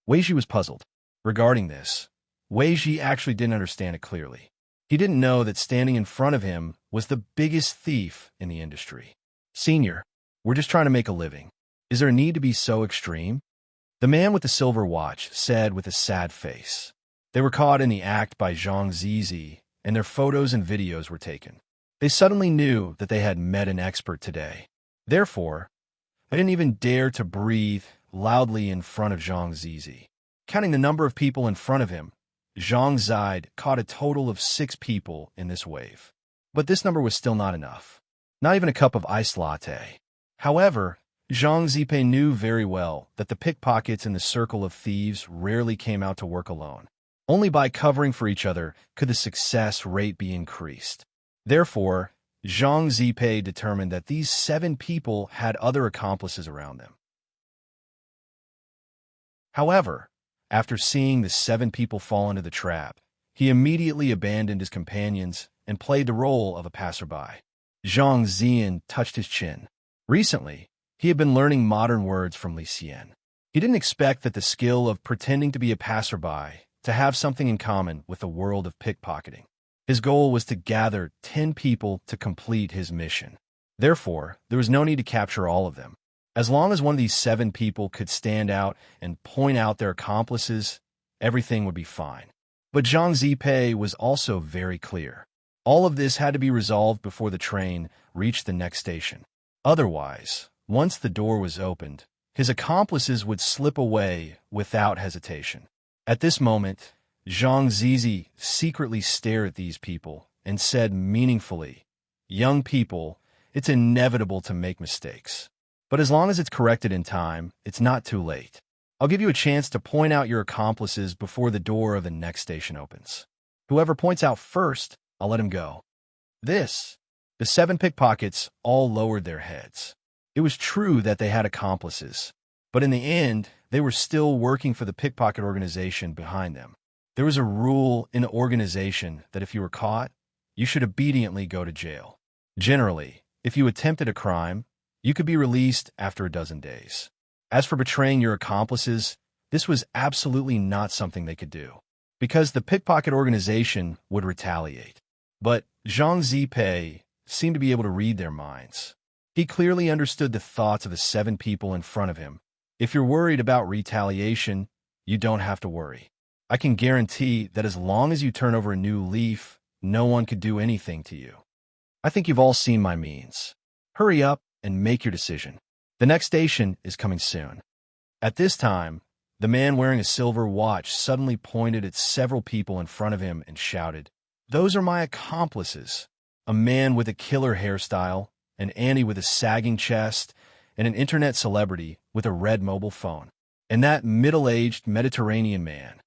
Wei Ji was puzzled. Regarding this, Wei Ji actually didn't understand it clearly. He didn't know that standing in front of him was the biggest thief in the industry. Senior, we're just trying to make a living. Is there a need to be so extreme? The man with the silver watch said with a sad face. They were caught in the act by Zhang Zizi, and their photos and videos were taken. They suddenly knew that they had met an expert today. Therefore, I didn't even dare to breathe loudly in front of Zhang Zizi. Counting the number of people in front of him, Zhang Zizi caught a total of 6 people in this wave. But this number was still not enough. Not even a cup of iced latte. However, Zhang Zizi knew very well that the pickpockets in the circle of thieves rarely came out to work alone. Only by covering for each other could the success rate be increased. Therefore, Zhang Zizi determined that these 7 people had other accomplices around them. However, after seeing the 7 people fall into the trap, he immediately abandoned his companions and played the role of a passerby. Zhang Ziyi touched his chin. Recently, he had been learning modern words from Li Xian. He didn't expect that the skill of pretending to be a passerby to have something in common with the world of pickpocketing. His goal was to gather 10 people to complete his mission. Therefore, there was no need to capture all of them. As long as one of these 7 people could stand out and point out their accomplices, everything would be fine. But Zhang Ziyi was also very clear. All of this had to be resolved before the train reached the next station. Otherwise, once the door was opened, his accomplices would slip away without hesitation. At this moment, Zhang Zizi secretly stared at these people and said meaningfully, "Young people, it's inevitable to make mistakes. But as long as it's corrected in time, it's not too late. I'll give you a chance to point out your accomplices before the door of the next station opens. Whoever points out first, I'll let him go." The 7 pickpockets all lowered their heads. It was true that they had accomplices, but in the end, they were still working for the pickpocket organization behind them. There was a rule in the organization that if you were caught, you should obediently go to jail. Generally, if you attempted a crime, you could be released after a dozen days. As for betraying your accomplices, this was absolutely not something they could do, because the pickpocket organization would retaliate. But Zhang Ziyi seemed to be able to read their minds. He clearly understood the thoughts of the 7 people in front of him. If you're worried about retaliation, you don't have to worry. I can guarantee that as long as you turn over a new leaf, no one could do anything to you. I think you've all seen my means. Hurry up and make your decision. The next station is coming soon. At this time, the man wearing a silver watch suddenly pointed at several people in front of him and shouted, "Those are my accomplices. A man with a killer hairstyle, an Annie with a sagging chest, and an internet celebrity with a red mobile phone. And that middle-aged Mediterranean man."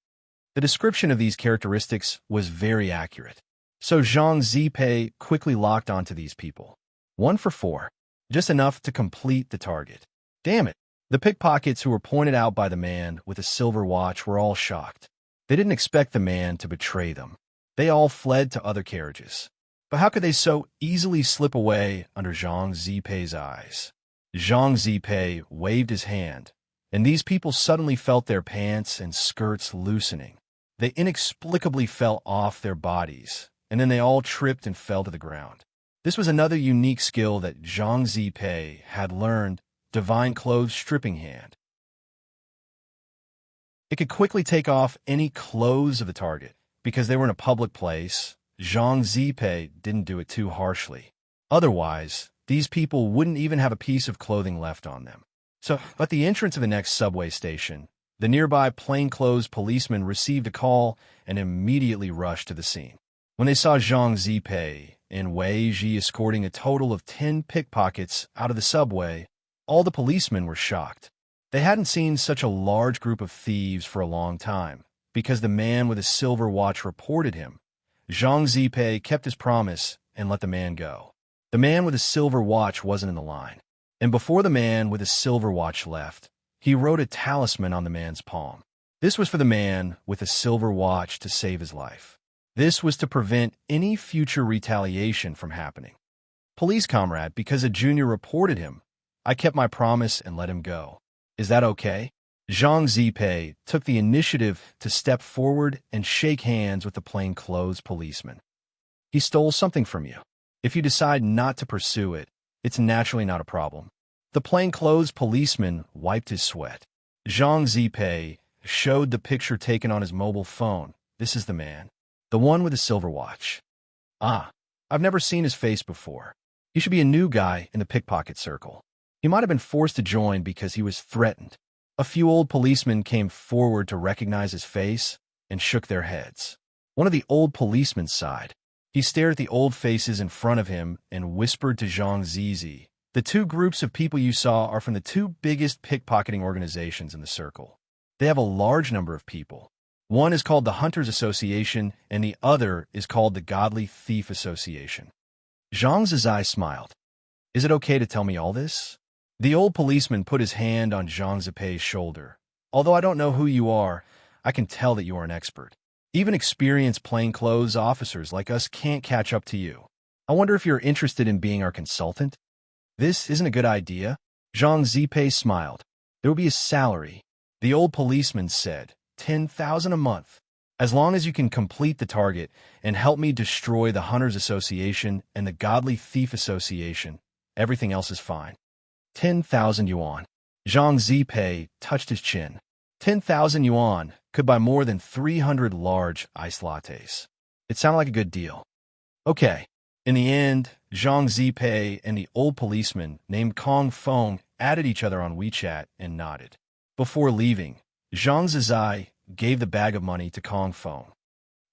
The description of these characteristics was very accurate. So Zhang Zipei quickly locked onto these people. 1 for 4. Just enough to complete the target. Damn it. The pickpockets who were pointed out by the man with a silver watch were all shocked. They didn't expect the man to betray them. They all fled to other carriages. But how could they so easily slip away under Zhang Zipei's eyes? Zhang Zipei waved his hand, and these people suddenly felt their pants and skirts loosening. They inexplicably fell off their bodies, and then they all tripped and fell to the ground. This was another unique skill that Zhang Zipei had learned, Divine Clothes Stripping Hand. It could quickly take off any clothes of the target. Because they were in a public place, Zhang Zipei didn't do it too harshly. Otherwise, these people wouldn't even have a piece of clothing left on them. So, at the entrance of the next subway station, the nearby plainclothes policeman received a call and immediately rushed to the scene. When they saw Zhang Zipei and Wei Ji escorting a total of 10 pickpockets out of the subway, all the policemen were shocked. They hadn't seen such a large group of thieves for a long time, because the man with a silver watch reported him. Zhang Zipei kept his promise and let the man go. The man with a silver watch wasn't in the line, and before the man with a silver watch left, he wrote a talisman on the man's palm. This was for the man with a silver watch to save his life. This was to prevent any future retaliation from happening. "Police comrade, because a junior reported him, I kept my promise and let him go. Is that okay?" Zhang Zipei took the initiative to step forward and shake hands with the plainclothes policeman. "He stole something from you. If you decide not to pursue it, it's naturally not a problem." The plainclothes policeman wiped his sweat. Zhang Zipei showed the picture taken on his mobile phone. "This is the man. The one with the silver watch. Ah, I've never seen his face before. He should be a new guy in the pickpocket circle. He might have been forced to join because he was threatened." A few old policemen came forward to recognize his face and shook their heads. One of the old policemen sighed. He stared at the old faces in front of him and whispered to Zhang Zizi, "The 2 groups of people you saw are from the 2 biggest pickpocketing organizations in the circle. They have a large number of people. One is called the Hunters Association, and the other is called the Godly Thief Association." Zhang Zizi smiled. "Is it okay to tell me all this?" The old policeman put his hand on Zhang Zipei's shoulder. "Although I don't know who you are, I can tell that you are an expert. Even experienced plainclothes officers like us can't catch up to you. I wonder if you're interested in being our consultant?" "This isn't a good idea." Zhang Zipei smiled. "There will be a salary." The old policeman said, 10,000 a month. "As long as you can complete the target and help me destroy the Hunters Association and the Godly Thief Association, everything else is fine." 10,000 yuan. Zhang Zipei touched his chin. 10,000 yuan could buy more than 300 large iced lattes. It sounded like a good deal. Okay. In the end, Zhang Zipei and the old policeman named Kong Feng added each other on WeChat and nodded. Before leaving, Zhang Zizai gave the bag of money to Kong Feng.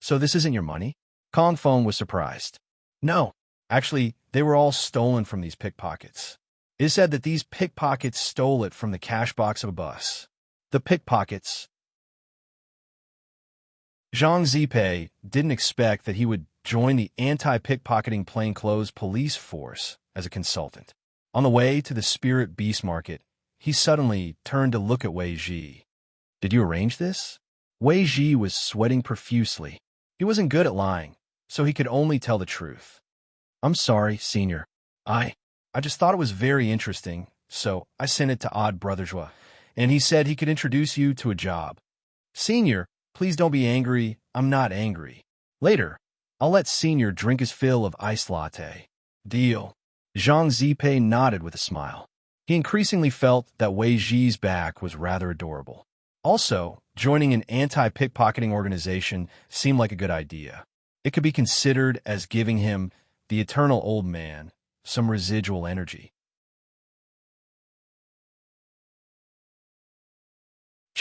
"So this isn't your money?" Kong Feng was surprised. "No. Actually, they were all stolen from these pickpockets. It is said that these pickpockets stole it from the cash box of a bus." The pickpockets. Zhang Zipei didn't expect that he would join the anti-pickpocketing plainclothes police force as a consultant. On the way to the Spirit Beast Market, he suddenly turned to look at Wei Ji. "Did you arrange this?" Wei Ji was sweating profusely. He wasn't good at lying, so he could only tell the truth. "I'm sorry, Senior. I just thought it was very interesting, so I sent it to Odd Brotherswa, and he said he could introduce you to a job." "Senior, please don't be angry. I'm not angry. Later, I'll let Senior drink his fill of iced latte." "Deal." Zhang Zipei nodded with a smile. He increasingly felt that Wei Ji's back was rather adorable. Also, joining an anti-pickpocketing organization seemed like a good idea. It could be considered as giving him, the eternal old man, some residual energy.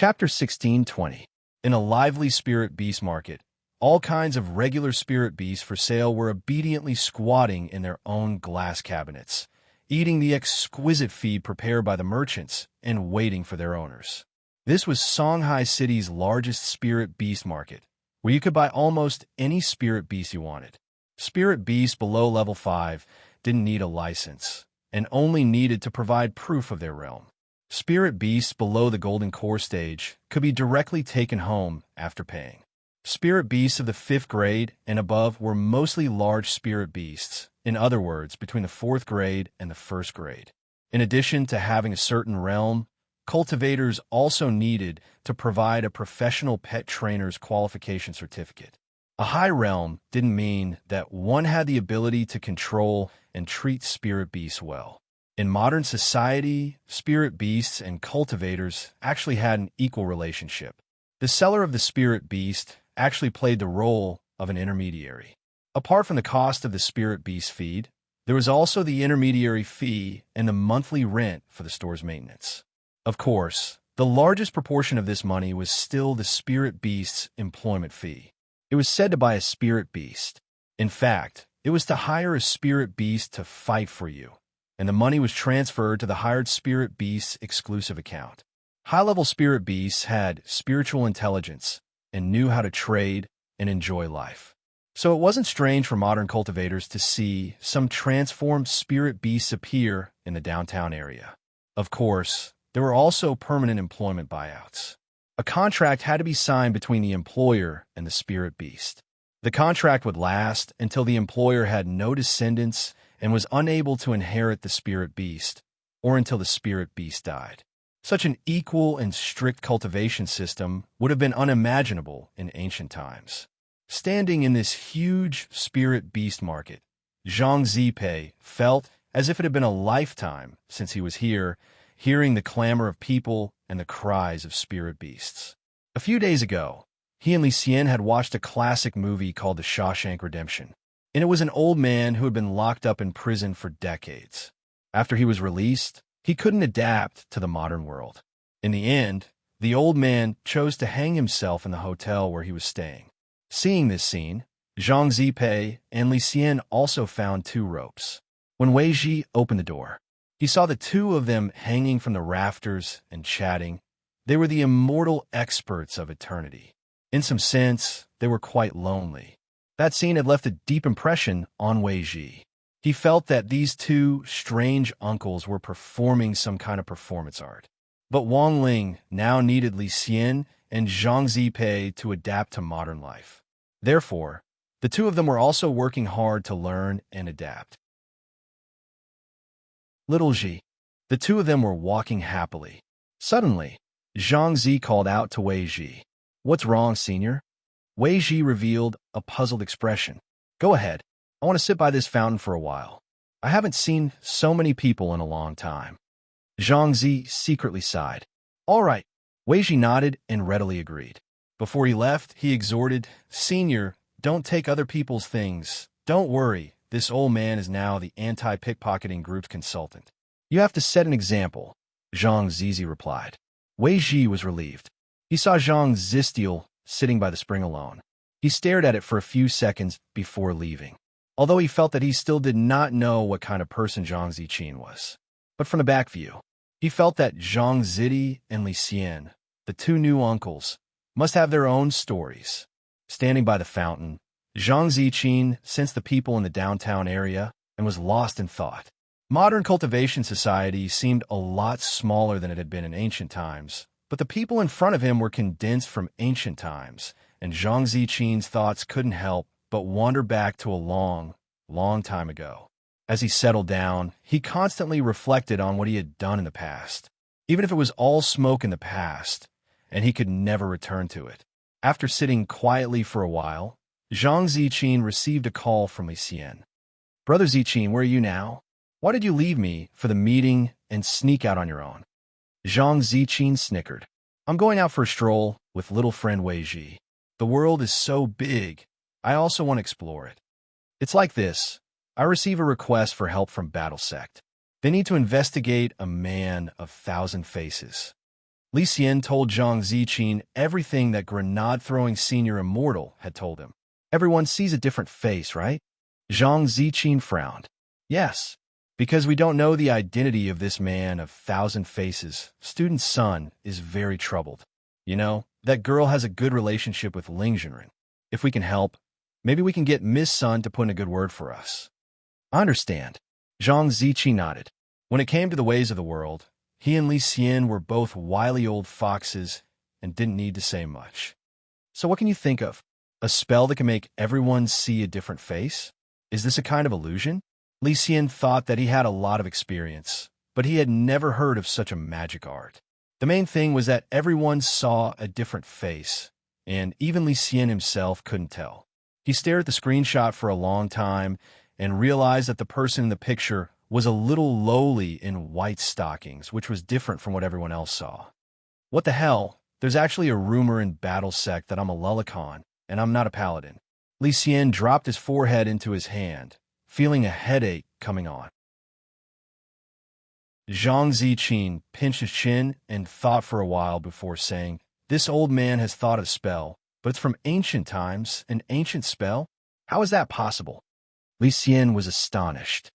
Chapter 16:20. In a lively spirit beast market, all kinds of regular spirit beasts for sale were obediently squatting in their own glass cabinets, eating the exquisite feed prepared by the merchants and waiting for their owners. This was Songhai City's largest spirit beast market, where you could buy almost any spirit beast you wanted. Spirit beasts below level 5 didn't need a license and only needed to provide proof of their realm. Spirit beasts below the golden core stage could be directly taken home after paying. Spirit beasts of the 5th grade and above were mostly large spirit beasts, in other words, between the 4th grade and the 1st grade. In addition to having a certain realm, cultivators also needed to provide a professional pet trainer's qualification certificate. A high realm didn't mean that one had the ability to control and treat spirit beasts well. In modern society, spirit beasts and cultivators actually had an equal relationship. The seller of the spirit beast actually played the role of an intermediary. Apart from the cost of the spirit beast feed, there was also the intermediary fee and the monthly rent for the store's maintenance. Of course, the largest proportion of this money was still the spirit beast's employment fee. It was said to buy a spirit beast. In fact, it was to hire a spirit beast to fight for you, and the money was transferred to the hired spirit beast's exclusive account. High-level spirit beasts had spiritual intelligence and knew how to trade and enjoy life. So it wasn't strange for modern cultivators to see some transformed spirit beasts appear in the downtown area. Of course, there were also permanent employment buyouts. A contract had to be signed between the employer and the spirit beast. The contract would last until the employer had no descendants and was unable to inherit the spirit beast, or until the spirit beast died. Such an equal and strict cultivation system would have been unimaginable in ancient times. Standing in this huge spirit beast market, Zhang Zipei felt as if it had been a lifetime since he was here, hearing the clamor of people and the cries of spirit beasts. A few days ago, he and Li Xian had watched a classic movie called The Shawshank Redemption, and it was an old man who had been locked up in prison for decades. After he was released, he couldn't adapt to the modern world. In the end, the old man chose to hang himself in the hotel where he was staying. Seeing this scene, Zhang Zipei and Li Xian also found 2 ropes. When Wei Ji opened the door, he saw the 2 of them hanging from the rafters and chatting. They were the immortal experts of eternity. In some sense, they were quite lonely. That scene had left a deep impression on Wei Ji. He felt that these 2 strange uncles were performing some kind of performance art. But Wang Ling now needed Li Xian and Zhang Zipei to adapt to modern life. Therefore, the 2 of them were also working hard to learn and adapt. Little Ji. The 2 of them were walking happily. Suddenly, Zhang Zi called out to Wei Ji. "What's wrong, senior?" Wei Ji revealed a puzzled expression. "Go ahead. I want to sit by this fountain for a while. I haven't seen so many people in a long time." Zhang Zi secretly sighed. "All right." Wei Ji nodded and readily agreed. Before he left, he exhorted, "Senior, don't take other people's things. Don't worry. This old man is now the anti-pickpocketing group's consultant. You have to set an example," Zhang Zizi replied. Wei Ji was relieved. He saw Zhang Zistiel sitting by the spring alone. He stared at it for a few seconds before leaving, although he felt that he still did not know what kind of person Zhang Ziqin was. But from the back view, he felt that Zhang Zidi and Li Xian, the 2 new uncles, must have their own stories. Standing by the fountain, Zhang Ziqin sensed the people in the downtown area and was lost in thought. Modern cultivation society seemed a lot smaller than it had been in ancient times, but the people in front of him were condensed from ancient times, and Zhang Ziqin's thoughts couldn't help but wander back to a long, long time ago. As he settled down, he constantly reflected on what he had done in the past, even if it was all smoke in the past, and he could never return to it. After sitting quietly for a while, Zhang Ziqin received a call from Li Xian. "Brother Ziqin, where are you now? Why did you leave me for the meeting and sneak out on your own?" Zhang Ziqin snickered. "I'm going out for a stroll with little friend Wei Ji. The world is so big, I also want to explore it. It's like this. I receive a request for help from Battle Sect. They need to investigate a man of 1,000 faces. Li Xian told Zhang Ziqin everything that grenade-throwing senior immortal had told him. Everyone sees a different face, right? Zhang Ziqin frowned. Yes, because we don't know the identity of this man of thousand faces. Student Sun is very troubled. You know, that girl has a good relationship with Ling Junren. If we can help, maybe we can get Miss Sun to put in a good word for us. I understand. Zhang Ziqi nodded. When it came to the ways of the world, he and Li Xian were both wily old foxes and didn't need to say much. So what can you think of? A spell that can make everyone see a different face? Is this a kind of illusion? Li Xian thought that he had a lot of experience, but he had never heard of such a magic art. The main thing was that everyone saw a different face, and even Li Xian himself couldn't tell. He stared at the screenshot for a long time and realized that the person in the picture was a little lowly in white stockings, which was different from what everyone else saw. What the hell? There's actually a rumor in Battle Sect that I'm a Lullicon, and I'm not a paladin. Li Xian dropped his forehead into his hand, feeling a headache coming on. Zhang Ziqin pinched his chin and thought for a while before saying, "This old man has thought of a spell, but it's from ancient times, an ancient spell? How is that possible?" Li Xian was astonished.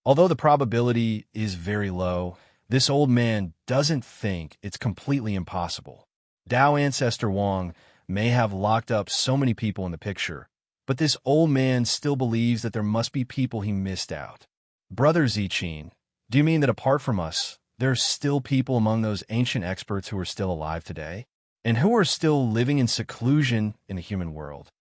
Although the probability is very low, this old man doesn't think it's completely impossible. Dao Ancestor Wang may have locked up so many people in the picture, but this old man still believes that there must be people he missed out. Brother Ziqin, do you mean that apart from us, there are still people among those ancient experts who are still alive today, and who are still living in seclusion in the human world?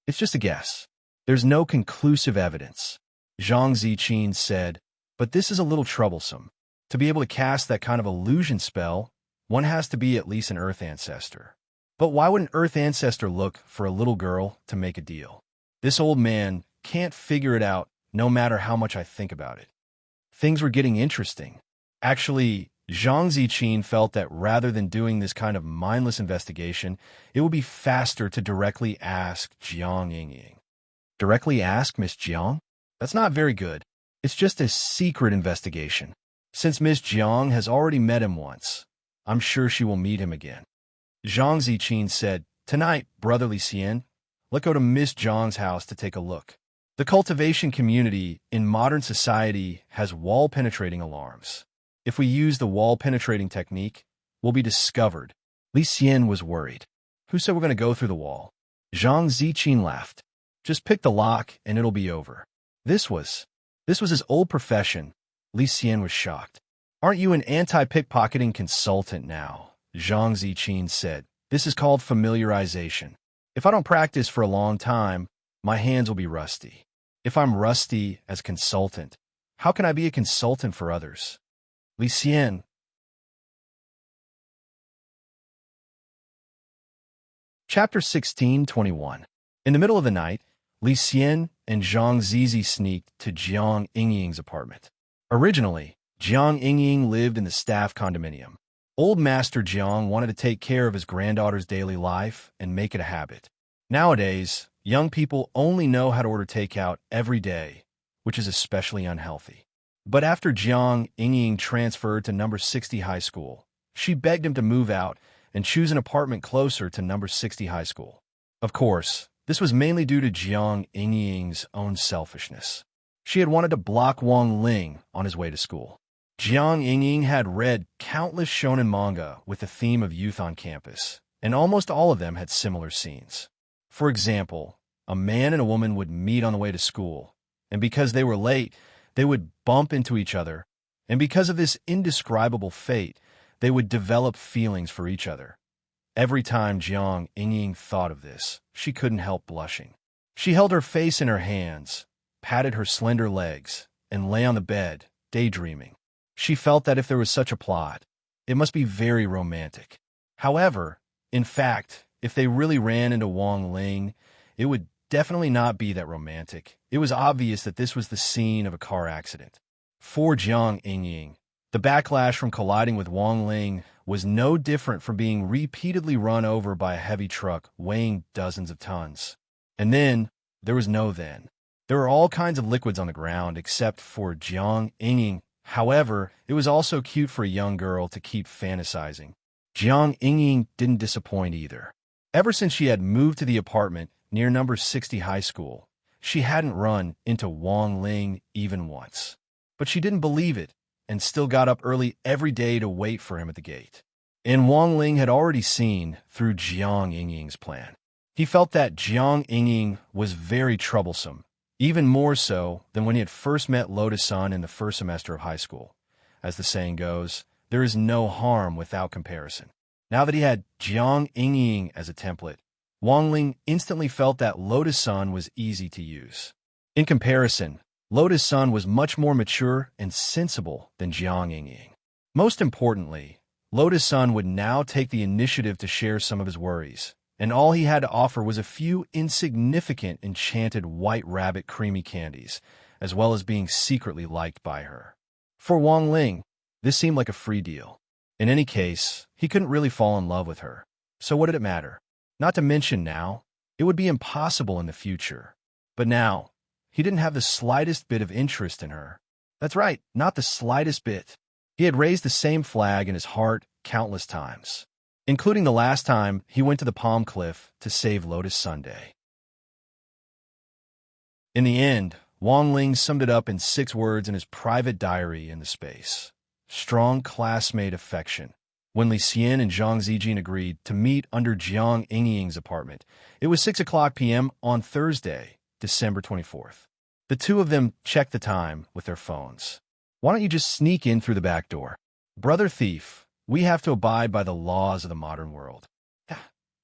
It's just a guess. There's no conclusive evidence. Zhang Ziqin said, but this is a little troublesome. To be able to cast that kind of illusion spell, one has to be at least an Earth Ancestor. But why would an Earth Ancestor look for a little girl to make a deal? This old man can't figure it out no matter how much I think about it. Things were getting interesting. Actually, Zhang Ziqin felt that rather than doing this kind of mindless investigation, it would be faster to directly ask Jiang Yingying. Directly ask Miss Jiang? That's not very good. It's just a secret investigation. Since Miss Jiang has already met him once, I'm sure she will meet him again. Zhang Ziqin said, "Tonight, Brother Li Xian, let's go to Miss Jiang's house to take a look." The cultivation community in modern society has wall-penetrating alarms. If we use the wall-penetrating technique, we'll be discovered. Li Xian was worried. Who said we're going to go through the wall? Zhang Ziqin laughed. Just pick the lock and it'll be over. This was his old profession. Li Xian was shocked. Aren't you an anti-pickpocketing consultant now? Zhang Ziqin said. This is called familiarization. If I don't practice for a long time, my hands will be rusty. If I'm rusty as a consultant, how can I be a consultant for others? Li Xian. Chapter 16:21. In the middle of the night, Li Xian and Zhang Zizi sneaked to Jiang Yingying's apartment. Originally, Jiang Yingying lived in the staff condominium. Old Master Jiang wanted to take care of his granddaughter's daily life and make it a habit. Nowadays, young people only know how to order takeout every day, which is especially unhealthy. But after Jiang Yingying transferred to number 60 high school, she begged him to move out and choose an apartment closer to number 60 high school. Of course, this was mainly due to Jiang Yingying's own selfishness. She had wanted to block Wang Ling on his way to school. Jiang Yingying had read countless shonen manga with the theme of youth on campus, and almost all of them had similar scenes. For example, a man and a woman would meet on the way to school, and because they were late, they would bump into each other, and because of this indescribable fate, they would develop feelings for each other. Every time Jiang Yingying thought of this, she couldn't help blushing. She held her face in her hands, patted her slender legs, and lay on the bed, daydreaming. She felt that if there was such a plot, it must be very romantic. However, in fact, if they really ran into Wang Ling, it would definitely not be that romantic. It was obvious that this was the scene of a car accident. For Jiang Yingying, the backlash from colliding with Wang Ling was no different from being repeatedly run over by a heavy truck weighing dozens of tons. And then, there was no then. There were all kinds of liquids on the ground except for Jiang Yingying. However, it was also cute for a young girl to keep fantasizing. Jiang Yingying didn't disappoint either. Ever since she had moved to the apartment near number 60 high school, she hadn't run into Wang Ling even once. But she didn't believe it and still got up early every day to wait for him at the gate. And Wang Ling had already seen through Jiang Yingying's plan. He felt that Jiang Yingying was very troublesome, even more so than when he had first met Lotus-san in the first semester of high school. As the saying goes, there is no harm without comparison. Now that he had Jiang Yingying as a template, Wang Ling instantly felt that Lotus-san was easy to use. In comparison, Lotus-san was much more mature and sensible than Jiang Yingying. Most importantly, Lotus-san would now take the initiative to share some of his worries, and all he had to offer was a few insignificant enchanted white rabbit creamy candies, as well as being secretly liked by her. For Wang Ling, this seemed like a free deal. In any case, he couldn't really fall in love with her. So what did it matter? Not to mention now, it would be impossible in the future. But now, he didn't have the slightest bit of interest in her. That's right, not the slightest bit. He had raised the same flag in his heart countless times, including the last time he went to the Palm Cliff to save Lotus Sunday. In the end, Wang Ling summed it up in 6 words in his private diary in the space. Strong classmate affection. When Li Xian and Zhang Zijin agreed to meet under Jiang Yingying's apartment, it was 6:00 p.m. on Thursday, December 24th. The two of them checked the time with their phones. Why don't you just sneak in through the back door? Brother thief, we have to abide by the laws of the modern world.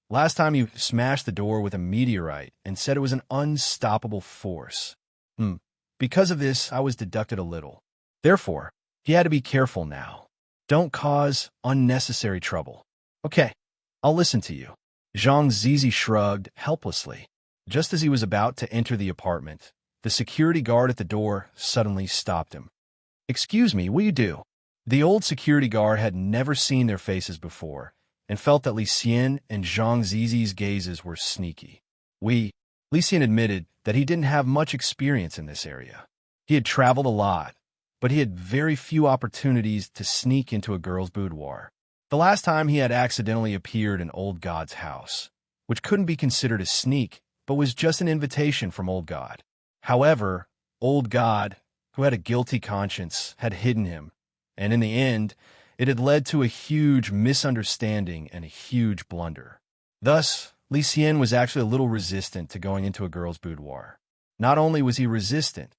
Last time you smashed the door with a meteorite and said it was an unstoppable force. Because of this, I was deducted a little. Therefore, he had to be careful now. Don't cause unnecessary trouble. Okay, I'll listen to you. Zhang Zizi shrugged helplessly. Just as he was about to enter the apartment, the security guard at the door suddenly stopped him. Excuse me, will you do? The old security guard had never seen their faces before and felt that Li Xian and Zhang Zizi's gazes were sneaky. Li Xian admitted that he didn't have much experience in this area. He had traveled a lot, but he had very few opportunities to sneak into a girl's boudoir. The last time he had accidentally appeared in Old God's house, which couldn't be considered a sneak, but was just an invitation from Old God. However, Old God, who had a guilty conscience, had hidden him, and in the end, it had led to a huge misunderstanding and a huge blunder. Thus, Li Xian was actually a little resistant to going into a girl's boudoir. Not only was he resistant,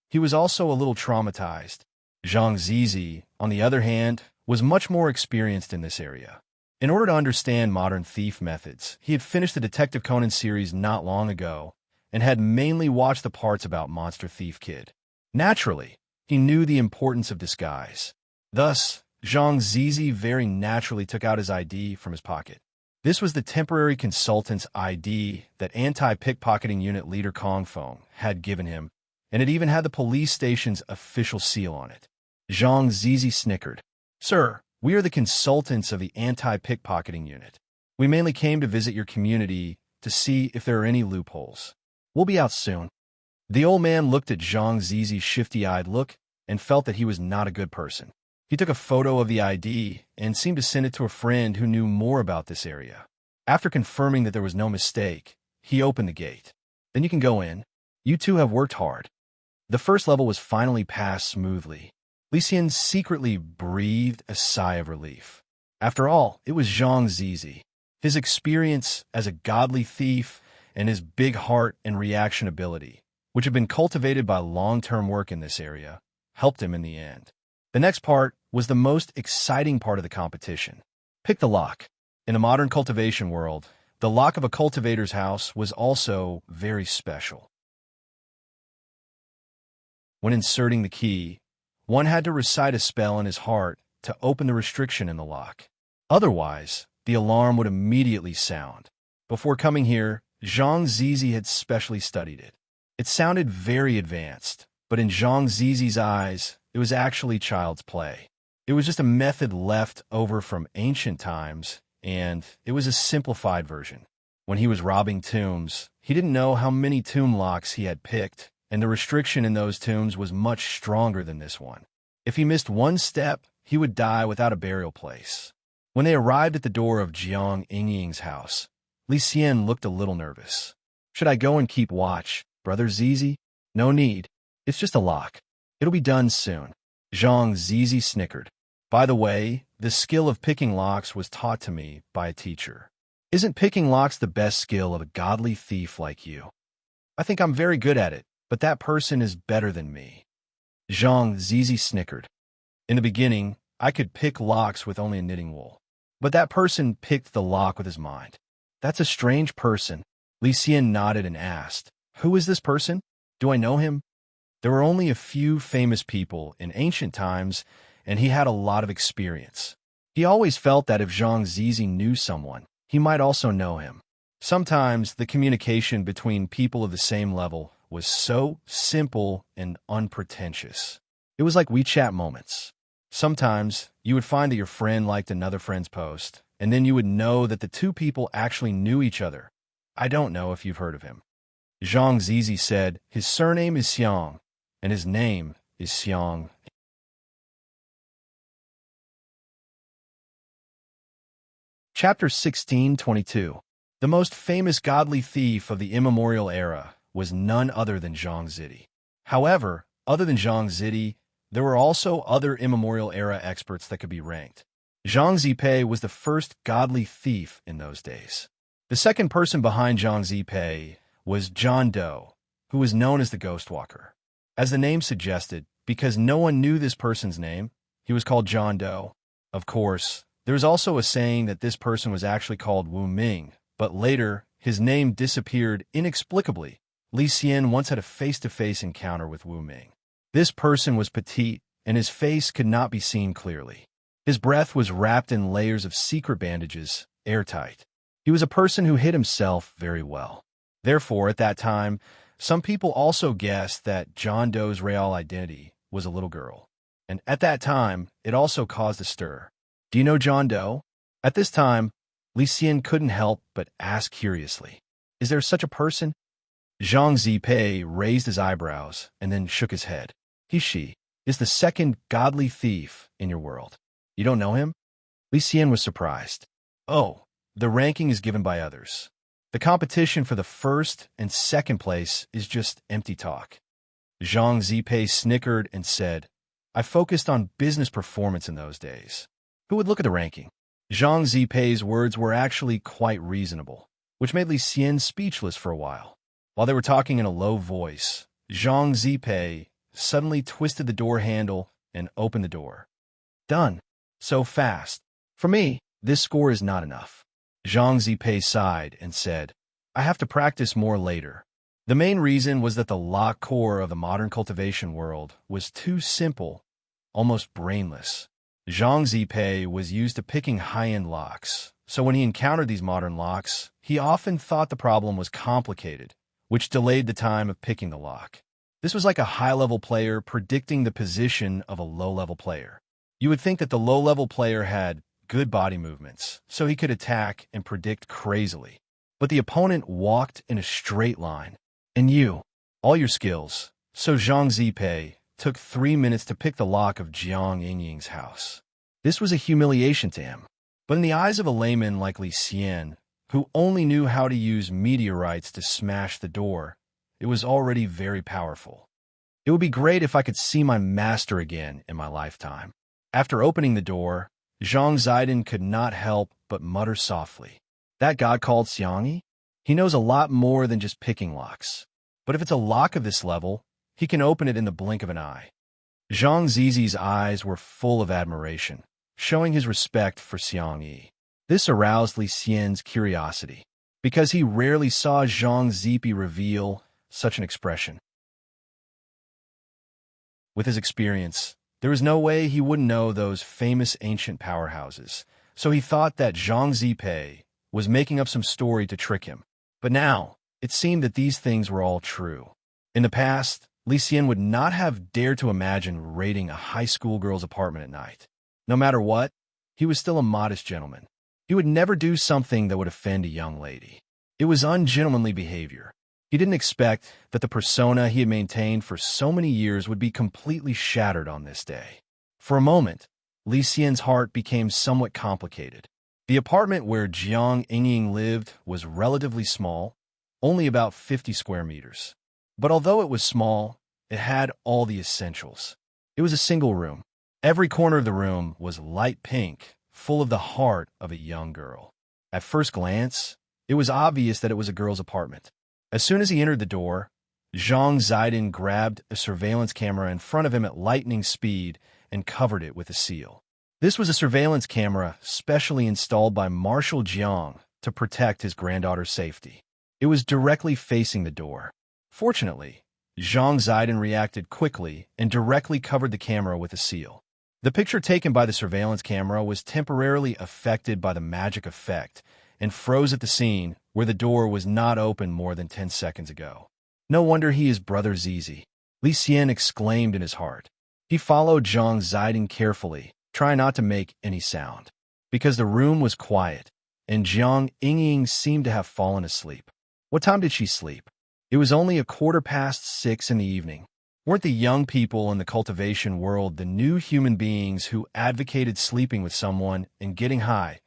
he was also a little traumatized. Zhang Zizi, on the other hand, was much more experienced in this area. In order to understand modern thief methods, he had finished the Detective Conan series not long ago and had mainly watched the parts about Monster Thief Kid. Naturally, he knew the importance of disguise. Thus, Zhang Zizi very naturally took out his ID from his pocket. This was the temporary consultant's ID that anti-pickpocketing unit leader Kong Feng had given him, and it even had the police station's official seal on it. Zhang Zizi snickered. Sir, we are the consultants of the anti-pickpocketing unit. We mainly came to visit your community to see if there are any loopholes. We'll be out soon. The old man looked at Zhang Zizi's shifty-eyed look and felt that he was not a good person. He took a photo of the ID and seemed to send it to a friend who knew more about this area. After confirming that there was no mistake, he opened the gate. Then you can go in. You two have worked hard. The first level was finally passed smoothly. Li Xian secretly breathed a sigh of relief. After all, it was Zhang Zizi. His experience as a godly thief and his big heart and reaction ability, which had been cultivated by long-term work in this area, helped him in the end. The next part was the most exciting part of the competition. Pick the lock. In the modern cultivation world, the lock of a cultivator's house was also very special. When inserting the key, one had to recite a spell in his heart to open the restriction in the lock. Otherwise, the alarm would immediately sound. Before coming here, Zhang Zizi had specially studied it. It sounded very advanced, but in Zhang Zizi's eyes, it was actually child's play. It was just a method left over from ancient times, and it was a simplified version. When he was robbing tombs, he didn't know how many tomb locks he had picked, and the restriction in those tombs was much stronger than this one. If he missed one step, he would die without a burial place. When they arrived at the door of Jiang Yingying's house, Li Xian looked a little nervous. Should I go and keep watch, Brother Zizi? No need. It's just a lock. It'll be done soon. Zhang Zizi snickered. By the way, the skill of picking locks was taught to me by a teacher. Isn't picking locks the best skill of a godly thief like you? I think I'm very good at it, but that person is better than me. Zhang Zizi snickered. In the beginning, I could pick locks with only a knitting wool. But that person picked the lock with his mind. That's a strange person. Li Xian nodded and asked, Who is this person? Do I know him? There were only a few famous people in ancient times, and he had a lot of experience. He always felt that if Zhang Zizi knew someone, he might also know him. Sometimes the communication between people of the same level was so simple and unpretentious. It was like WeChat moments. Sometimes you would find that your friend liked another friend's post, and then you would know that the two people actually knew each other. I don't know if you've heard of him. Zhang Zizi said his surname is Xiang, and his name is Xiang. Chapter 1622. The most famous godly thief of the immemorial era was none other than Zhang Zizi. However, other than Zhang Zizi, there were also other immemorial era experts that could be ranked. Zhang Zipei was the first godly thief in those days. The second person behind Zhang Zipei was John Doe, who was known as the Ghost Walker. As the name suggested, because no one knew this person's name, he was called John Doe. Of course, there is also a saying that this person was actually called Wu Ming, but later his name disappeared inexplicably. Li Xian once had a face-to-face encounter with Wu Ming. This person was petite, and his face could not be seen clearly. His breath was wrapped in layers of secret bandages, airtight. He was a person who hid himself very well. Therefore, at that time, some people also guessed that John Doe's real identity was a little girl. And at that time, it also caused a stir. Do you know John Doe? At this time, Li Xian couldn't help but ask curiously, Is there such a person? Zhang Zipei raised his eyebrows and then shook his head. She is the second godly thief in your world. You don't know him? Li Xian was surprised. Oh, the ranking is given by others. The competition for the first and second place is just empty talk. Zhang Zipei snickered and said, I focused on business performance in those days. Who would look at the ranking? Zhang Zipei's words were actually quite reasonable, which made Li Xian speechless for a while. While they were talking in a low voice, Zhang Zipei suddenly twisted the door handle and opened the door. Done. So fast. For me, this score is not enough. Zhang Zipei sighed and said, I have to practice more later. The main reason was that the lock core of the modern cultivation world was too simple, almost brainless. Zhang Zipei was used to picking high-end locks, so when he encountered these modern locks, he often thought the problem was complicated, which delayed the time of picking the lock. This was like a high-level player predicting the position of a low-level player. You would think that the low-level player had good body movements, so he could attack and predict crazily. But the opponent walked in a straight line. And you, all your skills. So Zhang Zipei took 3 minutes to pick the lock of Jiang Yingying's house. This was a humiliation to him. But in the eyes of a layman like Li Xian, who only knew how to use meteorites to smash the door, it was already very powerful. It would be great if I could see my master again in my lifetime. After opening the door, Zhang Zidin could not help but mutter softly. That god called Xiangyi? He knows a lot more than just picking locks. But if it's a lock of this level, he can open it in the blink of an eye. Zhang Zizi's eyes were full of admiration, showing his respect for Xiangyi. This aroused Li Xian's curiosity, because he rarely saw Zhang Zipi reveal such an expression. With his experience, there was no way he wouldn't know those famous ancient powerhouses, so he thought that Zhang Zipei was making up some story to trick him. But now, it seemed that these things were all true. In the past, Li Xian would not have dared to imagine raiding a high school girl's apartment at night. No matter what, he was still a modest gentleman. He would never do something that would offend a young lady. It was ungentlemanly behavior. He didn't expect that the persona he had maintained for so many years would be completely shattered on this day. For a moment, Li Xian's heart became somewhat complicated. The apartment where Jiang Yingying lived was relatively small, only about 50 square meters. But although it was small, it had all the essentials. It was a single room. Every corner of the room was light pink, full of the heart of a young girl. At first glance, it was obvious that it was a girl's apartment. As soon as he entered the door, Zhang Zidin grabbed a surveillance camera in front of him at lightning speed and covered it with a seal. This was a surveillance camera specially installed by Marshal Jiang to protect his granddaughter's safety. It was directly facing the door. Fortunately, Zhang Zidin reacted quickly and directly covered the camera with a seal. The picture taken by the surveillance camera was temporarily affected by the magic effect and froze at the scene where the door was not open more than 10 seconds ago. No wonder he is Brother Zizi, Li Xian exclaimed in his heart. He followed Zhang Zidin carefully, trying not to make any sound, because the room was quiet, and Jiang Yingying seemed to have fallen asleep. What time did she sleep? It was only 6:15 in the evening. Weren't the young people in the cultivation world the new human beings who advocated sleeping with someone and getting high?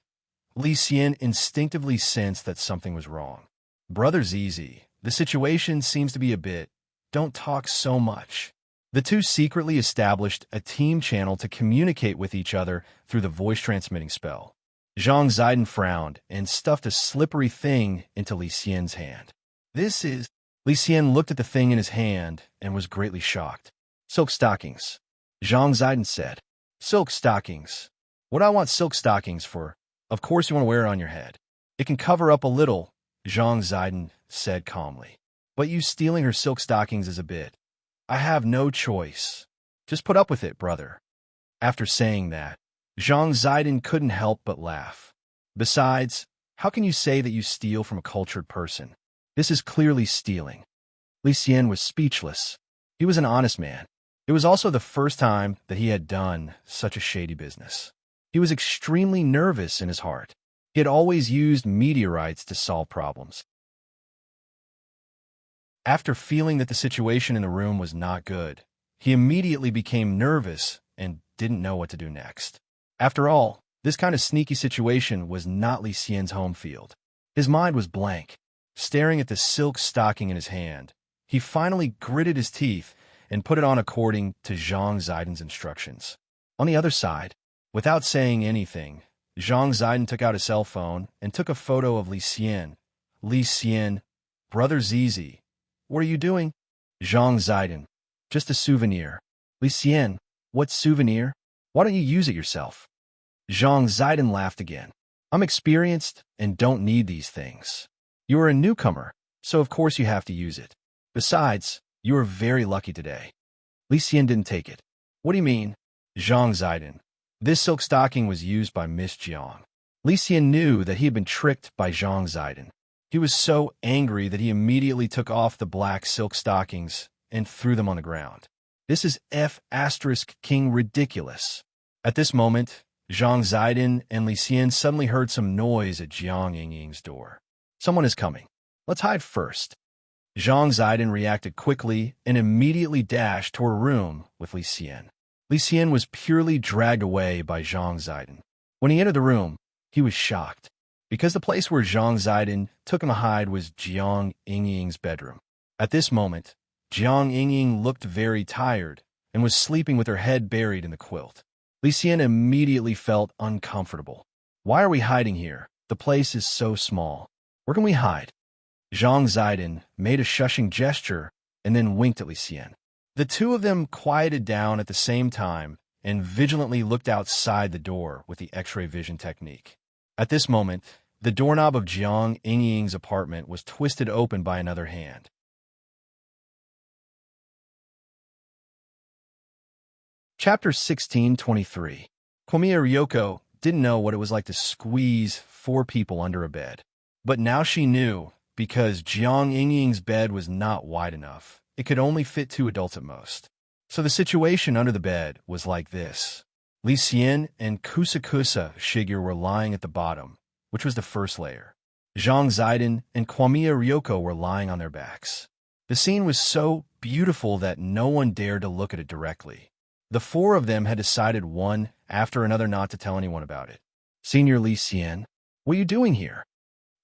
Li Xian instinctively sensed that something was wrong. Brother Zizi, the situation seems to be a bit, don't talk so much. The two secretly established a team channel to communicate with each other through the voice transmitting spell. Zhang Zidin frowned and stuffed a slippery thing into Li Xian's hand. This is... Li Xian looked at the thing in his hand and was greatly shocked. Silk stockings, Zhang Zidin said. Silk stockings. What do I want silk stockings for? Of course you want to wear it on your head. It can cover up a little, Zhang Zidin said calmly. But you stealing her silk stockings is a bit. I have no choice. Just put up with it, brother. After saying that, Zhang Zidin couldn't help but laugh. Besides, how can you say that you steal from a cultured person? This is clearly stealing. Li Xian was speechless. He was an honest man. It was also the first time that he had done such a shady business. He was extremely nervous in his heart. He had always used meteorites to solve problems. After feeling that the situation in the room was not good, he immediately became nervous and didn't know what to do next. After all, this kind of sneaky situation was not Li Xian's home field. His mind was blank. Staring at the silk stocking in his hand, he finally gritted his teeth and put it on according to Zhang Zidin's instructions. On the other side, without saying anything, Zhang Zidin took out his cell phone and took a photo of Li Xian. Li Xian, Brother Zizi, what are you doing? Zhang Zidin, just a souvenir. Li Xian, what souvenir? Why don't you use it yourself? Zhang Zidin laughed again. I'm experienced and don't need these things. You are a newcomer, so of course you have to use it. Besides, you are very lucky today. Li Xian didn't take it. What do you mean? Zhang Zidin. This silk stocking was used by Miss Jiang. Li Xian knew that he had been tricked by Zhang Zidin. He was so angry that he immediately took off the black silk stockings and threw them on the ground. This is F***king ridiculous. At this moment, Zhang Zidin and Li Xian suddenly heard some noise at Jiang Yingying's door. Someone is coming. Let's hide first. Zhang Zidin reacted quickly and immediately dashed to her room with Li Xian. Li Xian was purely dragged away by Zhang Zidin. When he entered the room, he was shocked, because the place where Zhang Zidin took him to hide was Jiang Yingying's bedroom. At this moment, Jiang Yingying looked very tired and was sleeping with her head buried in the quilt. Li Xian immediately felt uncomfortable. Why are we hiding here? The place is so small. Where can we hide? Zhang Zidin made a shushing gesture and then winked at Li Xian. The two of them quieted down at the same time and vigilantly looked outside the door with the X-ray vision technique. At this moment, the doorknob of Jiang Yingying's apartment was twisted open by another hand. Chapter 1623. Komiya Ryoko didn't know what it was like to squeeze 4 people under a bed. But now she knew, because Jiang Yingying's bed was not wide enough. It could only fit 2 adults at most. So the situation under the bed was like this. Li Xian and Kusakusa Shigeru were lying at the bottom, which was the first layer. Zhang Zidin and Kwamiya Ryoko were lying on their backs. The scene was so beautiful that no one dared to look at it directly. The four of them had decided one after another not to tell anyone about it. Senior Li Xian, what are you doing here?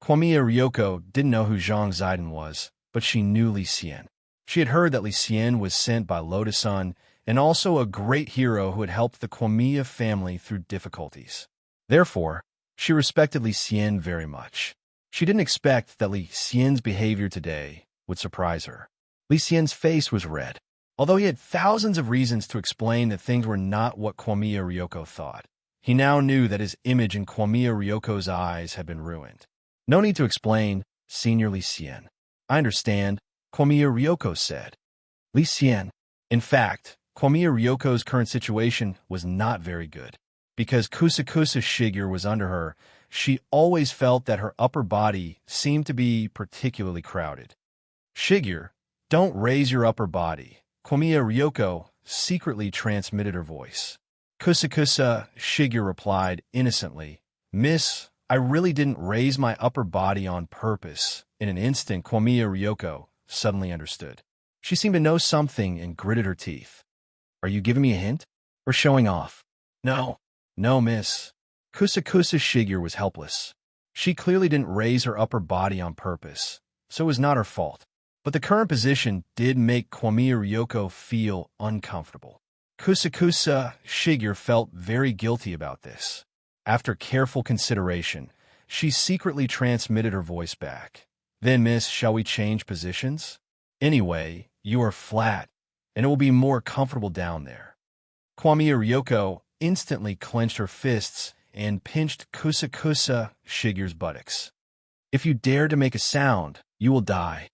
Kwamiya Ryoko didn't know who Zhang Zidong was, but she knew Li Xian. She had heard that Li Xian was sent by Lotus Sun and also a great hero who had helped the Kwamiya family through difficulties. Therefore, she respected Li Xian very much. She didn't expect that Li Xian's behavior today would surprise her. Li Xian's face was red. Although he had thousands of reasons to explain that things were not what Kwamiya Ryoko thought, he now knew that his image in Kwamiya Ryoko's eyes had been ruined. No need to explain, Senior Li Xian. I understand, Kwamiya Ryoko said. Li Xian. In fact, Kwamiya Ryoko's current situation was not very good. Because Kusakusa Shigeru was under her, she always felt that her upper body seemed to be particularly crowded. Shigeru, don't raise your upper body. Kwamiya Ryoko secretly transmitted her voice. Kusakusa Shigeru replied innocently, Miss, I really didn't raise my upper body on purpose. In an instant, Kwamiya Ryoko suddenly understood. She seemed to know something and gritted her teeth. Are you giving me a hint? Or showing off? No, miss. Kusakusa Shigeru was helpless. She clearly didn't raise her upper body on purpose, so it was not her fault. But the current position did make Kwamiya Ryoko feel uncomfortable. Kusakusa Shigeru felt very guilty about this. After careful consideration, she secretly transmitted her voice back. Then, miss, shall we change positions? Anyway, you are flat, and it will be more comfortable down there. Kwamiya Ryoko instantly clenched her fists and pinched Kusakusa Shigeru's buttocks. If you dare to make a sound, you will die.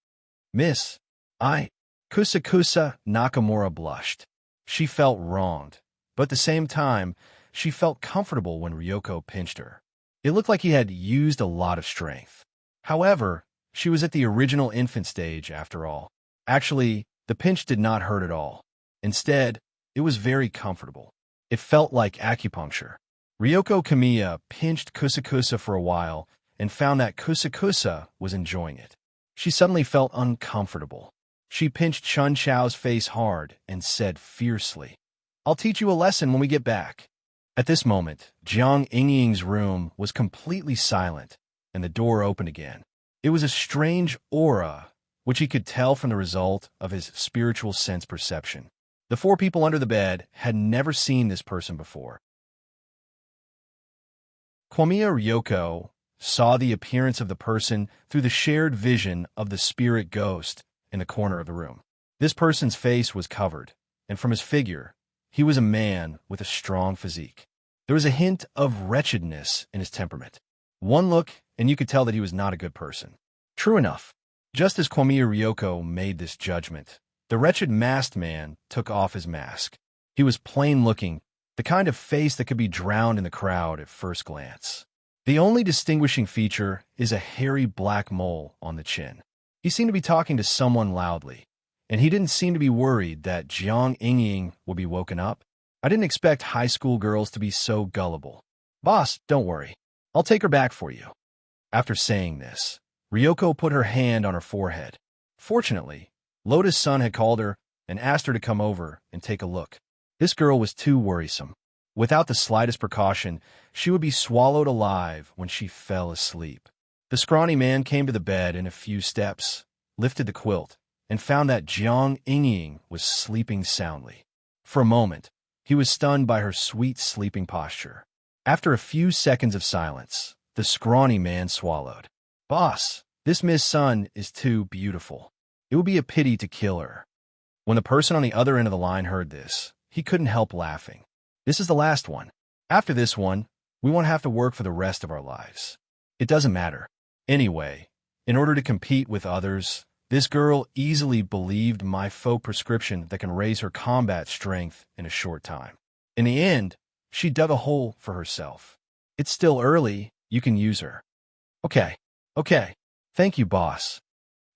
Miss, Kusakusa Nakamura blushed. She felt wronged, but at the same time, she felt comfortable when Ryoko pinched her. It looked like he had used a lot of strength. However, she was at the original infant stage after all. Actually, the pinch did not hurt at all. Instead, it was very comfortable. It felt like acupuncture. Ryoko Kamiya pinched Kusakusa for a while and found that Kusakusa was enjoying it. She suddenly felt uncomfortable. She pinched Chun Chao's face hard and said fiercely, I'll teach you a lesson when we get back. At this moment, Jiang Yingying's room was completely silent, and the door opened again. It was a strange aura, which he could tell from the result of his spiritual sense perception. The four people under the bed had never seen this person before. Kwamiya Ryoko saw the appearance of the person through the shared vision of the spirit ghost in the corner of the room. This person's face was covered, and from his figure, he was a man with a strong physique. There was a hint of wretchedness in his temperament. One look, and you could tell that he was not a good person. True enough, just as Kwamiya Ryoko made this judgment, the wretched masked man took off his mask. He was plain-looking, the kind of face that could be drowned in the crowd at first glance. The only distinguishing feature is a hairy black mole on the chin. He seemed to be talking to someone loudly, and he didn't seem to be worried that Jiang Yingying would be woken up. I didn't expect high school girls to be so gullible. Boss, don't worry. I'll take her back for you. After saying this, Ryoko put her hand on her forehead. Fortunately, Lotus Sun had called her and asked her to come over and take a look. This girl was too worrisome. Without the slightest precaution, she would be swallowed alive when she fell asleep. The scrawny man came to the bed in a few steps, lifted the quilt, and found that Jiang Yingying was sleeping soundly. For a moment, he was stunned by her sweet sleeping posture. After a few seconds of silence, the scrawny man swallowed. Boss, this Miss Sun is too beautiful. It would be a pity to kill her. When the person on the other end of the line heard this, he couldn't help laughing. This is the last one. After this one, we won't have to work for the rest of our lives. It doesn't matter. Anyway, in order to compete with others, this girl easily believed my faux prescription that can raise her combat strength in a short time. In the end, she dug a hole for herself. It's still early, you can use her. Okay. Thank you, boss.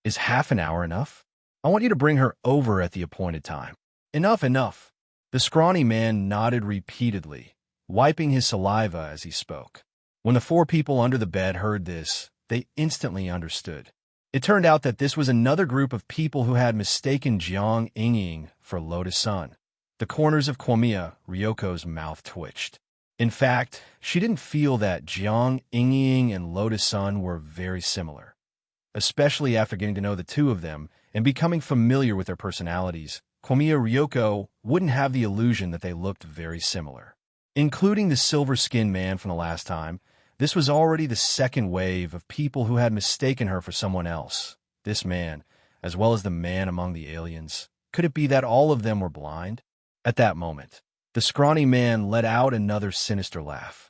Is half an hour enough? I want you to bring her over at the appointed time. Enough. The scrawny man nodded repeatedly, wiping his saliva as he spoke. When the four people under the bed heard this, they instantly understood. It turned out that this was another group of people who had mistaken Jiang Yingying for Lotus Sun. The corners of Kwamiya Ryoko's mouth twitched. In fact, she didn't feel that Jiang Yingying and Lotus Sun were very similar. Especially after getting to know the two of them and becoming familiar with their personalities, Kwamiya Ryoko wouldn't have the illusion that they looked very similar. Including the silver-skinned man from the last time, this was already the second wave of people who had mistaken her for someone else. This man, as well as the man among the aliens. Could it be that all of them were blind? At that moment, the scrawny man let out another sinister laugh.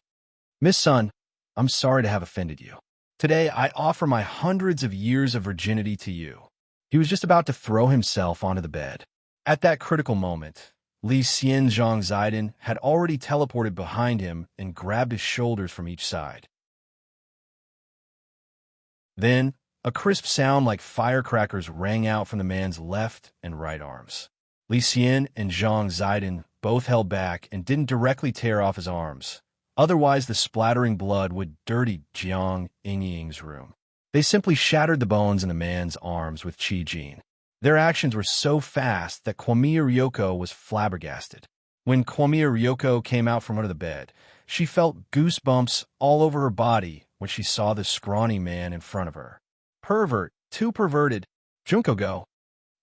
Miss Sun, I'm sorry to have offended you. Today, I offer my hundreds of years of virginity to you. He was just about to throw himself onto the bed. At that critical moment, Li Xian Zhang Zidin had already teleported behind him and grabbed his shoulders from each side. Then, a crisp sound like firecrackers rang out from the man's left and right arms. Li Xian and Zhang Zidin both held back and didn't directly tear off his arms. Otherwise, the splattering blood would dirty Jiang Yingying's room. They simply shattered the bones in the man's arms with Qi Jin. Their actions were so fast that Kwamiya Ryoko was flabbergasted. When Kwamiya Ryoko came out from under the bed, she felt goosebumps all over her body when she saw the scrawny man in front of her. Pervert, too perverted, Junko go.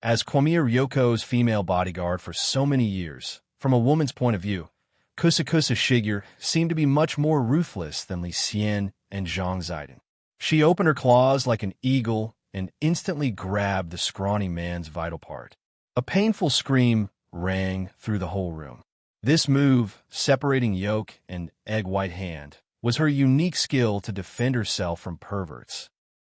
As Kwamiya Ryoko's female bodyguard for so many years, from a woman's point of view, Kusakusa Shigure seemed to be much more ruthless than Li Xian and Zhang Zidin. She opened her claws like an eagle and instantly grabbed the scrawny man's vital part. A painful scream rang through the whole room. This move, separating yolk and egg-white hand, was her unique skill to defend herself from perverts.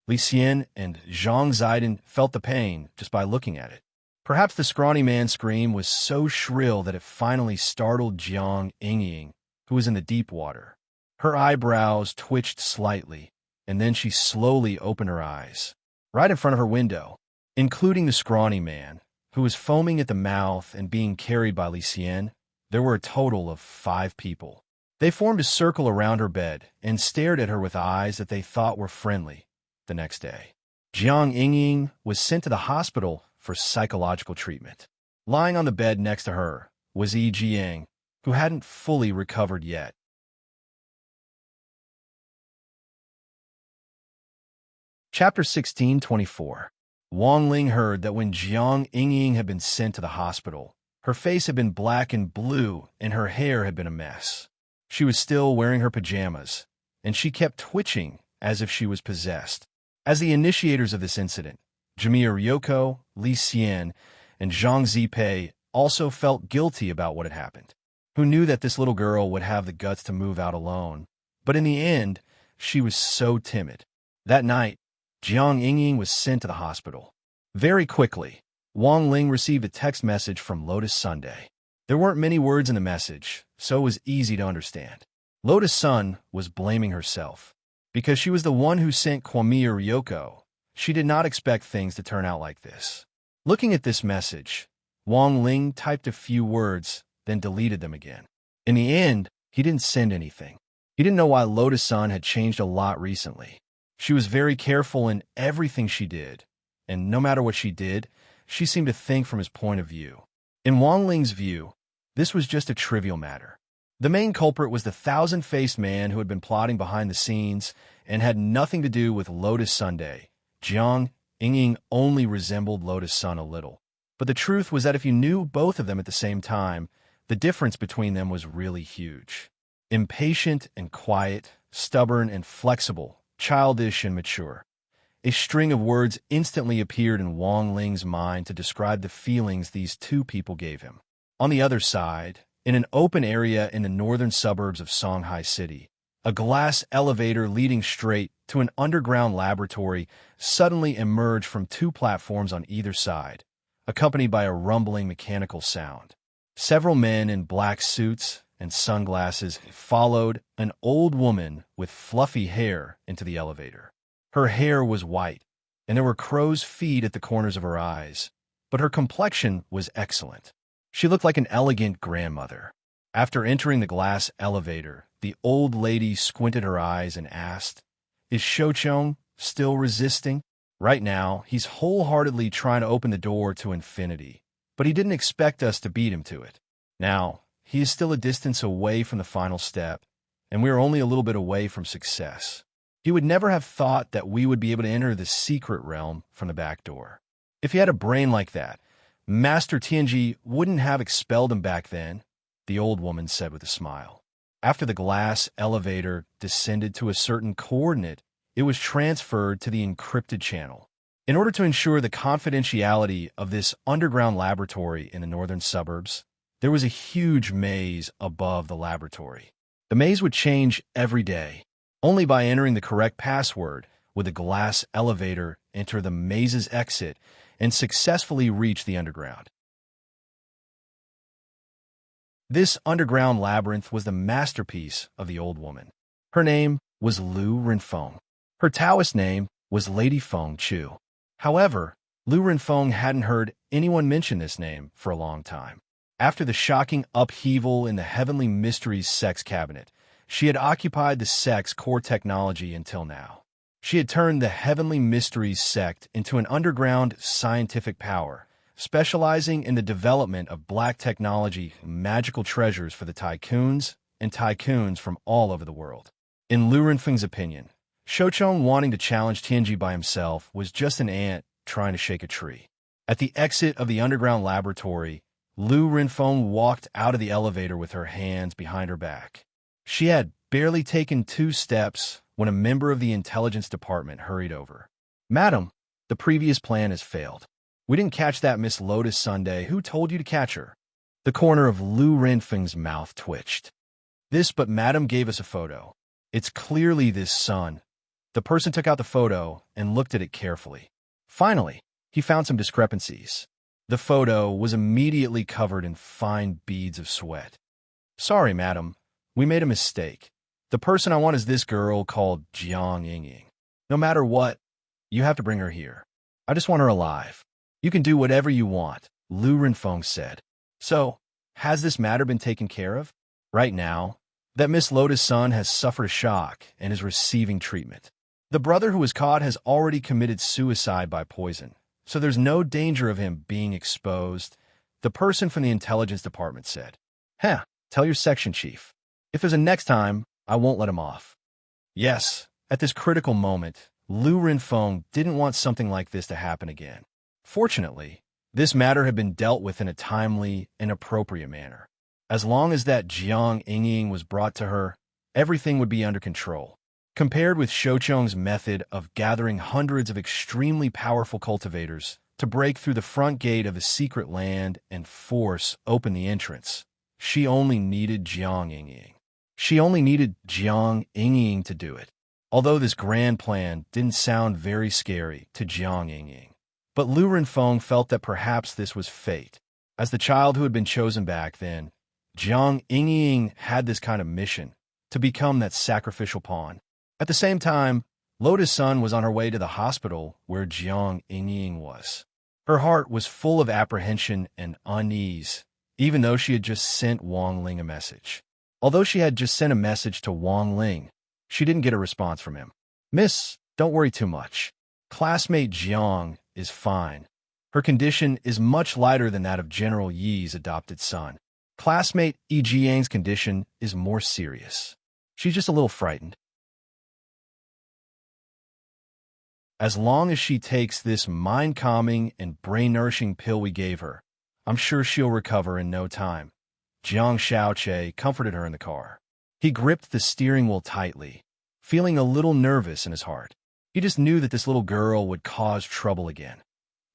Li Xian and Zhang Zidin felt the pain just by looking at it. Perhaps the scrawny man's scream was so shrill that it finally startled Jiang Yingying, who was in the deep water. Her eyebrows twitched slightly, and then she slowly opened her eyes. Right in front of her window, including the scrawny man, who was foaming at the mouth and being carried by Li Xian, there were a total of 5 people. They formed a circle around her bed and stared at her with eyes that they thought were friendly. The next day, Jiang Yingying was sent to the hospital for psychological treatment. Lying on the bed next to her was Yi Jiang, who hadn't fully recovered yet. Chapter 16:24. Wang Ling heard that when Jiang Yingying had been sent to the hospital, her face had been black and blue and her hair had been a mess. She was still wearing her pajamas, and she kept twitching as if she was possessed. As the initiators of this incident, Jamiya Ryoko, Li Xian, and Zhang Zipei also felt guilty about what had happened. Who knew that this little girl would have the guts to move out alone? But in the end, she was so timid. That night, Jiang Yingying was sent to the hospital. Very quickly, Wang Ling received a text message from Lotus Sunday. There weren't many words in the message, so it was easy to understand. Lotus Sun was blaming herself. Because she was the one who sent Kwamiya Ryoko, she did not expect things to turn out like this. Looking at this message, Wang Ling typed a few words, then deleted them again. In the end, he didn't send anything. He didn't know why Lotus Sun had changed a lot recently. She was very careful in everything she did, and no matter what she did, she seemed to think from his point of view. In Wang Ling's view, this was just a trivial matter. The main culprit was the thousand-faced man who had been plotting behind the scenes and had nothing to do with Lotus Sunday. Jiang Yingying only resembled Lotus Sun a little. But the truth was that if you knew both of them at the same time, the difference between them was really huge. Impatient and quiet, stubborn and flexible, childish and mature. A string of words instantly appeared in Wang Ling's mind to describe the feelings these two people gave him. On the other side, in an open area in the northern suburbs of Songhai City, a glass elevator leading straight to an underground laboratory suddenly emerged from 2 platforms on either side, accompanied by a rumbling mechanical sound. Several men in black suits and sunglasses followed an old woman with fluffy hair into the elevator. Her hair was white, and there were crow's feet at the corners of her eyes, but her complexion was excellent. She looked like an elegant grandmother. After entering the glass elevator, the old lady squinted her eyes and asked, "Is Shochong still resisting?" Right now, he's wholeheartedly trying to open the door to infinity, but he didn't expect us to beat him to it. Now, he is still a distance away from the final step, and we are only a little bit away from success. He would never have thought that we would be able to enter the secret realm from the back door. If he had a brain like that, Master Tianji wouldn't have expelled him back then, the old woman said with a smile. After the glass elevator descended to a certain coordinate, it was transferred to the encrypted channel. In order to ensure the confidentiality of this underground laboratory in the northern suburbs, there was a huge maze above the laboratory. The maze would change every day. Only by entering the correct password would the glass elevator enter the maze's exit and successfully reach the underground. This underground labyrinth was the masterpiece of the old woman. Her name was Lu Renfeng. Her Taoist name was Lady Feng Chu. However, Lu Renfeng hadn't heard anyone mention this name for a long time. After the shocking upheaval in the Heavenly Mysteries sex cabinet, she had occupied the sect's core technology until now. She had turned the Heavenly Mysteries sect into an underground scientific power, specializing in the development of black technology and magical treasures for the tycoons and tycoons from all over the world. In Lu Renfeng's opinion, Shoucheng wanting to challenge Tianji by himself was just an ant trying to shake a tree. At the exit of the underground laboratory, Lu Renfeng walked out of the elevator with her hands behind her back. She had barely taken 2 steps when a member of the intelligence department hurried over. "Madam, the previous plan has failed. We didn't catch that Miss Lotus Sunday. Who told you to catch her?" The corner of Lu Renfeng's mouth twitched. But Madam gave us a photo. It's clearly this son." The person took out the photo and looked at it carefully. Finally, he found some discrepancies. The photo was immediately covered in fine beads of sweat. "Sorry, madam. We made a mistake. The person I want is this girl called Jiang Yingying. No matter what, you have to bring her here. I just want her alive." "You can do whatever you want," Lu Renfeng said. "So, has this matter been taken care of?" "Right now, that Miss Lotus' son has suffered a shock and is receiving treatment. The brother who was caught has already committed suicide by poison, so there's no danger of him being exposed," the person from the intelligence department said. Tell your section chief. If there's a next time, I won't let him off." Yes, at this critical moment, Lu Renfeng didn't want something like this to happen again. Fortunately, this matter had been dealt with in a timely and appropriate manner. As long as that Jiang Yingying was brought to her, everything would be under control. Compared with Shoucheng's method of gathering hundreds of extremely powerful cultivators to break through the front gate of a secret land and force open the entrance, she only needed Jiang Yingying. She only needed Jiang Yingying to do it. Although this grand plan didn't sound very scary to Jiang Yingying, but Lu Renfeng felt that perhaps this was fate. As the child who had been chosen back then, Jiang Yingying had this kind of mission, to become that sacrificial pawn. At the same time, Lotus' son was on her way to the hospital where Jiang Yingying was. Her heart was full of apprehension and unease, even though she had just sent Wang Ling a message. Although she had just sent a message to Wang Ling, she didn't get a response from him. "Miss, don't worry too much. Classmate Jiang is fine. Her condition is much lighter than that of General Yi's adopted son. Classmate Yi Jiang's condition is more serious. She's just a little frightened. As long as she takes this mind-calming and brain-nourishing pill we gave her, I'm sure she'll recover in no time." Jiang Xiaoche comforted her in the car. He gripped the steering wheel tightly, feeling a little nervous in his heart. He just knew that this little girl would cause trouble again.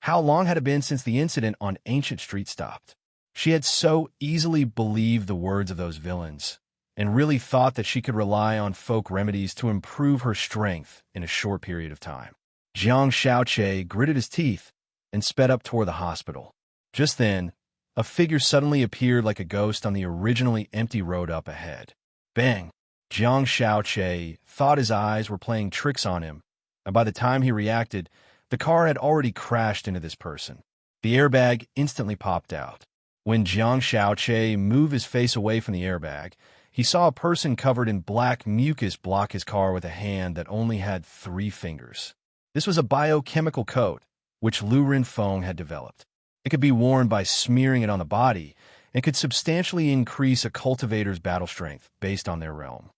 How long had it been since the incident on Ancient Street stopped? She had so easily believed the words of those villains, and really thought that she could rely on folk remedies to improve her strength in a short period of time. Jiang Xiaoche gritted his teeth and sped up toward the hospital. Just then, a figure suddenly appeared like a ghost on the originally empty road up ahead. Bang! Jiang Xiaoche thought his eyes were playing tricks on him, and by the time he reacted, the car had already crashed into this person. The airbag instantly popped out. When Jiang Xiaoche moved his face away from the airbag, he saw a person covered in black mucus block his car with a hand that only had 3 fingers. This was a biochemical coat, which Lu Renfeng had developed. It could be worn by smearing it on the body, and could substantially increase a cultivator's battle strength based on their realm.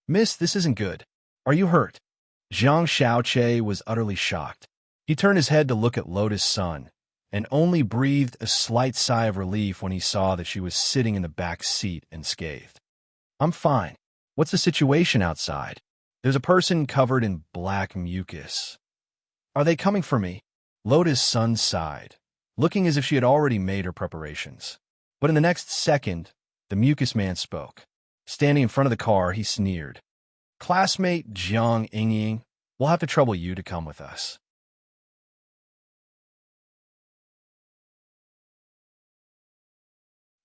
Miss, this isn't good. Are you hurt? Zhang Xiaoche was utterly shocked. He turned his head to look at Lotus Sun, and only breathed a slight sigh of relief when he saw that she was sitting in the back seat unscathed. I'm fine. What's the situation outside? There's a person covered in black mucus. Are they coming for me? Lotus Sun sighed, looking as if she had already made her preparations. But in the next second, the mucus man spoke. Standing in front of the car, he sneered. Classmate Jiang Yingying, we'll have to trouble you to come with us.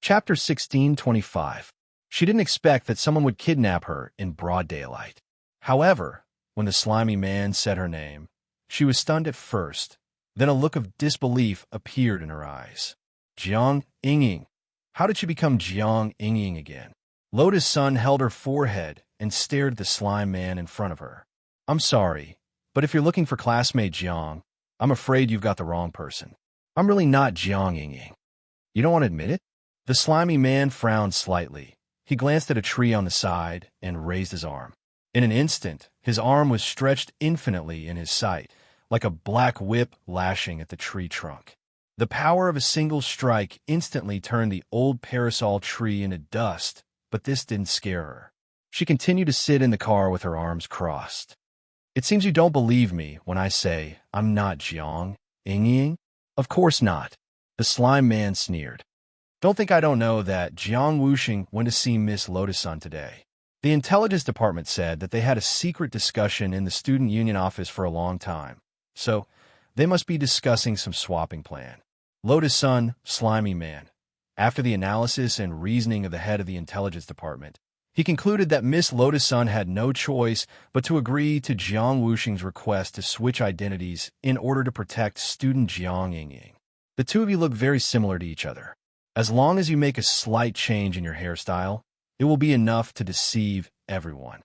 Chapter 1625. She didn't expect that someone would kidnap her in broad daylight. However, when the slimy man said her name, she was stunned at first. Then a look of disbelief appeared in her eyes. Jiang Yingying. How did she become Jiang Yingying again? Lotus Sun held her forehead and stared at the slime man in front of her. I'm sorry, but if you're looking for classmate Jiang, I'm afraid you've got the wrong person. I'm really not Jiang Yingying. You don't want to admit it? The slimy man frowned slightly. He glanced at a tree on the side and raised his arm. In an instant, his arm was stretched infinitely in his sight, like a black whip lashing at the tree trunk. The power of a single strike instantly turned the old parasol tree into dust, but this didn't scare her. She continued to sit in the car with her arms crossed. It seems you don't believe me when I say I'm not Jiang Yingying. Of course not. The slime man sneered. Don't think I don't know that Jiang Wuxing went to see Miss Lotus Sun today. The intelligence department said that they had a secret discussion in the student union office for a long time, so they must be discussing some swapping plan. Lotus Sun, slimy man. After the analysis and reasoning of the head of the intelligence department, he concluded that Miss Lotus Sun had no choice but to agree to Jiang Wuxing's request to switch identities in order to protect student Jiang Yingying. The two of you look very similar to each other. As long as you make a slight change in your hairstyle, it will be enough to deceive everyone.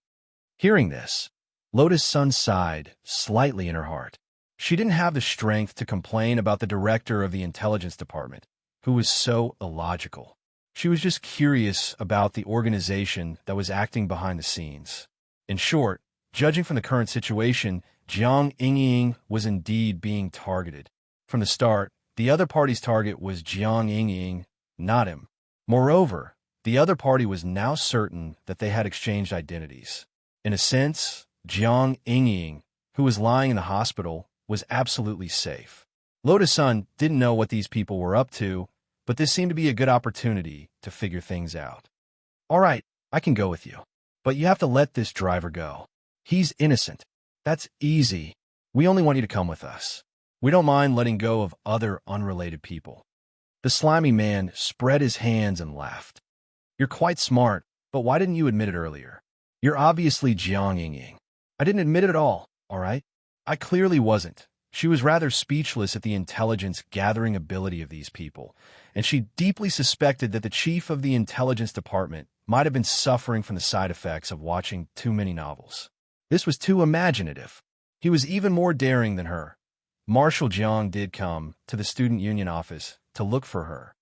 Hearing this, Lotus Sun sighed slightly in her heart. She didn't have the strength to complain about the director of the intelligence department, who was so illogical. She was just curious about the organization that was acting behind the scenes. In short, judging from the current situation, Jiang Yingying was indeed being targeted. From the start, the other party's target was Jiang Yingying, not him. Moreover, the other party was now certain that they had exchanged identities. In a sense, Jiang Yingying, who was lying in the hospital, was absolutely safe. Lotus Sun didn't know what these people were up to, but this seemed to be a good opportunity to figure things out. All right, I can go with you, but you have to let this driver go. He's innocent. That's easy. We only want you to come with us. We don't mind letting go of other unrelated people. The slimy man spread his hands and laughed. You're quite smart, but why didn't you admit it earlier? You're obviously Jiang Yingying. I didn't admit it at all right? I clearly wasn't. She was rather speechless at the intelligence-gathering ability of these people, and she deeply suspected that the chief of the intelligence department might have been suffering from the side effects of watching too many novels. This was too imaginative. He was even more daring than her. Marshal Jiang did come to the student union office to look for her.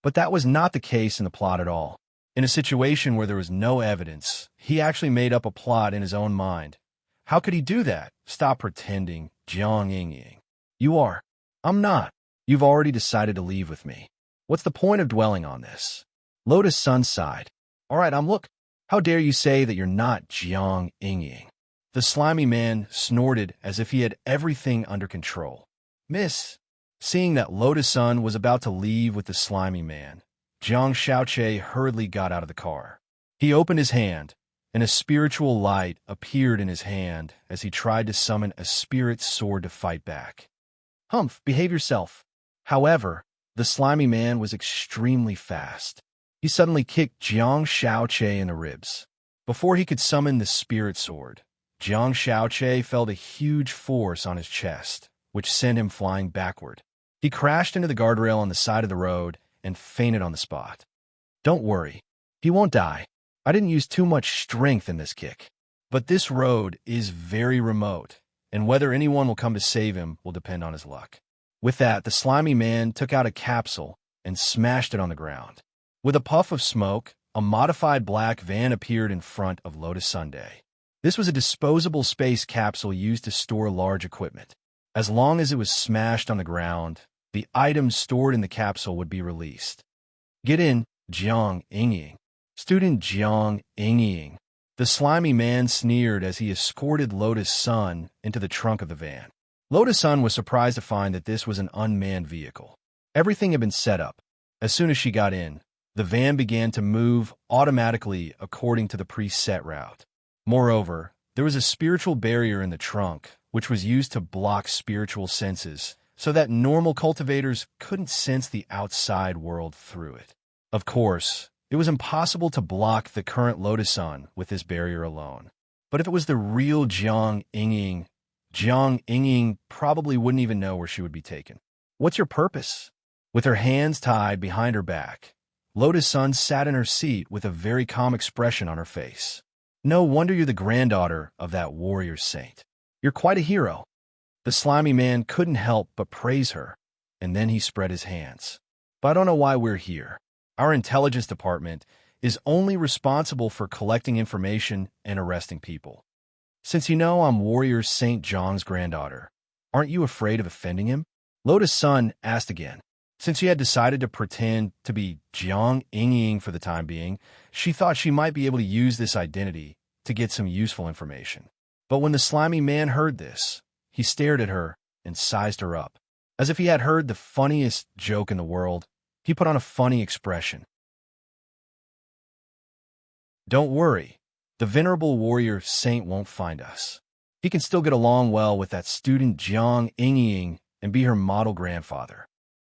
But that was not the case in the plot at all. In a situation where there was no evidence, he actually made up a plot in his own mind. How could he do that? Stop pretending, Jiang Yingying. You are. I'm not. You've already decided to leave with me. What's the point of dwelling on this? Lotus Sun sighed. All right, look. How dare you say that you're not Jiang Yingying? The slimy man snorted as if he had everything under control. Miss, seeing that Lotus Sun was about to leave with the slimy man, Zhang Xiaoche hurriedly got out of the car. He opened his hand, and a spiritual light appeared in his hand as he tried to summon a spirit sword to fight back. Humph, behave yourself. However, the slimy man was extremely fast. He suddenly kicked Zhang Xiaoche in the ribs. Before he could summon the spirit sword, Zhang Xiaoche felt a huge force on his chest, which sent him flying backward. He crashed into the guardrail on the side of the road and fainted on the spot. Don't worry, he won't die. I didn't use too much strength in this kick. But this road is very remote, and whether anyone will come to save him will depend on his luck. With that, the slimy man took out a capsule and smashed it on the ground. With a puff of smoke, a modified black van appeared in front of Lotus Sunday. This was a disposable space capsule used to store large equipment. As long as it was smashed on the ground, the items stored in the capsule would be released. Get in, Jiang Yingying. Student Jiang Yingying. The slimy man sneered as he escorted Lotus Sun into the trunk of the van. Lotus Sun was surprised to find that this was an unmanned vehicle. Everything had been set up. As soon as she got in, the van began to move automatically according to the preset route. Moreover, there was a spiritual barrier in the trunk, which was used to block spiritual senses, so that normal cultivators couldn't sense the outside world through it. Of course, it was impossible to block the current Lotus Sun with this barrier alone. But if it was the real Jiang Yingying probably wouldn't even know where she would be taken. What's your purpose? With her hands tied behind her back, Lotus Sun sat in her seat with a very calm expression on her face. No wonder you're the granddaughter of that warrior saint. You're quite a hero. The slimy man couldn't help but praise her, and then he spread his hands. But I don't know why we're here. Our intelligence department is only responsible for collecting information and arresting people. Since you know I'm Warrior Saint Zhang's granddaughter, aren't you afraid of offending him? Lotus Sun asked again. Since she had decided to pretend to be Jiang Yingying for the time being, she thought she might be able to use this identity to get some useful information. But when the slimy man heard this, he stared at her and sized her up. As if he had heard the funniest joke in the world, he put on a funny expression. Don't worry, the venerable warrior saint won't find us. He can still get along well with that student Jiang Yingying and be her model grandfather.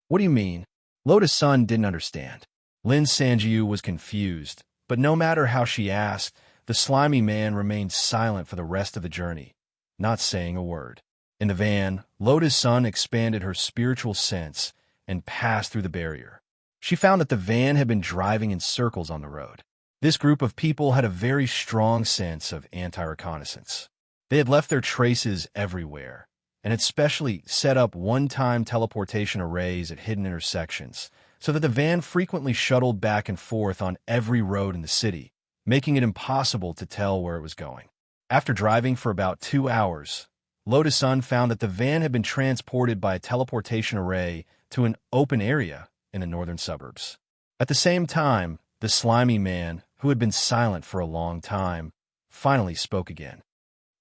What do you mean? Lotus Sun didn't understand. Lin Sanjiu was confused, but no matter how she asked, the slimy man remained silent for the rest of the journey, not saying a word. In the van, Lotus Sun expanded her spiritual sense and passed through the barrier. She found that the van had been driving in circles on the road. This group of people had a very strong sense of anti-reconnaissance. They had left their traces everywhere, and had specially set up one-time teleportation arrays at hidden intersections, so that the van frequently shuttled back and forth on every road in the city, making it impossible to tell where it was going. After driving for about 2 hours, Lotus Sun found that the van had been transported by a teleportation array to an open area in the northern suburbs. At the same time, the slimy man, who had been silent for a long time, finally spoke again.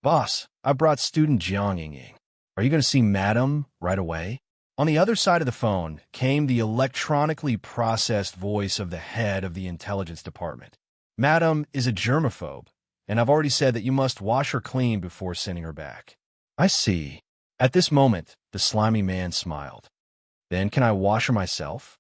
Boss, I brought student Jiang Yingying. Are you going to see Madam right away? On the other side of the phone came the electronically processed voice of the head of the intelligence department. Madam is a germaphobe, and I've already said that you must wash her clean before sending her back. I see. At this moment, the slimy man smiled. Then can I wash her myself?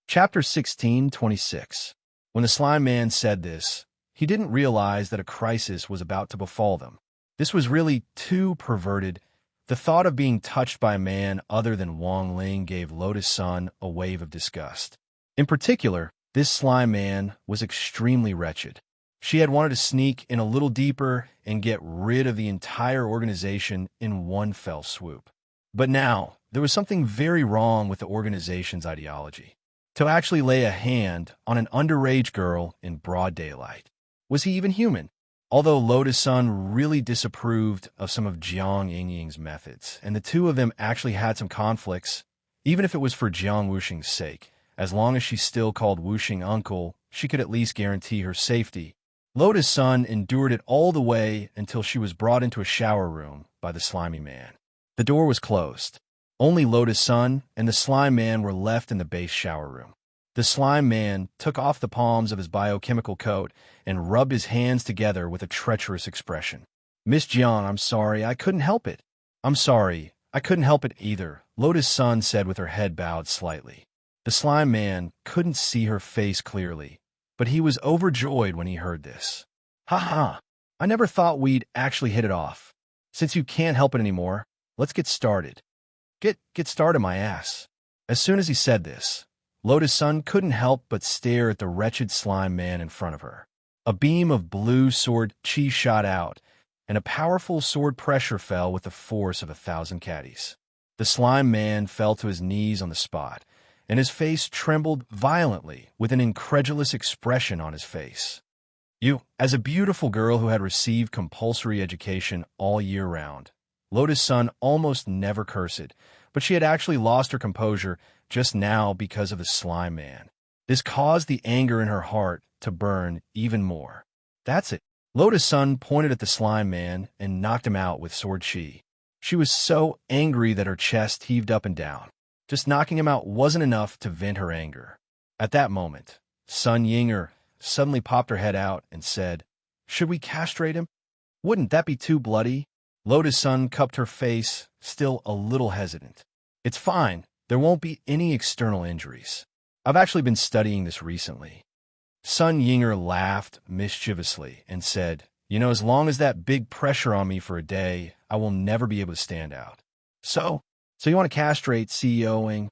Chapter 16:26. When the slime man said this, he didn't realize that a crisis was about to befall them. This was really too perverted. The thought of being touched by a man other than Wang Ling gave Lotus Sun a wave of disgust. In particular, this slime man was extremely wretched. She had wanted to sneak in a little deeper and get rid of the entire organization in one fell swoop. But now, there was something very wrong with the organization's ideology. To actually lay a hand on an underage girl in broad daylight. Was he even human? Although Lotus Sun really disapproved of some of Jiang Yingying's methods, and the two of them actually had some conflicts, even if it was for Jiang Wuxing's sake, as long as she still called Wuxing uncle, she could at least guarantee her safety. Lotus Sun endured it all the way until she was brought into a shower room by the slimy man. The door was closed. Only Lotus Sun and the slime man were left in the base shower room. The slime man took off the palms of his biochemical coat and rubbed his hands together with a treacherous expression. Miss Jiang, I'm sorry, I couldn't help it. I'm sorry, I couldn't help it either, Lotus Sun said with her head bowed slightly. The slime man couldn't see her face clearly, but he was overjoyed when he heard this. Ha ha, I never thought we'd actually hit it off. Since you can't help it anymore, let's get started. Get started, my ass. As soon as he said this, Lotus Sun couldn't help but stare at the wretched slime man in front of her. A beam of blue sword chi shot out, and a powerful sword pressure fell with the force of 1,000 caddies. The slime man fell to his knees on the spot, and his face trembled violently with an incredulous expression on his face. You, as a beautiful girl who had received compulsory education all year round, Lotus Sun almost never cursed, but she had actually lost her composure just now because of the slime man. This caused the anger in her heart to burn even more. That's it. Lotus Sun pointed at the slime man and knocked him out with sword chi. She was so angry that her chest heaved up and down. Just knocking him out wasn't enough to vent her anger. At that moment, Sun Yinger suddenly popped her head out and said, "Should we castrate him? Wouldn't that be too bloody?" Lotus Sun cupped her face, still a little hesitant. "It's fine. There won't be any external injuries. I've actually been studying this recently." Sun Yinger laughed mischievously and said, as long as that big pressure on me for a day, I will never be able to stand out. So you want to castrate CEO-ing?"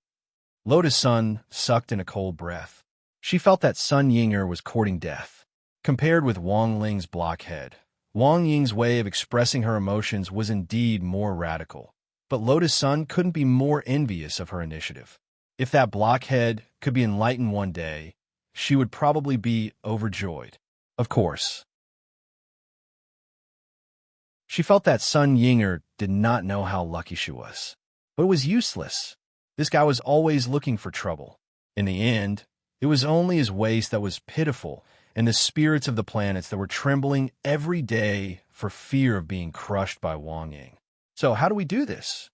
Lotus Sun sucked in a cold breath. She felt that Sun Yinger was courting death. Compared with Wang Ling's blockhead, Wang Ying's way of expressing her emotions was indeed more radical. But Lotus Sun couldn't be more envious of her initiative. If that blockhead could be enlightened one day, she would probably be overjoyed. Of course. She felt that Sun Yinger did not know how lucky she was. But it was useless. This guy was always looking for trouble. In the end, it was only his waist that was pitiful and the spirits of the planets that were trembling every day for fear of being crushed by Wang Ying. "So how do we do this?"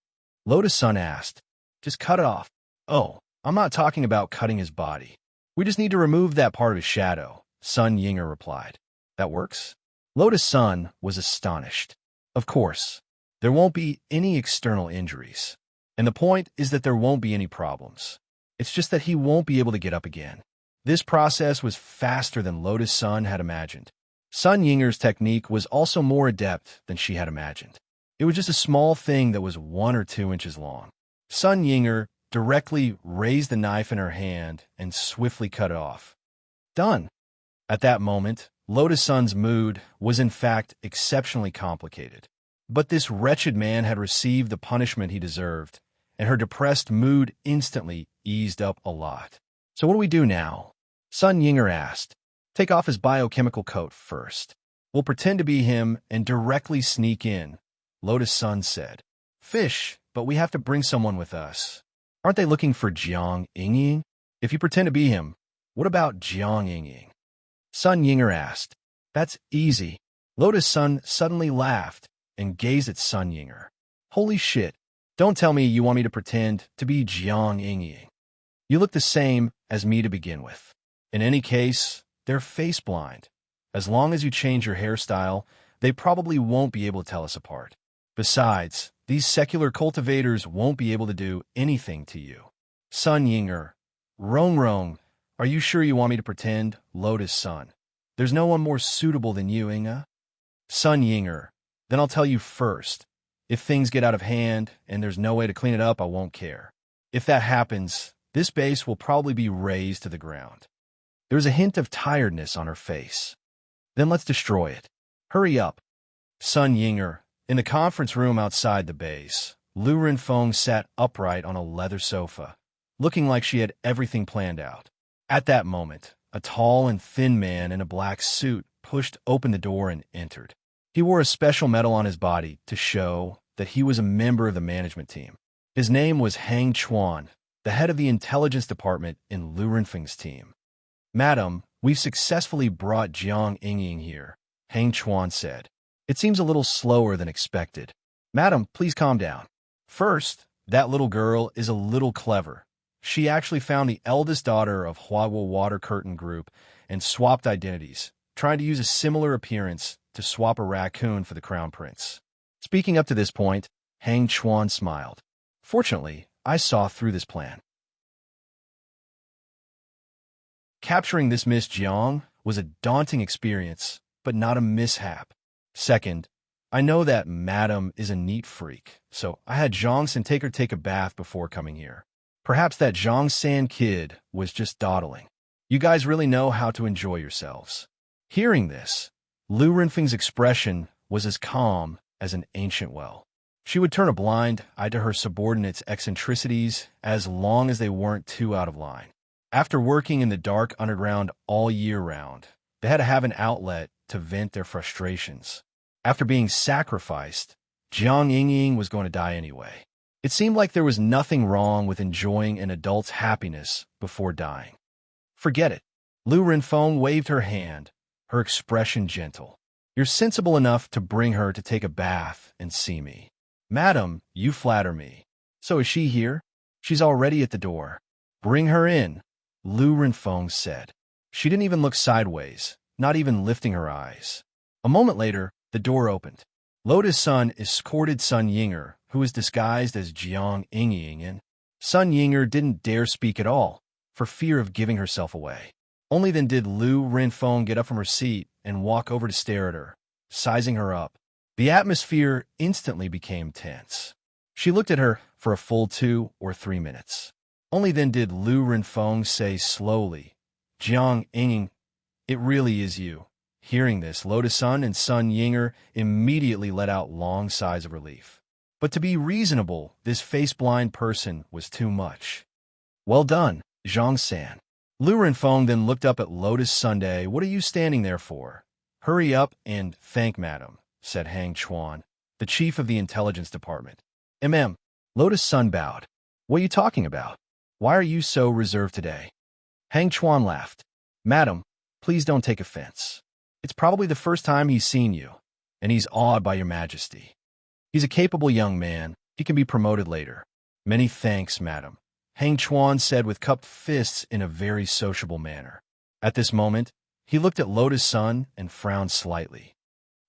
Lotus Sun asked. "Just cut it off." "Oh, I'm not talking about cutting his body. We just need to remove that part of his shadow," Sun Yinger replied. "That works?" Lotus Sun was astonished. Of course, there won't be any external injuries. And the point is that there won't be any problems. It's just that he won't be able to get up again. This process was faster than Lotus Sun had imagined. Sun Yinger's technique was also more adept than she had imagined. It was just a small thing that was 1 or 2 inches long. Sun Yinger directly raised the knife in her hand and swiftly cut it off. Done. At that moment, Lotus Sun's mood was in fact exceptionally complicated. But this wretched man had received the punishment he deserved, and her depressed mood instantly eased up a lot. "So what do we do now?" Sun Yinger asked. "Take off his biochemical coat first. We'll pretend to be him and directly sneak in," Lotus Sun said. "Fish, but we have to bring someone with us. Aren't they looking for Jiang Yingying? If you pretend to be him, what about Jiang Yingying?" Sun Yinger asked. "That's easy." Lotus Sun suddenly laughed and gazed at Sun Yinger. "Holy shit, don't tell me you want me to pretend to be Jiang Yingying. You look the same as me to begin with. In any case, they're face blind. As long as you change your hairstyle, they probably won't be able to tell us apart. Besides, these secular cultivators won't be able to do anything to you." Sun Yinger. Rong, are you sure you want me to pretend, Lotus Sun? There's no one more suitable than you, Inga. Sun Yinger. Then I'll tell you first. If things get out of hand and there's no way to clean it up, I won't care. If that happens, this base will probably be razed to the ground. There's a hint of tiredness on her face. Then let's destroy it. Hurry up. Sun Yinger. In the conference room outside the base, Lu Renfeng sat upright on a leather sofa, looking like she had everything planned out. At that moment, a tall and thin man in a black suit pushed open the door and entered. He wore a special medal on his body to show that he was a member of the management team. His name was Hang Chuan, the head of the intelligence department in Lu Renfeng's team. "Madam, we've successfully brought Jiang Yingying here," Hang Chuan said. "It seems a little slower than expected. Madam, please calm down. First, that little girl is a little clever. She actually found the eldest daughter of Huawo Water Curtain Group and swapped identities, trying to use a similar appearance to swap a raccoon for the crown prince." Speaking up to this point, Hang Chuan smiled. "Fortunately, I saw through this plan. Capturing this Miss Jiang was a daunting experience, but not a mishap. Second, I know that Madam is a neat freak, so I had Zhongsan take a bath before coming here. Perhaps that Zhongsan kid was just dawdling. You guys really know how to enjoy yourselves." Hearing this, Lu Renfeng's expression was as calm as an ancient well. She would turn a blind eye to her subordinates' eccentricities as long as they weren't too out of line. After working in the dark underground all year round, they had to have an outlet to vent their frustrations. After being sacrificed, Jiang Yingying was going to die anyway. It seemed like there was nothing wrong with enjoying an adult's happiness before dying. Forget it. Lu Renfeng waved her hand, her expression gentle. You're sensible enough to bring her to take a bath and see me. Madam, you flatter me. So is she here? She's already at the door. Bring her in, Lu Renfeng said. She didn't even look sideways, not even lifting her eyes. A moment later, the door opened. Lotus Sun escorted Sun Yinger, who was disguised as Jiang Yingying, in. Sun Yinger didn't dare speak at all, for fear of giving herself away. Only then did Lu Renfeng get up from her seat and walk over to stare at her, sizing her up. The atmosphere instantly became tense. She looked at her for a full 2 or 3 minutes. Only then did Lu Renfeng say slowly, Jiang Yingying, it really is you. Hearing this, Lotus Sun and Sun Yinger immediately let out long sighs of relief. But to be reasonable, this face-blind person was too much. Well done, Zhang San. Lu Renfeng then looked up at Lotus Sunday. What are you standing there for? Hurry up and thank Madam, said Hang Chuan, the chief of the intelligence department. Lotus Sun bowed. What are you talking about? Why are you so reserved today? Hang Chuan laughed. Madam, please don't take offense. It's probably the first time he's seen you, and he's awed by your majesty. He's a capable young man. He can be promoted later. Many thanks, madam, Hang Chuan said with cupped fists in a very sociable manner. At this moment, he looked at Lotus Sun and frowned slightly.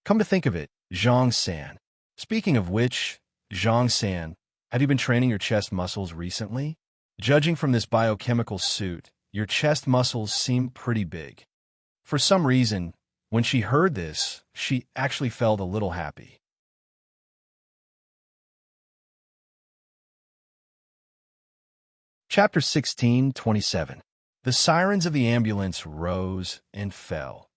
Come to think of it, Zhang San. Speaking of which, Zhang San, have you been training your chest muscles recently? Judging from this biochemical suit, your chest muscles seem pretty big. For some reason, when she heard this, she actually felt a little happy. Chapter 16:27. The sirens of the ambulance rose and fell,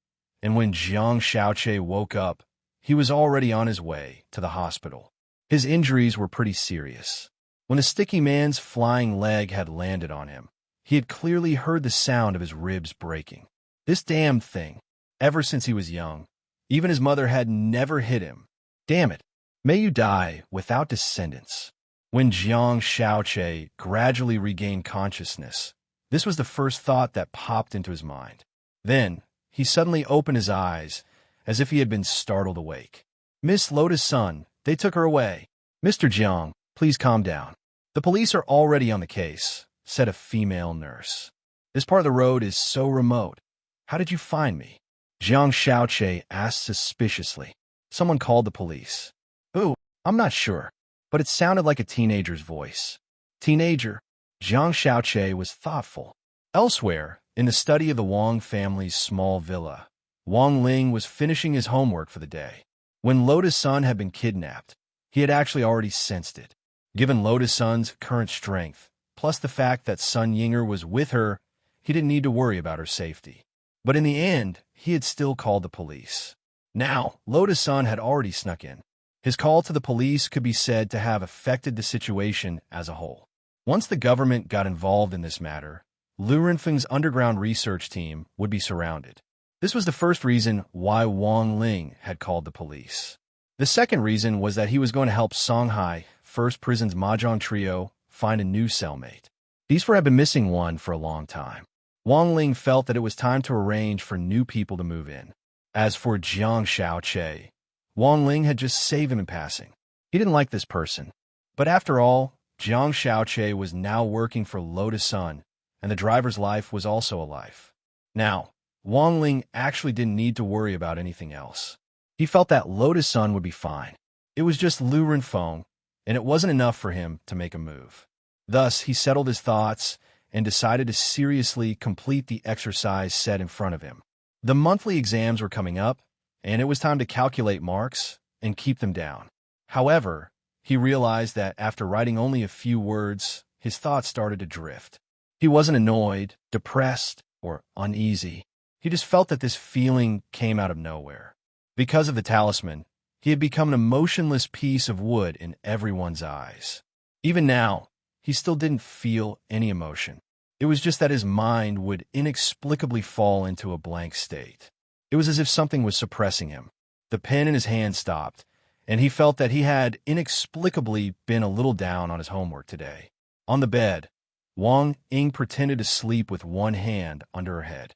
and when Jiang Xiaoche woke up, he was already on his way to the hospital. His injuries were pretty serious. When the sticky man's flying leg had landed on him, he had clearly heard the sound of his ribs breaking. This damned thing. Ever since he was young, even his mother had never hit him. Damn it. May you die without descendants. When Jiang Xiaoche gradually regained consciousness, this was the first thought that popped into his mind. Then, he suddenly opened his eyes, as if he had been startled awake. Miss Lotus Sun, they took her away. Mr. Jiang, please calm down. The police are already on the case, said a female nurse. This part of the road is so remote. How did you find me? Jiang Xiaoche asked suspiciously. Someone called the police. Ooh, I'm not sure, but it sounded like a teenager's voice. Teenager? Jiang Xiaoche was thoughtful. Elsewhere, in the study of the Wang family's small villa, Wang Ling was finishing his homework for the day. When Lotus Sun had been kidnapped, he had actually already sensed it. Given Lotus Sun's current strength, plus the fact that Sun Yinger was with her, he didn't need to worry about her safety. But in the end, he had still called the police. Now, Lotus Sun had already snuck in. His call to the police could be said to have affected the situation as a whole. Once the government got involved in this matter, Lu Renfeng's underground research team would be surrounded. This was the first reason why Wang Ling had called the police. The second reason was that he was going to help Songhai, First Prison's Mahjong trio, find a new cellmate. These four had been missing one for a long time. Wang Ling felt that it was time to arrange for new people to move in. As for Jiang Xiaoche, Wang Ling had just saved him in passing. He didn't like this person. But after all, Jiang Xiaoche was now working for Lotus Sun, and the driver's life was also a life. Now, Wang Ling actually didn't need to worry about anything else. He felt that Lotus Sun would be fine. It was just Lu Renfeng, and it wasn't enough for him to make a move. Thus, he settled his thoughts and decided to seriously complete the exercise set in front of him. The monthly exams were coming up, and it was time to calculate marks and keep them down. However, he realized that after writing only a few words, his thoughts started to drift. He wasn't annoyed, depressed, or uneasy. He just felt that this feeling came out of nowhere. Because of the talisman, He had become an emotionless piece of wood in everyone's eyes. Even now, he still didn't feel any emotion. It was just that his mind would inexplicably fall into a blank state. It was as if something was suppressing him. The pen in his hand stopped, and he felt that he had inexplicably been a little down on his homework today. On the bed, Wang Ying pretended to sleep with one hand under her head.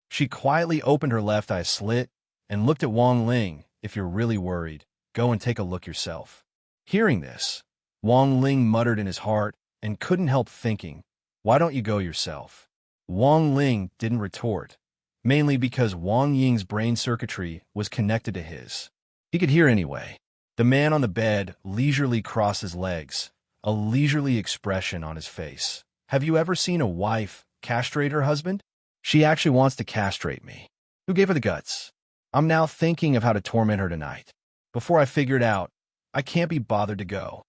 She quietly opened her left eye slit and looked at Wang Ling. If you're really worried, go and take a look yourself. Hearing this, Wang Ling muttered in his heart and couldn't help thinking, why don't you go yourself? Wang Ling didn't retort, mainly because Wang Ying's brain circuitry was connected to his. He could hear anyway. The man on the bed leisurely crossed his legs, a leisurely expression on his face. Have you ever seen a wife castrate her husband? She actually wants to castrate me. Who gave her the guts? I'm now thinking of how to torment her tonight. Before I figure it out, I can't be bothered to go.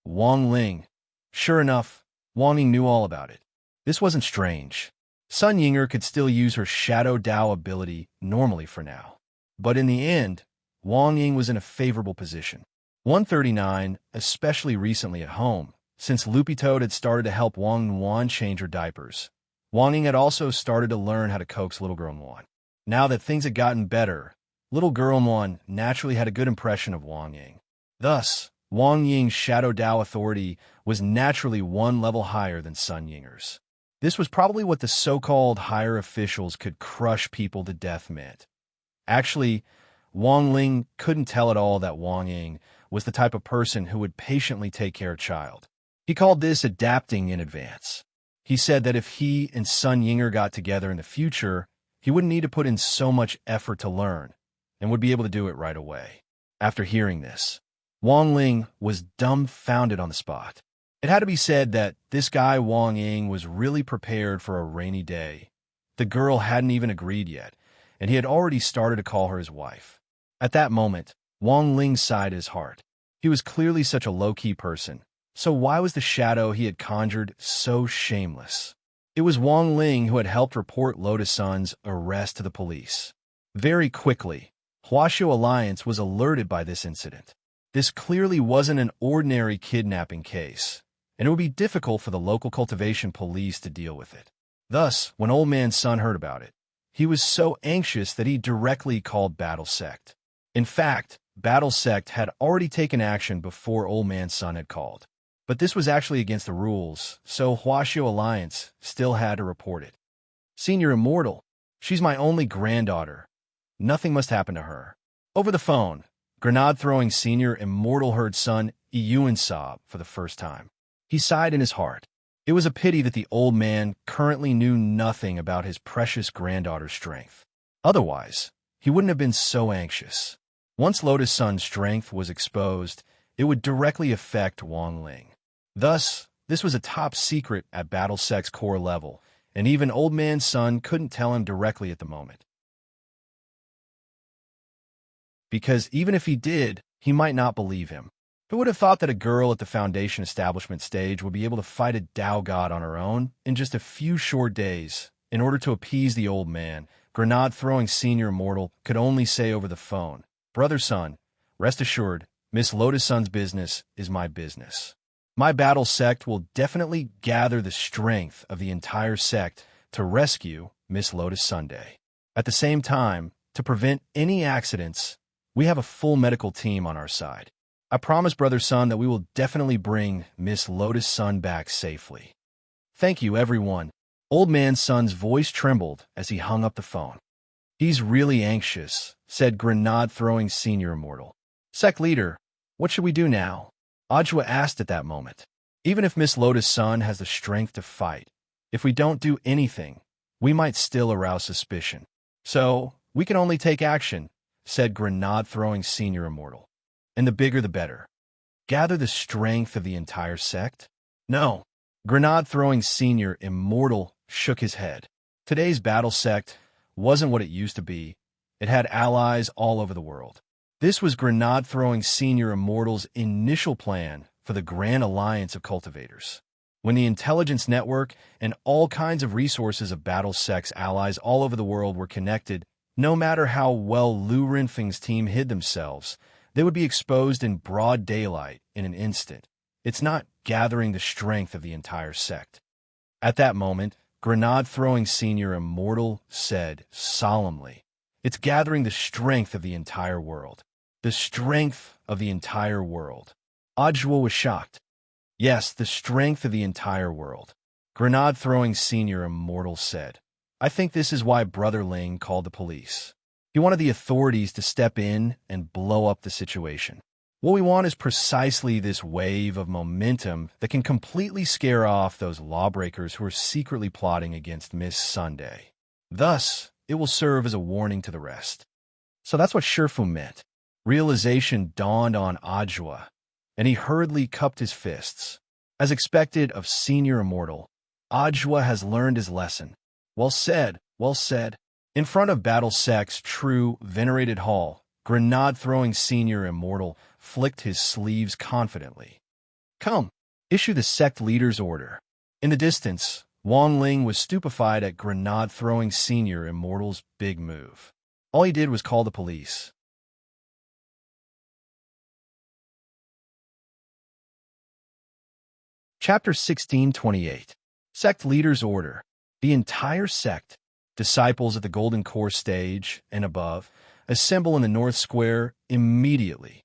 Wang Ling. Sure enough, Wang Ying knew all about it. This wasn't strange. Sun Yinger could still use her Shadow Dao ability normally for now. But in the end, Wang Ying was in a favorable position. 139, especially recently at home, since Loopy Toad had started to help Wang Nuan change her diapers. Wang Ying had also started to learn how to coax little girl Nuan. Now that things had gotten better, little girl Nuan naturally had a good impression of Wang Ying. Thus, Wang Ying's Shadow Dao authority was naturally one level higher than Sun Yinger's. This was probably what the so-called higher officials could crush people to death meant. Actually, Wang Ling couldn't tell at all that Wang Ying was the type of person who would patiently take care of a child. He called this adapting in advance. He said that if he and Sun Yinger got together in the future, he wouldn't need to put in so much effort to learn, and would be able to do it right away. After hearing this, Wang Ling was dumbfounded on the spot. It had to be said that this guy Wang Ying was really prepared for a rainy day. The girl hadn't even agreed yet, and he had already started to call her his wife. At that moment, Wang Ling sighed his heart. He was clearly such a low-key person, so why was the shadow he had conjured so shameless? It was Wang Ling who had helped report Lotus Sun's arrest to the police. Very quickly, Huaxiu Alliance was alerted by this incident. This clearly wasn't an ordinary kidnapping case, and it would be difficult for the local cultivation police to deal with it. Thus, when Old Man Sun heard about it, he was so anxious that he directly called Battle Sect. In fact, Battle Sect had already taken action before Old Man Sun had called. But this was actually against the rules, so Huaxiu Alliance still had to report it. Senior Immortal, she's my only granddaughter. Nothing must happen to her. Over the phone, grenade-throwing Senior Immortal heard son Iyuan sob for the first time. He sighed in his heart. It was a pity that the old man currently knew nothing about his precious granddaughter's strength. Otherwise, he wouldn't have been so anxious. Once Lotus Sun's strength was exposed, it would directly affect Wang Ling. Thus, this was a top secret at Battle Sect's core level, and even Old Man Sun couldn't tell him directly at the moment. Because even if he did, he might not believe him. Who would have thought that a girl at the Foundation establishment stage would be able to fight a Dao god on her own in just a few short days? In order to appease the old man, grenade-throwing Senior Immortal could only say over the phone, "Brother Sun, rest assured, Miss Lotus Sun's business is my business. My battle sect will definitely gather the strength of the entire sect to rescue Miss Lotus Sunday. At the same time, to prevent any accidents, we have a full medical team on our side. I promise, Brother Sun, that we will definitely bring Miss Lotus Sun back safely. Thank you, everyone." Old Man Sun's voice trembled as he hung up the phone. "He's really anxious," said grenade-throwing Senior Immortal. "Sect leader, what should we do now?" Ajwa asked at that moment. "Even if Miss Lotus Sun has the strength to fight, if we don't do anything, we might still arouse suspicion. So, we can only take action," said grenade-throwing Senior Immortal. "And the bigger the better. Gather the strength of the entire sect?" "No." Grenade-throwing Senior Immortal shook his head. Today's battle sect wasn't what it used to be. It had allies all over the world. This was grenade-throwing Senior Immortal's initial plan for the Grand Alliance of Cultivators. When the intelligence network and all kinds of resources of Battle Sect's allies all over the world were connected, No matter how well Lu Renfeng's team hid themselves, they would be exposed in broad daylight in an instant. It's not gathering the strength of the entire sect. At that moment, Grenade-throwing Senior Immortal said solemnly, "It's gathering the strength of the entire world. The strength of the entire world." Ajwa was shocked. "Yes, the strength of the entire world," Grenade-throwing Senior Immortal said. "I think this is why Brother Ling called the police. He wanted the authorities to step in and blow up the situation. What we want is precisely this wave of momentum that can completely scare off those lawbreakers who are secretly plotting against Miss Sunday. Thus, it will serve as a warning to the rest." So that's what Shifu meant. Realization dawned on Ajwa, and he hurriedly cupped his fists. As expected of Senior Immortal, Ajwa has learned his lesson. Well said, well said. In front of Battle Sect's true, venerated hall, Grenade-throwing Senior Immortal flicked his sleeves confidently. "Come, issue the sect leader's order." In the distance, Wang Ling was stupefied at Grenade-throwing Senior Immortal's big move. All he did was call the police. Chapter 1628. Sect Leader's Order. The entire sect, disciples at the Golden Core stage and above, assemble in the North Square immediately.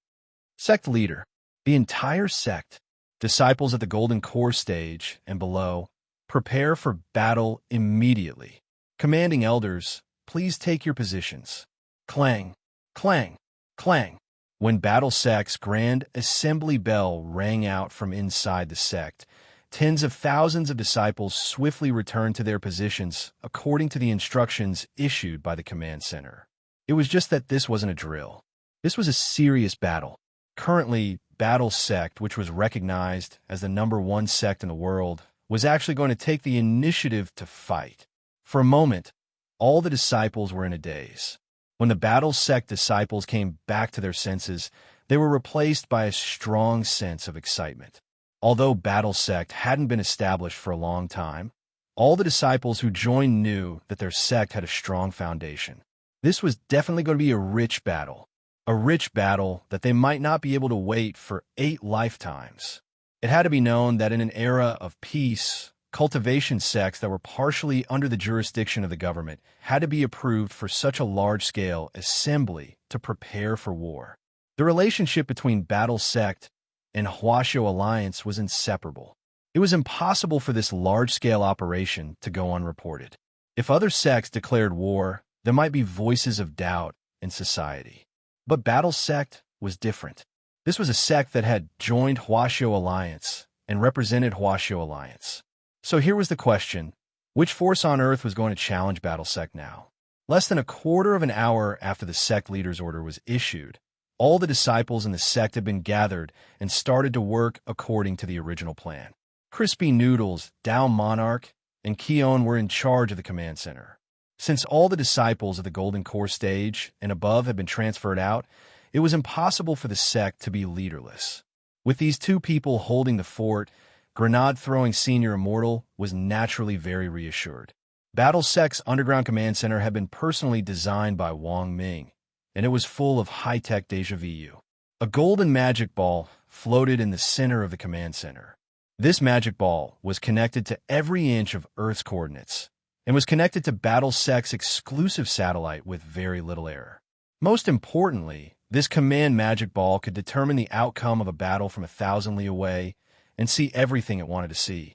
Sect Leader. The entire sect, disciples at the Golden Core stage and below, prepare for battle immediately. Commanding Elders, please take your positions. Clang, clang, clang. When Battle Sect's grand assembly bell rang out from inside the sect, tens of thousands of disciples swiftly returned to their positions according to the instructions issued by the command center. It was just that this wasn't a drill. This was a serious battle. Currently, Battle Sect, which was recognized as the #1 sect in the world, was actually going to take the initiative to fight. For a moment, all the disciples were in a daze. When the Battle Sect disciples came back to their senses, they were replaced by a strong sense of excitement. Although Battle Sect hadn't been established for a long time, all the disciples who joined knew that their sect had a strong foundation. This was definitely going to be a rich battle that they might not be able to wait for 8 lifetimes. It had to be known that in an era of peace, cultivation sects that were partially under the jurisdiction of the government had to be approved for such a large-scale assembly to prepare for war. The relationship between Battle Sect and Huasho Alliance was inseparable. It was impossible for this large-scale operation to go unreported. If other sects declared war, there might be voices of doubt in society. But Battle Sect was different. This was a sect that had joined Huasho Alliance and represented Huasho Alliance. So here was the question: which force on Earth was going to challenge Battle Sect now? Less than a quarter of an hour after the sect leader's order was issued, all the disciples in the sect had been gathered and started to work according to the original plan. Crispy Noodles, Dao Monarch, and Keon were in charge of the command center. Since all the disciples of the Golden Core stage and above had been transferred out, it was impossible for the sect to be leaderless. With these 2 people holding the fort, Grenade-throwing Senior Immortal was naturally very reassured. Battle Sect's underground command center had been personally designed by Wang Ming, and it was full of high-tech déjà vu. A golden magic ball floated in the center of the command center. This magic ball was connected to every inch of Earth's coordinates, and was connected to Battle Sect's exclusive satellite with very little error. Most importantly, this command magic ball could determine the outcome of a battle from 1,000 li away and see everything it wanted to see.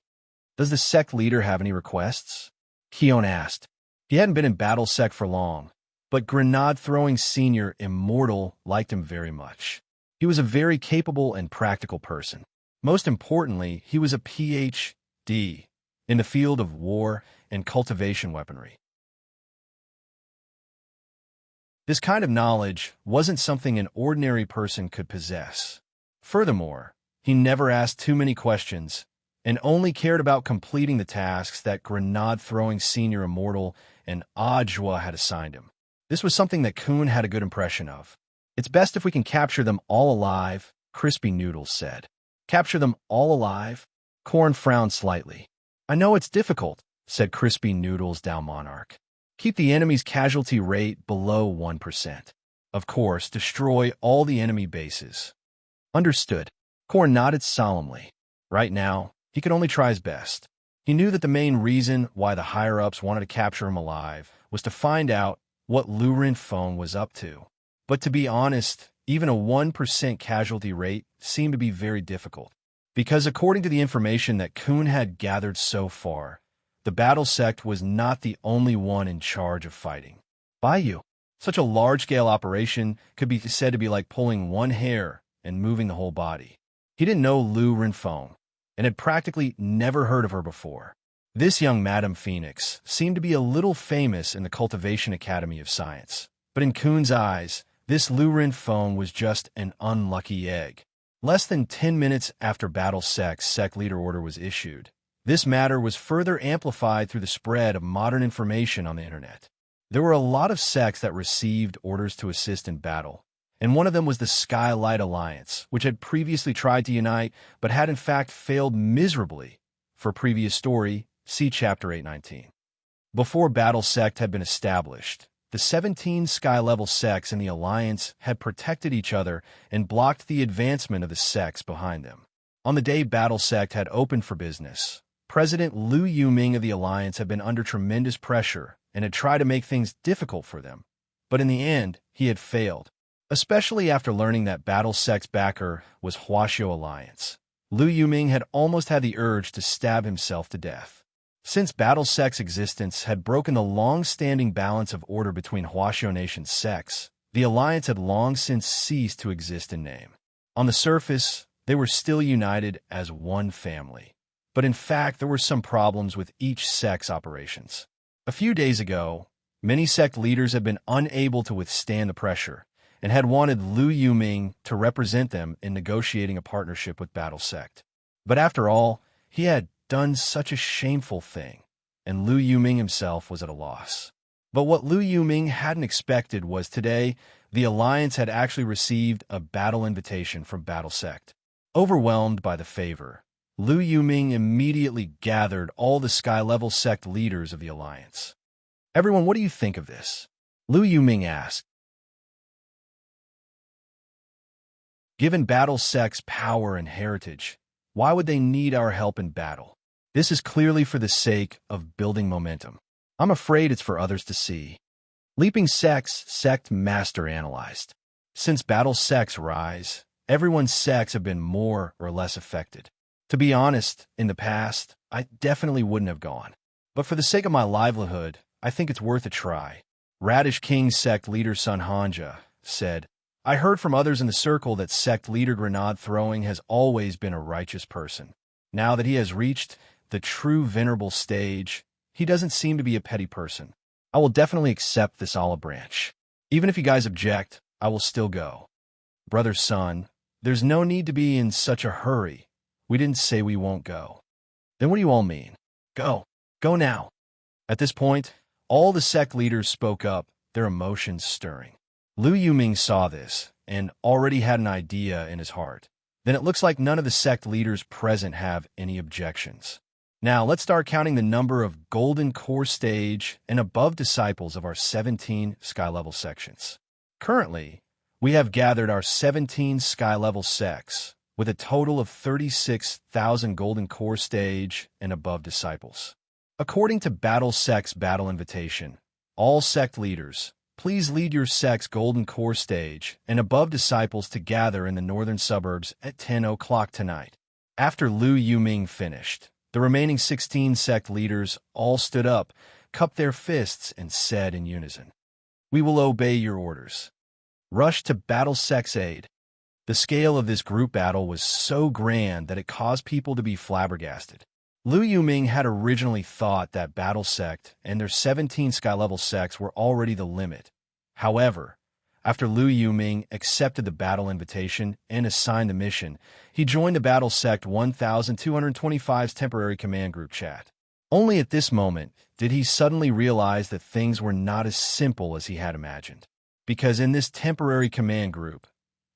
"Does the sect leader have any requests?" Keon asked. He hadn't been in Battle Sect for long, but Grenade-throwing Senior Immortal liked him very much. He was a very capable and practical person. Most importantly, he was a PhD in the field of war and cultivation weaponry. This kind of knowledge wasn't something an ordinary person could possess. Furthermore, he never asked too many questions and only cared about completing the tasks that Grenade-throwing Senior Immortal and Ajwa had assigned him. This was something that Kun had a good impression of. "It's best if we can capture them all alive," Crispy Noodles said. "Capture them all alive?" Corn frowned slightly. "I know it's difficult," said Crispy Noodles Dao Monarch. Keep the enemy's casualty rate below 1%. Of course, destroy all the enemy bases. Understood. Kor nodded solemnly. Right now, he could only try his best. He knew that the main reason why the higher-ups wanted to capture him alive was to find out what Lu Renfeng was up to. But to be honest, even a 1% casualty rate seemed to be very difficult. Because according to the information that Kun had gathered so far, the battle sect was not the only one in charge of fighting. Baiyu, such a large-scale operation could be said to be like pulling one hair and moving the whole body. He didn't know Lu Renfeng, and had practically never heard of her before. This young Madame Phoenix seemed to be a little famous in the Cultivation Academy of Science, but in Kun's eyes, this Lu Renfeng was just an unlucky egg. Less than 10 minutes after Battle Sect's sect leader order was issued, this matter was further amplified through the spread of modern information on the internet. There were a lot of sects that received orders to assist in battle, and one of them was the Skylight Alliance, which had previously tried to unite, but had in fact failed miserably. For previous story, see Chapter 819. Before Battle Sect had been established, the 17 sky-level sects in the Alliance had protected each other and blocked the advancement of the sects behind them. On the day Battle Sect had opened for business, President Liu Yuming of the Alliance had been under tremendous pressure and had tried to make things difficult for them. But in the end, he had failed. Especially after learning that Battle Sect's backer was Huaxiao Alliance. Liu Yuming had almost had the urge to stab himself to death. Since Battle Sect's existence had broken the long-standing balance of order between Huaxiao Nation's sects, the Alliance had long since ceased to exist in name. On the surface, they were still united as one family. But in fact, there were some problems with each sect's operations. A few days ago, many sect leaders had been unable to withstand the pressure, and had wanted Liu Yuming to represent them in negotiating a partnership with Battle Sect. But after all, he had done such a shameful thing, and Liu Yuming himself was at a loss. But what Liu Yuming hadn't expected was today, the Alliance had actually received a battle invitation from Battle Sect. Overwhelmed by the favor, Liu Yuming immediately gathered all the sky-level sect leaders of the Alliance. "Everyone, what do you think of this?" Liu Yuming asked. Given Battle Sect's power and heritage, why would they need our help in battle? This is clearly for the sake of building momentum. I'm afraid it's for others to see. Leaping Sect's sect master analyzed. Since Battle Sect's rise, everyone's sects have been more or less affected. To be honest, in the past, I definitely wouldn't have gone. But for the sake of my livelihood, I think it's worth a try. Radish King's sect leader Sun Hanja said, "I heard from others in the circle that sect leader grenade throwing has always been a righteous person. Now that he has reached the true venerable stage, he doesn't seem to be a petty person. I will definitely accept this olive branch. Even if you guys object, I will still go." "Brother Sun, there's no need to be in such a hurry. We didn't say we won't go." "Then what do you all mean?" "Go. Go now." At this point, all the sect leaders spoke up, their emotions stirring. Liu Yuming saw this, and already had an idea in his heart. Then it looks like none of the sect leaders present have any objections. Now let's start counting the number of golden core stage and above disciples of our 17 sky-level sections. Currently, we have gathered our 17 sky-level sects, with a total of 36,000 golden core stage and above disciples. According to Battle Sect's battle invitation, all sect leaders, please lead your sect's golden core stage and above disciples to gather in the northern suburbs at 10 o'clock tonight. After Liu Yuming finished, the remaining 16 sect leaders all stood up, cupped their fists, and said in unison, "We will obey your orders." Rush to Battle Sect's aid. The scale of this group battle was so grand that it caused people to be flabbergasted. Liu Yuming had originally thought that Battle Sect and their 17 sky-level sects were already the limit. However, after Liu Yuming accepted the battle invitation and assigned the mission, he joined the Battle Sect 1225's temporary command group chat. Only at this moment did he suddenly realize that things were not as simple as he had imagined. Because in this temporary command group,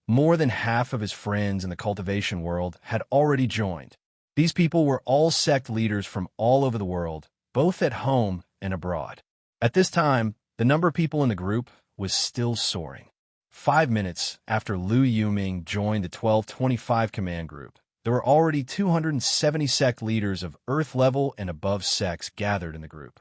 more than half of his friends in the cultivation world had already joined. These people were all sect leaders from all over the world, both at home and abroad. At this time, the number of people in the group was still soaring. 5 minutes after Liu Yuming joined the 1225 command group, there were already 270 sect leaders of Earth level and above sects gathered in the group.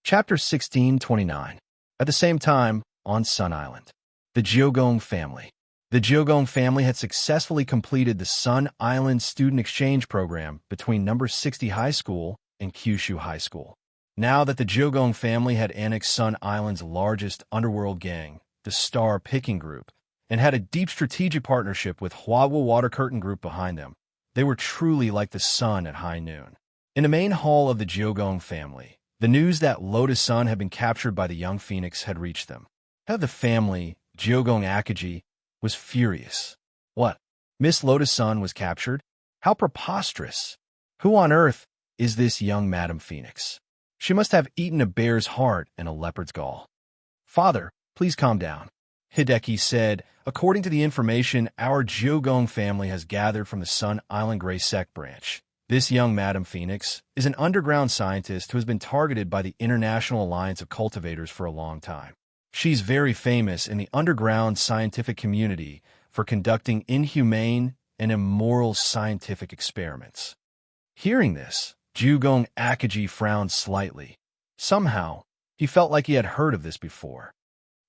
Chapter 1629. At the same time, on Sun Island, the Jiugong family. The Jiugong family had successfully completed the Sun Island student exchange program between number 60 High School and Kyushu High School. Now that the Jiugong family had annexed Sun Island's largest underworld gang, the Star Picking Group, and had a deep strategic partnership with Huaguo Water Curtain Group behind them, they were truly like the sun at high noon. In the main hall of the Jiugong family, the news that Lotus Sun had been captured by the young phoenix had reached them. Head of the family, Jiugong Akaji, was furious. What? Miss Lotus Sun was captured? How preposterous! Who on earth is this young Madam Phoenix? She must have eaten a bear's heart and a leopard's gall. Father, please calm down, Hideki said. According to the information our Jiugong family has gathered from the Sun Island Gray Sect branch, this young Madam Phoenix is an underground scientist who has been targeted by the International Alliance of Cultivators for a long time. She's very famous in the underground scientific community for conducting inhumane and immoral scientific experiments. Hearing this, Jiugong Akaji frowned slightly. Somehow, he felt like he had heard of this before.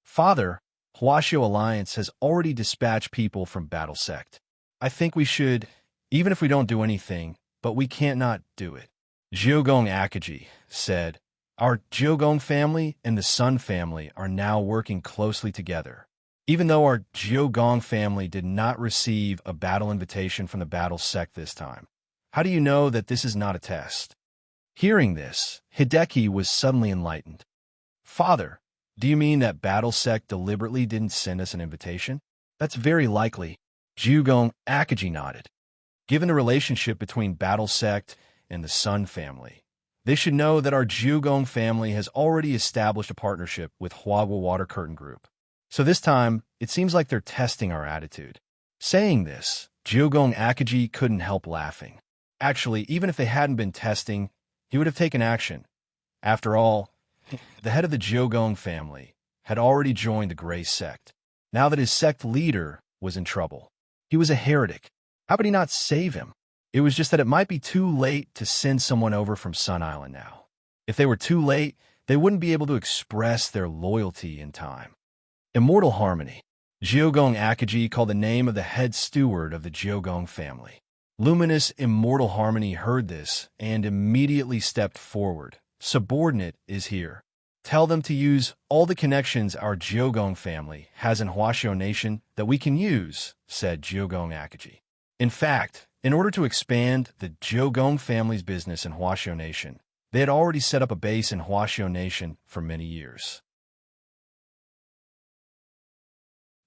Father, Huashio Alliance has already dispatched people from Battle Sect. I think we should, even if we don't do anything, but we can't not do it. Jiugong Akaji said, our Jiugong family and the Sun family are now working closely together. Even though our Jiugong family did not receive a battle invitation from the Battle Sect this time, how do you know that this is not a test? Hearing this, Hideki was suddenly enlightened. Father, do you mean that Battle Sect deliberately didn't send us an invitation? That's very likely. Jiugong Akaji nodded. Given the relationship between Battle Sect and the Sun family, they should know that our Jiugong family has already established a partnership with Huaguo Water Curtain Group. So this time, it seems like they're testing our attitude. Saying this, Jiugong Akaji couldn't help laughing. Actually, even if they hadn't been testing, he would have taken action. After all, the head of the Jiugong family had already joined the Gray Sect. Now that his sect leader was in trouble, he was a heretic. How could he not save him? It was just that it might be too late to send someone over from Sun Island now. If they were too late, they wouldn't be able to express their loyalty in time. Immortal Harmony. Jiugong Akaji called the name of the head steward of the Jiugong family. Luminous Immortal Harmony heard this and immediately stepped forward. Subordinate is here. Tell them to use all the connections our Jiugong family has in Huashio Nation that we can use, said Jiugong Akaji. In fact, in order to expand the Jiugong family's business in Huashio Nation, they had already set up a base in Huashio Nation for many years.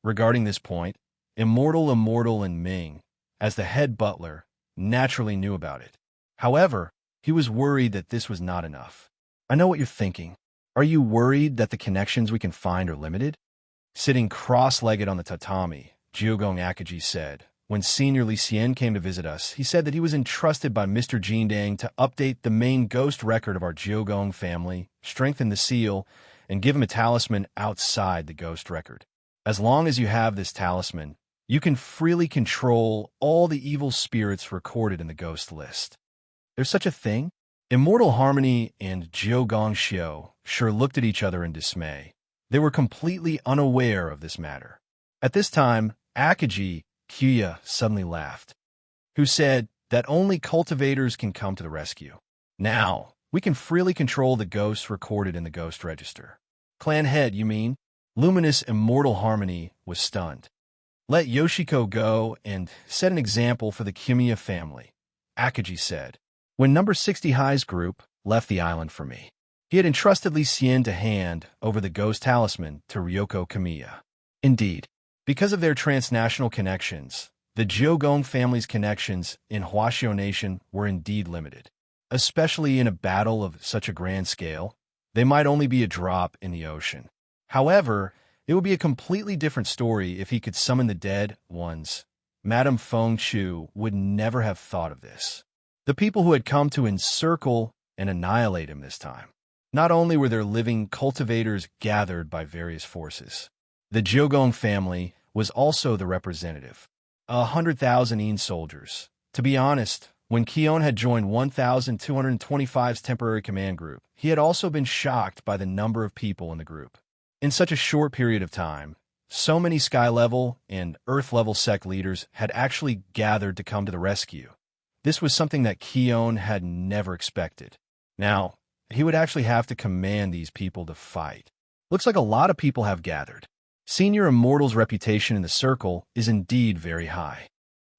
Regarding this point, Immortal and Ming, as the head butler, naturally knew about it. However, he was worried that this was not enough. I know what you're thinking. Are you worried that the connections we can find are limited? Sitting cross-legged on the tatami, Jiugong Akaji said, when Senior Li Xian came to visit us, he said that he was entrusted by Mr. Jindang to update the main ghost record of our Jiugong family, strengthen the seal, and give him a talisman outside the ghost record. As long as you have this talisman, you can freely control all the evil spirits recorded in the ghost list. There's such a thing? Immortal Harmony and Jiugong Xiao sure looked at each other in dismay. They were completely unaware of this matter. At this time, Akaji Kuya suddenly laughed, who said that only cultivators can come to the rescue. Now, we can freely control the ghosts recorded in the ghost register. Clan head, you mean? Luminous Immortal Harmony was stunned. Let Yoshiko go and set an example for the Kimiya family, Akaji said. When number 60 High's group left the island for me, he had entrusted Li Xian to hand over the ghost talisman to Ryoko Kamiya. Indeed, because of their transnational connections, the Jiugong family's connections in Huashio Nation were indeed limited. Especially in a battle of such a grand scale, they might only be a drop in the ocean. However, it would be a completely different story if he could summon the dead ones Madame Feng Chu would never have thought of this. The people who had come to encircle and annihilate him this time. Not only were there living cultivators gathered by various forces, the Jiugong family was also the representative. 100,000 soldiers. To be honest, when Qion had joined 1,225's temporary command group, he had also been shocked by the number of people in the group. In such a short period of time, so many sky-level and earth-level sect leaders had actually gathered to come to the rescue. This was something that Qion had never expected. Now, he would actually have to command these people to fight. Looks like a lot of people have gathered. Senior Immortal's reputation in the circle is indeed very high.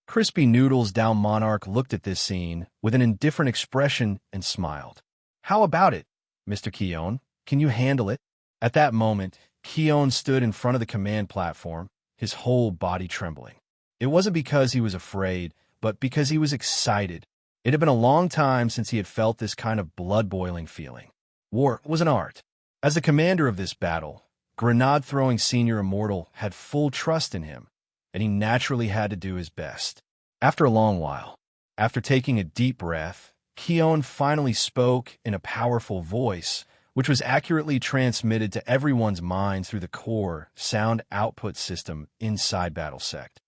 Crispy Noodles Down Monarch looked at this scene with an indifferent expression and smiled. How about it, Mr. Qion? Can you handle it? At that moment, Qion stood in front of the command platform, his whole body trembling. It wasn't because he was afraid, but because he was excited. It had been a long time since he had felt this kind of blood-boiling feeling. War was an art. As the commander of this battle, grenade-throwing Senior Immortal had full trust in him, and he naturally had to do his best. After a long while, after taking a deep breath, Qion finally spoke in a powerful voice, which was accurately transmitted to everyone's minds through the core sound output system inside Battlesect.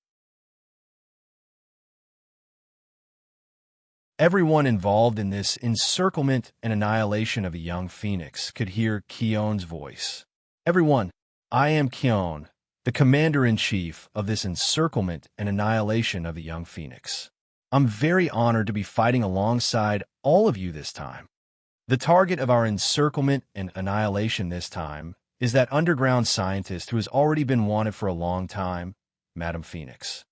Everyone involved in this encirclement and annihilation of a young phoenix could hear Qion's voice. Everyone, I am Qion, the commander-in-chief of this encirclement and annihilation of a young phoenix. I'm very honored to be fighting alongside all of you this time. The target of our encirclement and annihilation this time is that underground scientist who has already been wanted for a long time, Madame Phoenix.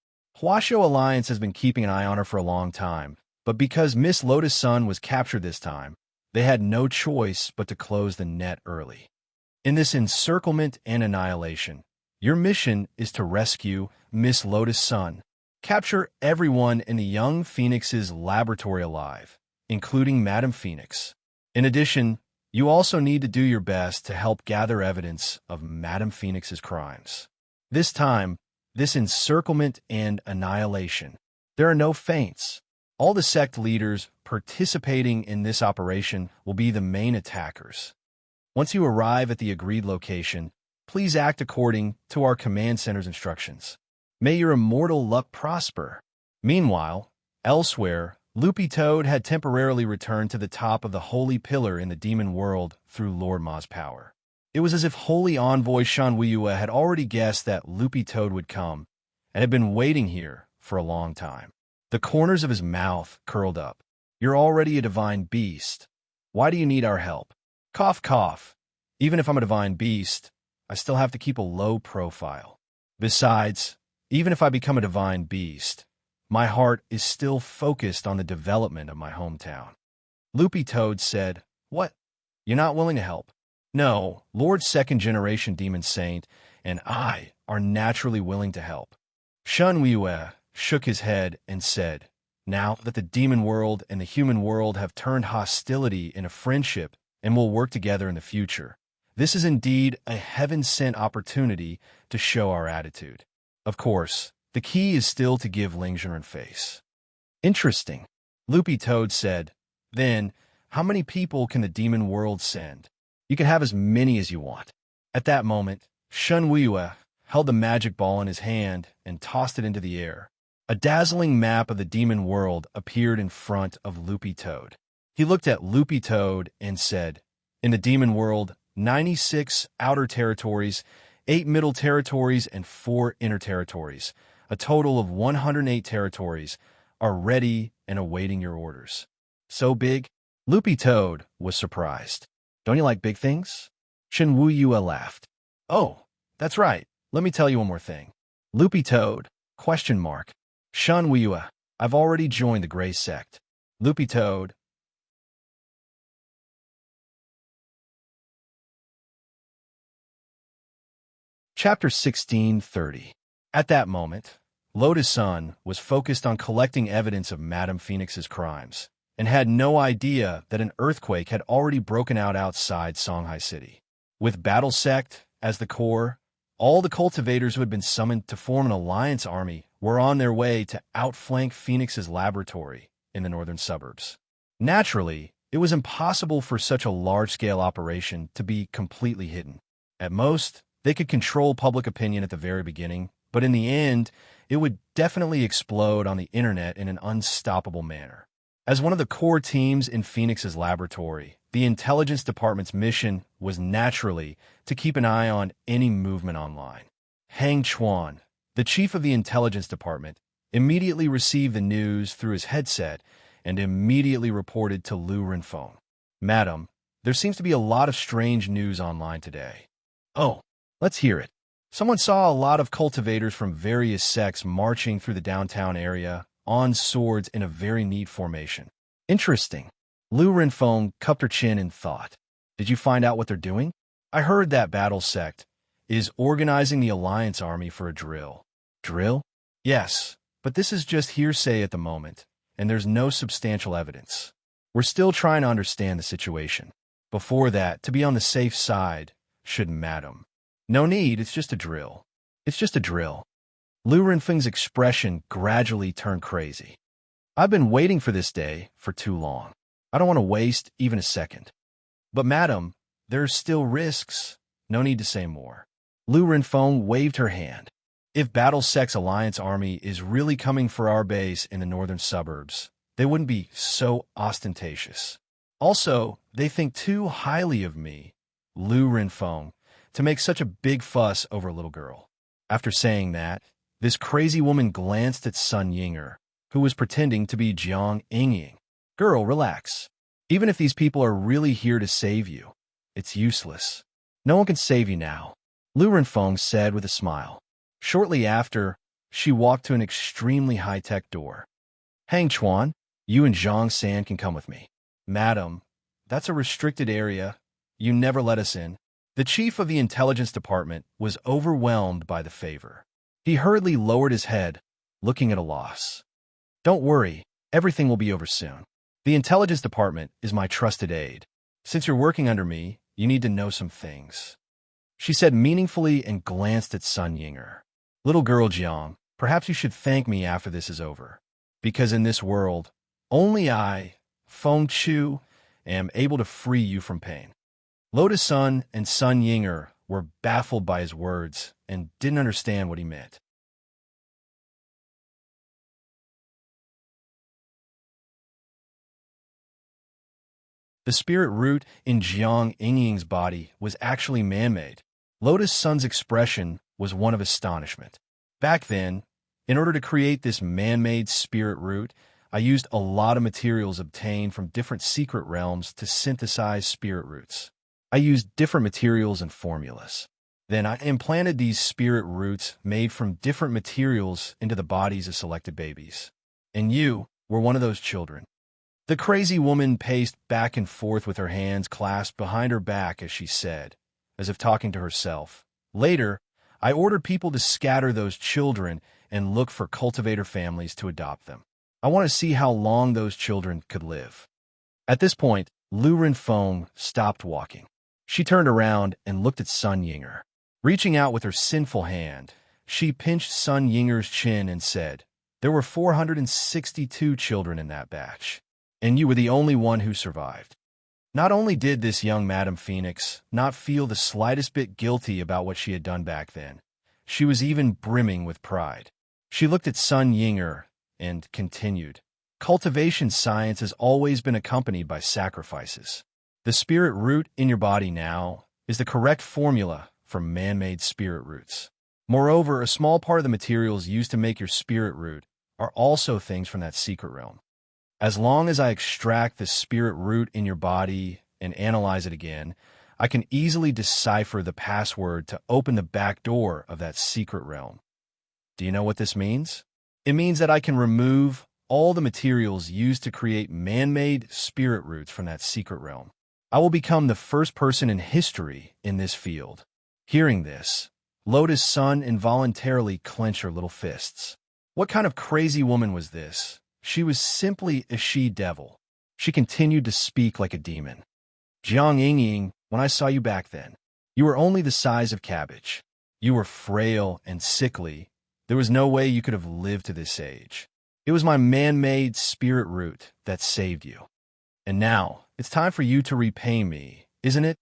Huasho Alliance has been keeping an eye on her for a long time, but because Miss Lotus Sun was captured this time, they had no choice but to close the net early. In this encirclement and annihilation, your mission is to rescue Miss Lotus Sun, capture everyone in the young Phoenix's laboratory alive, including Madame Phoenix. In addition, you also need to do your best to help gather evidence of Madame Phoenix's crimes. This time, this encirclement and annihilation, there are no feints. All the sect leaders participating in this operation will be the main attackers. Once you arrive at the agreed location, please act according to our command center's instructions. May your immortal luck prosper. Meanwhile, elsewhere, Loopy Toad had temporarily returned to the top of the holy pillar in the demon world through Lord Ma's power. It was as if Holy Envoy Shan Weiyue had already guessed that Loopy Toad would come, and had been waiting here for a long time. The corners of his mouth curled up. You're already a divine beast. Why do you need our help? Cough, cough. Even if I'm a divine beast, I still have to keep a low profile. Besides, even if I become a divine beast, my heart is still focused on the development of my hometown. Loopy Toad said, What? You're not willing to help? No, Lord Second Generation Demon Saint and I are naturally willing to help. Shan Weiyue shook his head and said, Now that the demon world and the human world have turned hostility into friendship and will work together in the future, this is indeed a heaven-sent opportunity to show our attitude. Of course, the key is still to give Lingzhen face. Interesting, Loopy Toad said. Then, how many people can the demon world send? You can have as many as you want. At that moment, Shan Weiyue held the magic ball in his hand and tossed it into the air. A dazzling map of the demon world appeared in front of Loopy Toad. He looked at Loopy Toad and said, In the demon world, 96 outer territories, 8 middle territories, and 4 inner territories, a total of 108 territories, are ready and awaiting your orders. So big? Loopy Toad was surprised. Don't you like big things? Shan Weiyue laughed. Oh, that's right. Let me tell you one more thing. Loopy Toad, ? Shan Weiyue, I've already joined the Gray Sect. Loopy Toad. Chapter 1630. At that moment, Lotus Sun was focused on collecting evidence of Madame Phoenix's crimes, and had no idea that an earthquake had already broken out outside Songhai City. With Battlesect as the core, all the cultivators who had been summoned to form an alliance army were on their way to outflank Phoenix's laboratory in the northern suburbs. Naturally, it was impossible for such a large-scale operation to be completely hidden. At most, they could control public opinion at the very beginning, but in the end, it would definitely explode on the internet in an unstoppable manner. As one of the core teams in Phoenix's laboratory, the intelligence department's mission was naturally to keep an eye on any movement online. Hang Chuan, the chief of the intelligence department, immediately received the news through his headset and immediately reported to Lu Renfeng. "Madam, there seems to be a lot of strange news online today." "Oh, let's hear it." "Someone saw a lot of cultivators from various sects marching through the downtown area on swords in a very neat formation." "Interesting." Lu Renfeng cupped her chin in thought. "Did you find out what they're doing?" "I heard that battle sect is organizing the Alliance army for a drill." "Drill?" "Yes, but this is just hearsay at the moment, and there's no substantial evidence. We're still trying to understand the situation. Before that, to be on the safe side, shouldn't madam." "No need, it's just a drill." "It's just a drill." Lu Renfeng's expression gradually turned crazy. "I've been waiting for this day for too long. I don't want to waste even a second." "But madam, there's still risks." "No need to say more." Lu Renfeng waved her hand. "If Battle Sect's Alliance army is really coming for our base in the northern suburbs, they wouldn't be so ostentatious. Also, they think too highly of me, Lu Renfeng, to make such a big fuss over a little girl." After saying that, this crazy woman glanced at Sun Yinger, who was pretending to be Jiang Yingying. "Girl, relax. Even if these people are really here to save you, it's useless. No one can save you now," Lu Renfeng said with a smile. Shortly after, she walked to an extremely high-tech door. "Hang Chuan, you and Zhang San can come with me." "Madam, that's a restricted area. You never let us in." The chief of the intelligence department was overwhelmed by the favor. He hurriedly lowered his head, looking at a loss. "Don't worry, everything will be over soon. The intelligence department is my trusted aide. Since you're working under me, you need to know some things," she said meaningfully and glanced at Sun Yinger. "Little girl Jiang, perhaps you should thank me after this is over. Because in this world, only I, Feng Chu, am able to free you from pain." Lotus Sun and Sun Yinger were baffled by his words and didn't understand what he meant. The spirit root in Jiang Yingying's body was actually man-made. Lotus Sun's expression was one of astonishment. "Back then, in order to create this man-made spirit root, I used a lot of materials obtained from different secret realms to synthesize spirit roots. I used different materials and formulas. Then I implanted these spirit roots made from different materials into the bodies of selected babies. And you were one of those children." The crazy woman paced back and forth with her hands clasped behind her back as she said, as if talking to herself, "Later, I ordered people to scatter those children and look for cultivator families to adopt them. I want to see how long those children could live." At this point, Lu Renfeng stopped walking. She turned around and looked at Sun Yinger. Reaching out with her sinful hand, she pinched Sun Yinger's chin and said, "There were 462 children in that batch, and you were the only one who survived." Not only did this young Madam Phoenix not feel the slightest bit guilty about what she had done back then, she was even brimming with pride. She looked at Sun Yinger and continued, "Cultivation science has always been accompanied by sacrifices. The spirit root in your body now is the correct formula for man-made spirit roots. Moreover, a small part of the materials used to make your spirit root are also things from that secret realm. As long as I extract the spirit root in your body and analyze it again, I can easily decipher the password to open the back door of that secret realm. Do you know what this means? It means that I can remove all the materials used to create man-made spirit roots from that secret realm. I will become the first person in history in this field." Hearing this, Lotus Sun involuntarily clenched her little fists. What kind of crazy woman was this? She was simply a she-devil. She continued to speak like a demon. "Jiang Yingying, when I saw you back then, you were only the size of cabbage. You were frail and sickly. There was no way you could have lived to this age. It was my man-made spirit root that saved you. And now, it's time for you to repay me, isn't it?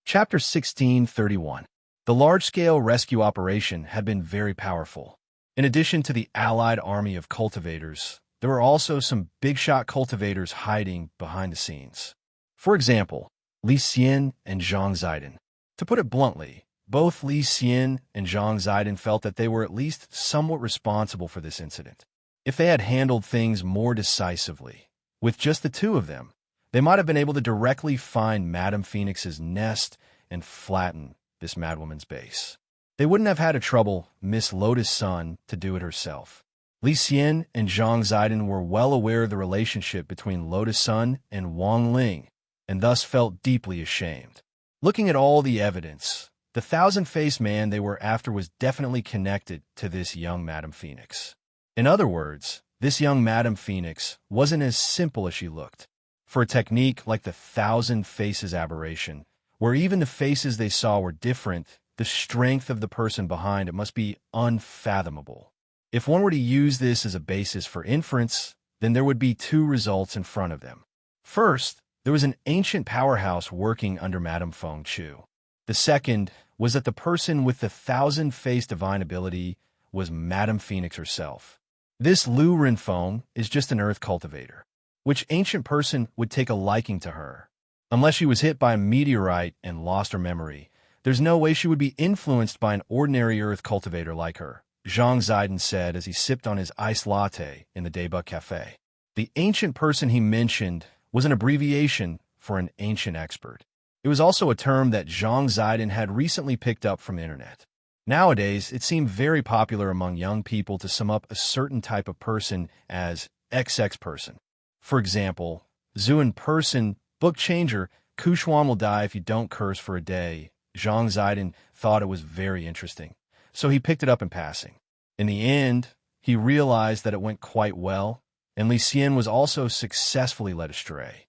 Chapter 1631. The large-scale rescue operation had been very powerful. In addition to the allied army of cultivators, there were also some big-shot cultivators hiding behind the scenes. For example, Li Xian and Zhang Zidin. To put it bluntly, both Li Xian and Zhang Zidin felt that they were at least somewhat responsible for this incident. If they had handled things more decisively, with just the two of them, they might have been able to directly find Madame Phoenix's nest and flatten this madwoman's base. They wouldn't have had a trouble Miss Lotus Sun to do it herself. Li Xian and Zhang Zidin were well aware of the relationship between Lotus Sun and Wang Ling, and thus felt deeply ashamed. Looking at all the evidence, the thousand-faced man they were after was definitely connected to this young Madame Phoenix. In other words, this young Madame Phoenix wasn't as simple as she looked. For a technique like the thousand faces aberration, where even the faces they saw were different, the strength of the person behind it must be unfathomable. If one were to use this as a basis for inference, then there would be two results in front of them. First, there was an ancient powerhouse working under Madame Feng Chu. The second was that the person with the thousand-faced divine ability was Madame Phoenix herself. This Lu Renfeng is just an earth cultivator. Which ancient person would take a liking to her? Unless she was hit by a meteorite and lost her memory, there's no way she would be influenced by an ordinary earth cultivator like her, Zhang Zidin said as he sipped on his iced latte in the Daebuk Cafe. The ancient person he mentioned was an abbreviation for an ancient expert. It was also a term that Zhang Zidin had recently picked up from the internet. Nowadays, it seemed very popular among young people to sum up a certain type of person as XX person. For example, Zuan person, book changer, Kushuan will die if you don't curse for a day. Zhang Zidin thought it was very interesting, so he picked it up in passing. In the end, he realized that it went quite well, and Li Xian was also successfully led astray.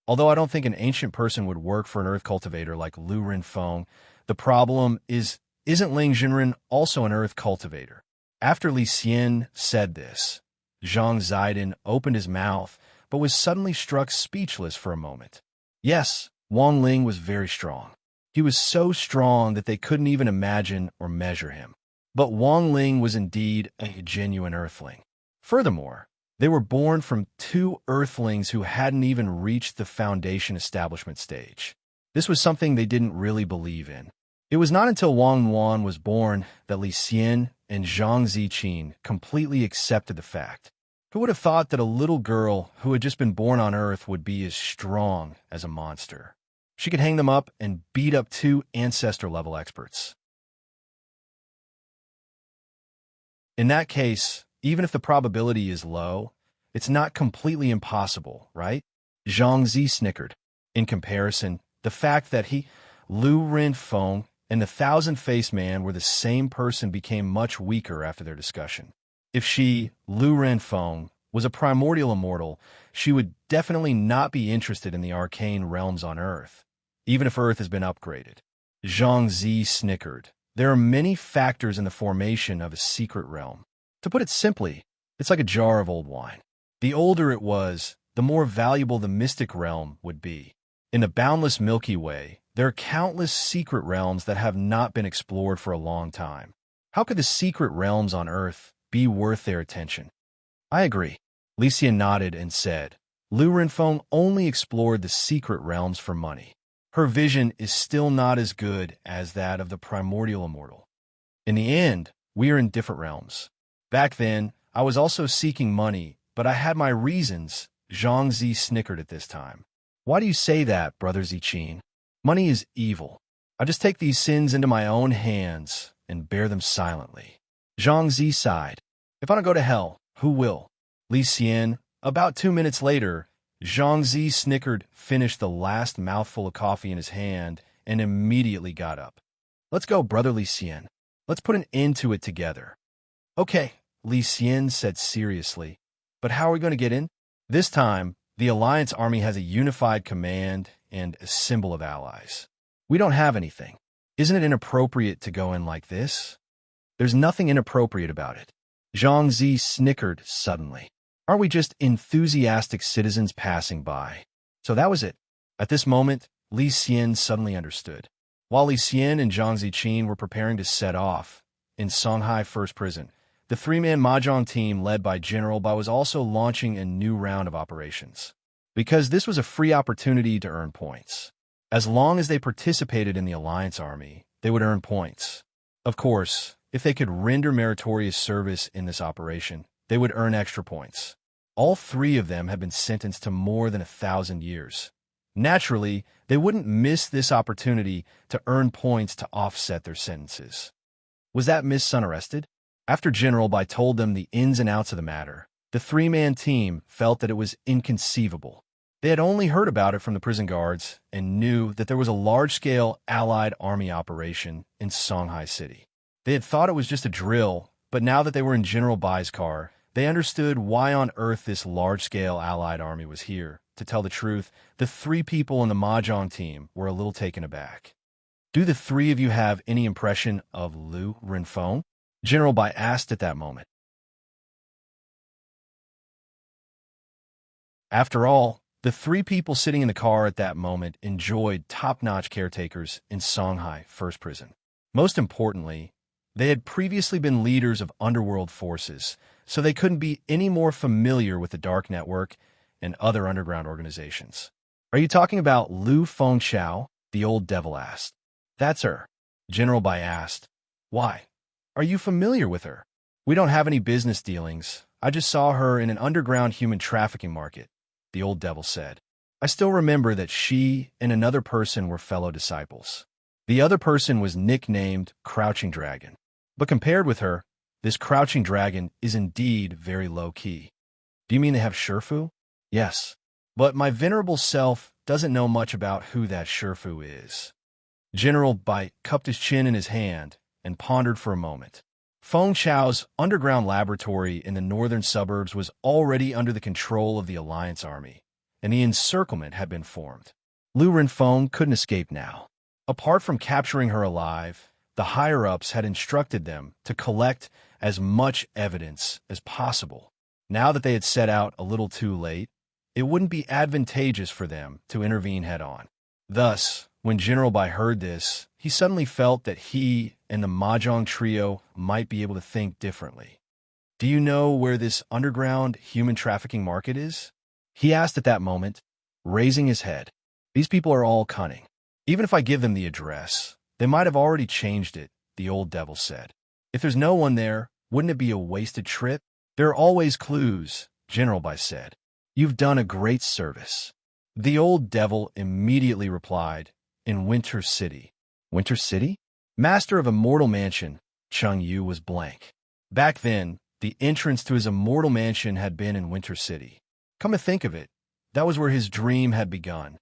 Although I don't think an ancient person would work for an earth cultivator like Lu Renfeng, the problem isn't Ling Jinren also an earth cultivator? After Li Xian said this, Zhang Zidin opened his mouth, but was suddenly struck speechless for a moment. Yes, Wang Ling was very strong. He was so strong that they couldn't even imagine or measure him. But Wang Ling was indeed a genuine earthling. Furthermore, they were born from two earthlings who hadn't even reached the foundation establishment stage. This was something they didn't really believe in. It was not until Wang Wan was born that Li Xian and Zhang Ziqin completely accepted the fact. Who would have thought that a little girl who had just been born on Earth would be as strong as a monster? She could hang them up and beat up two ancestor-level experts. In that case, even if the probability is low, it's not completely impossible, right? Zhang Zi snickered. In comparison, the fact that Lu Renfeng, and the thousand-faced man were the same person became much weaker after their discussion. If she, Lu Renfeng, was a primordial immortal, she would definitely not be interested in the arcane realms on Earth, even if Earth has been upgraded. Zhang Zi snickered. There are many factors in the formation of a secret realm. To put it simply, it's like a jar of old wine. The older it was, the more valuable the mystic realm would be. In the boundless Milky Way, there are countless secret realms that have not been explored for a long time. How could the secret realms on Earth be worth their attention? I agree. Li Xian nodded and said, Lu Renfeng only explored the secret realms for money. Her vision is still not as good as that of the primordial immortal. In the end, we are in different realms. Back then, I was also seeking money, but I had my reasons. Zhang Zi snickered at this time. Why do you say that, Brother Ziqin? Money is evil. I just take these sins into my own hands and bear them silently. Zhang Zi sighed. If I don't go to hell, who will? Li Xian. About 2 minutes later, Zhang Zi snickered, finished the last mouthful of coffee in his hand, and immediately got up. Let's go, Brother Li Xian. Let's put an end to it together. Okay, Li Xian said seriously. But how are we going to get in? This time, The Alliance Army has a unified command and a symbol of allies. We don't have anything. Isn't it inappropriate to go in like this? There's nothing inappropriate about it. Zhang Zi snickered suddenly. Aren't we just enthusiastic citizens passing by? So that was it. At this moment, Li Xian suddenly understood. While Li Xian and Zhang Ziqin were preparing to set off in Songhai First Prison, the three-man mahjong team led by General Bai was also launching a new round of operations. Because this was a free opportunity to earn points. As long as they participated in the Alliance Army, they would earn points. Of course, if they could render meritorious service in this operation, they would earn extra points. All three of them had been sentenced to more than 1,000 years. Naturally, they wouldn't miss this opportunity to earn points to offset their sentences. Was that Miss Sun arrested? After General Bai told them the ins and outs of the matter, the three-man team felt that it was inconceivable. They had only heard about it from the prison guards and knew that there was a large-scale Allied army operation in Songhai City. They had thought it was just a drill, but now that they were in General Bai's car, they understood why on earth this large-scale Allied army was here. To tell the truth, the three people in the mahjong team were a little taken aback. Do the three of you have any impression of Lu Renfeng? General Bai asked at that moment. After all, the three people sitting in the car at that moment enjoyed top-notch caretakers in Songhai First Prison. Most importantly, they had previously been leaders of underworld forces, so they couldn't be any more familiar with the Dark Network and other underground organizations. Are you talking about Lu Fengxiao? The old devil asked. That's her. General Bai asked. Why? Are you familiar with her? We don't have any business dealings. I just saw her in an underground human trafficking market, the old devil said. I still remember that she and another person were fellow disciples. The other person was nicknamed Crouching Dragon. But compared with her, this Crouching Dragon is indeed very low-key. Do you mean they have Shifu? Yes. But my venerable self doesn't know much about who that Shifu is. General Bai cupped his chin in his hand and pondered for a moment. Feng Xiao's underground laboratory in the northern suburbs was already under the control of the Alliance Army, and the encirclement had been formed. Lu Renfeng couldn't escape now. Apart from capturing her alive, the higher-ups had instructed them to collect as much evidence as possible. Now that they had set out a little too late, it wouldn't be advantageous for them to intervene head-on. Thus, when General Bai heard this, he suddenly felt that he and the mahjong trio might be able to think differently. Do you know where this underground human trafficking market is? He asked at that moment, raising his head. These people are all cunning. Even if I give them the address, they might have already changed it, the old devil said. If there's no one there, wouldn't it be a wasted trip? There are always clues, General Bai said. You've done a great service. The old devil immediately replied, in Winter City. Winter City? Master of Immortal Mansion, Cheng Yu was blank. Back then, the entrance to his immortal mansion had been in Winter City. Come to think of it, that was where his dream had begun.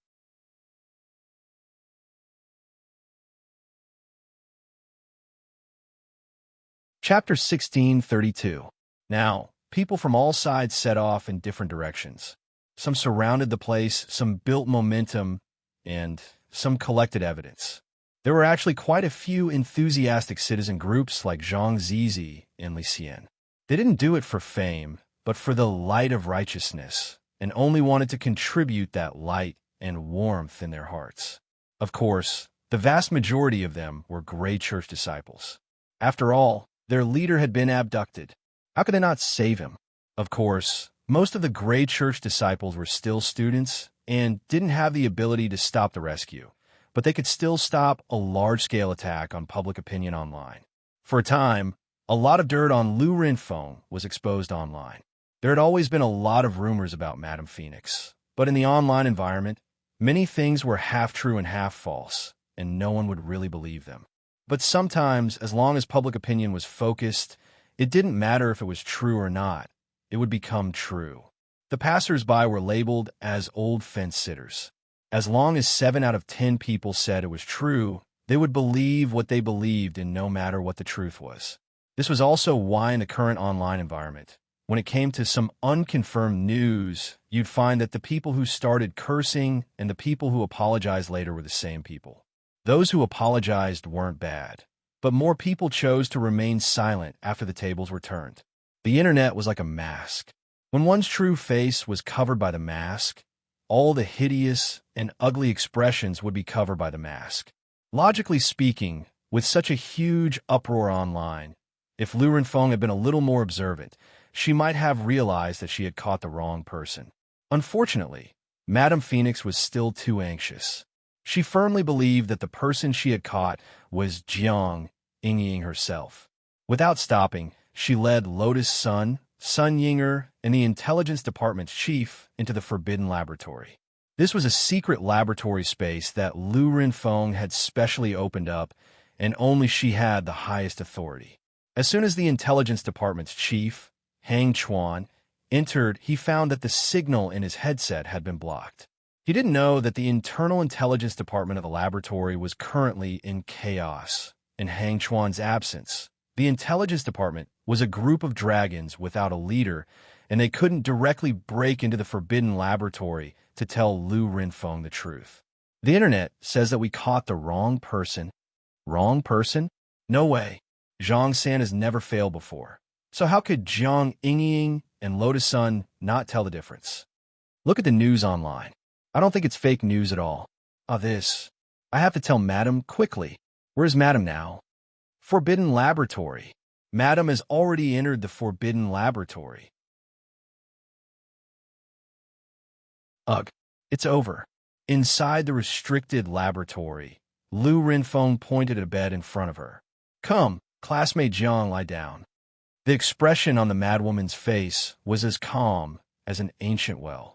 Chapter 1632. Now, people from all sides set off in different directions. Some surrounded the place, some built momentum, and some collected evidence. There were actually quite a few enthusiastic citizen groups like Zhang Zizi and Li Xian. They didn't do it for fame, but for the light of righteousness, and only wanted to contribute that light and warmth in their hearts. Of course, the vast majority of them were Grey Church disciples. After all, their leader had been abducted. How could they not save him? Of course, most of the Grey Church disciples were still students and didn't have the ability to stop the rescue, but they could still stop a large-scale attack on public opinion online. For a time, a lot of dirt on Lu Renfeng was exposed online. There had always been a lot of rumors about Madame Phoenix, but in the online environment, many things were half true and half false, and no one would really believe them. But sometimes, as long as public opinion was focused, it didn't matter if it was true or not. It would become true. The passers-by were labeled as old fence-sitters. As long as 7 out of 10 people said it was true, they would believe what they believed in no matter what the truth was. This was also why in the current online environment, when it came to some unconfirmed news, you'd find that the people who started cursing and the people who apologized later were the same people. Those who apologized weren't bad, but more people chose to remain silent after the tables were turned. The internet was like a mask. When one's true face was covered by the mask, all the hideous and ugly expressions would be covered by the mask. Logically speaking, with such a huge uproar online, if Lu Renfeng had been a little more observant, she might have realized that she had caught the wrong person. Unfortunately, Madame Phoenix was still too anxious. She firmly believed that the person she had caught was Jiang Yingying herself. Without stopping, she led Lotus Sun Yinger, and the intelligence department's chief into the forbidden laboratory. This was a secret laboratory space that Lu Renfeng had specially opened up, and only she had the highest authority. As soon as the intelligence department's chief, Hang Chuan, entered, he found that the signal in his headset had been blocked. He didn't know that the internal intelligence department of the laboratory was currently in chaos. In Hang Chuan's absence, the intelligence department was a group of dragons without a leader, and they couldn't directly break into the forbidden laboratory to tell Lu Renfeng the truth. The internet says that we caught the wrong person. Wrong person? No way. Zhang San has never failed before. So how could Jiang Yingying and Lotus Sun not tell the difference? Look at the news online. I don't think it's fake news at all. This. I have to tell Madam quickly. Where's Madam now? Forbidden Laboratory. Madam has already entered the Forbidden Laboratory. Ugh, it's over. Inside the restricted laboratory, Lu Renfeng pointed at a bed in front of her. Come, classmate Jiang, lie down. The expression on the madwoman's face was as calm as an ancient well.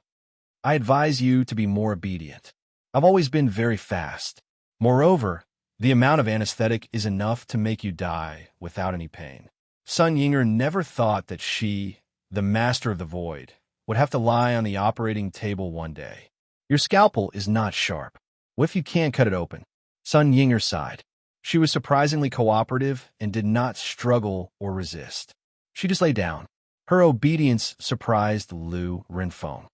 I advise you to be more obedient. I've always been very fast. Moreover, the amount of anesthetic is enough to make you die without any pain. Sun Yinger never thought that she, the master of the void, would have to lie on the operating table one day. Your scalpel is not sharp. What if you can't cut it open? Sun Yinger sighed. She was surprisingly cooperative and did not struggle or resist. She just lay down. Her obedience surprised Lu Renfeng.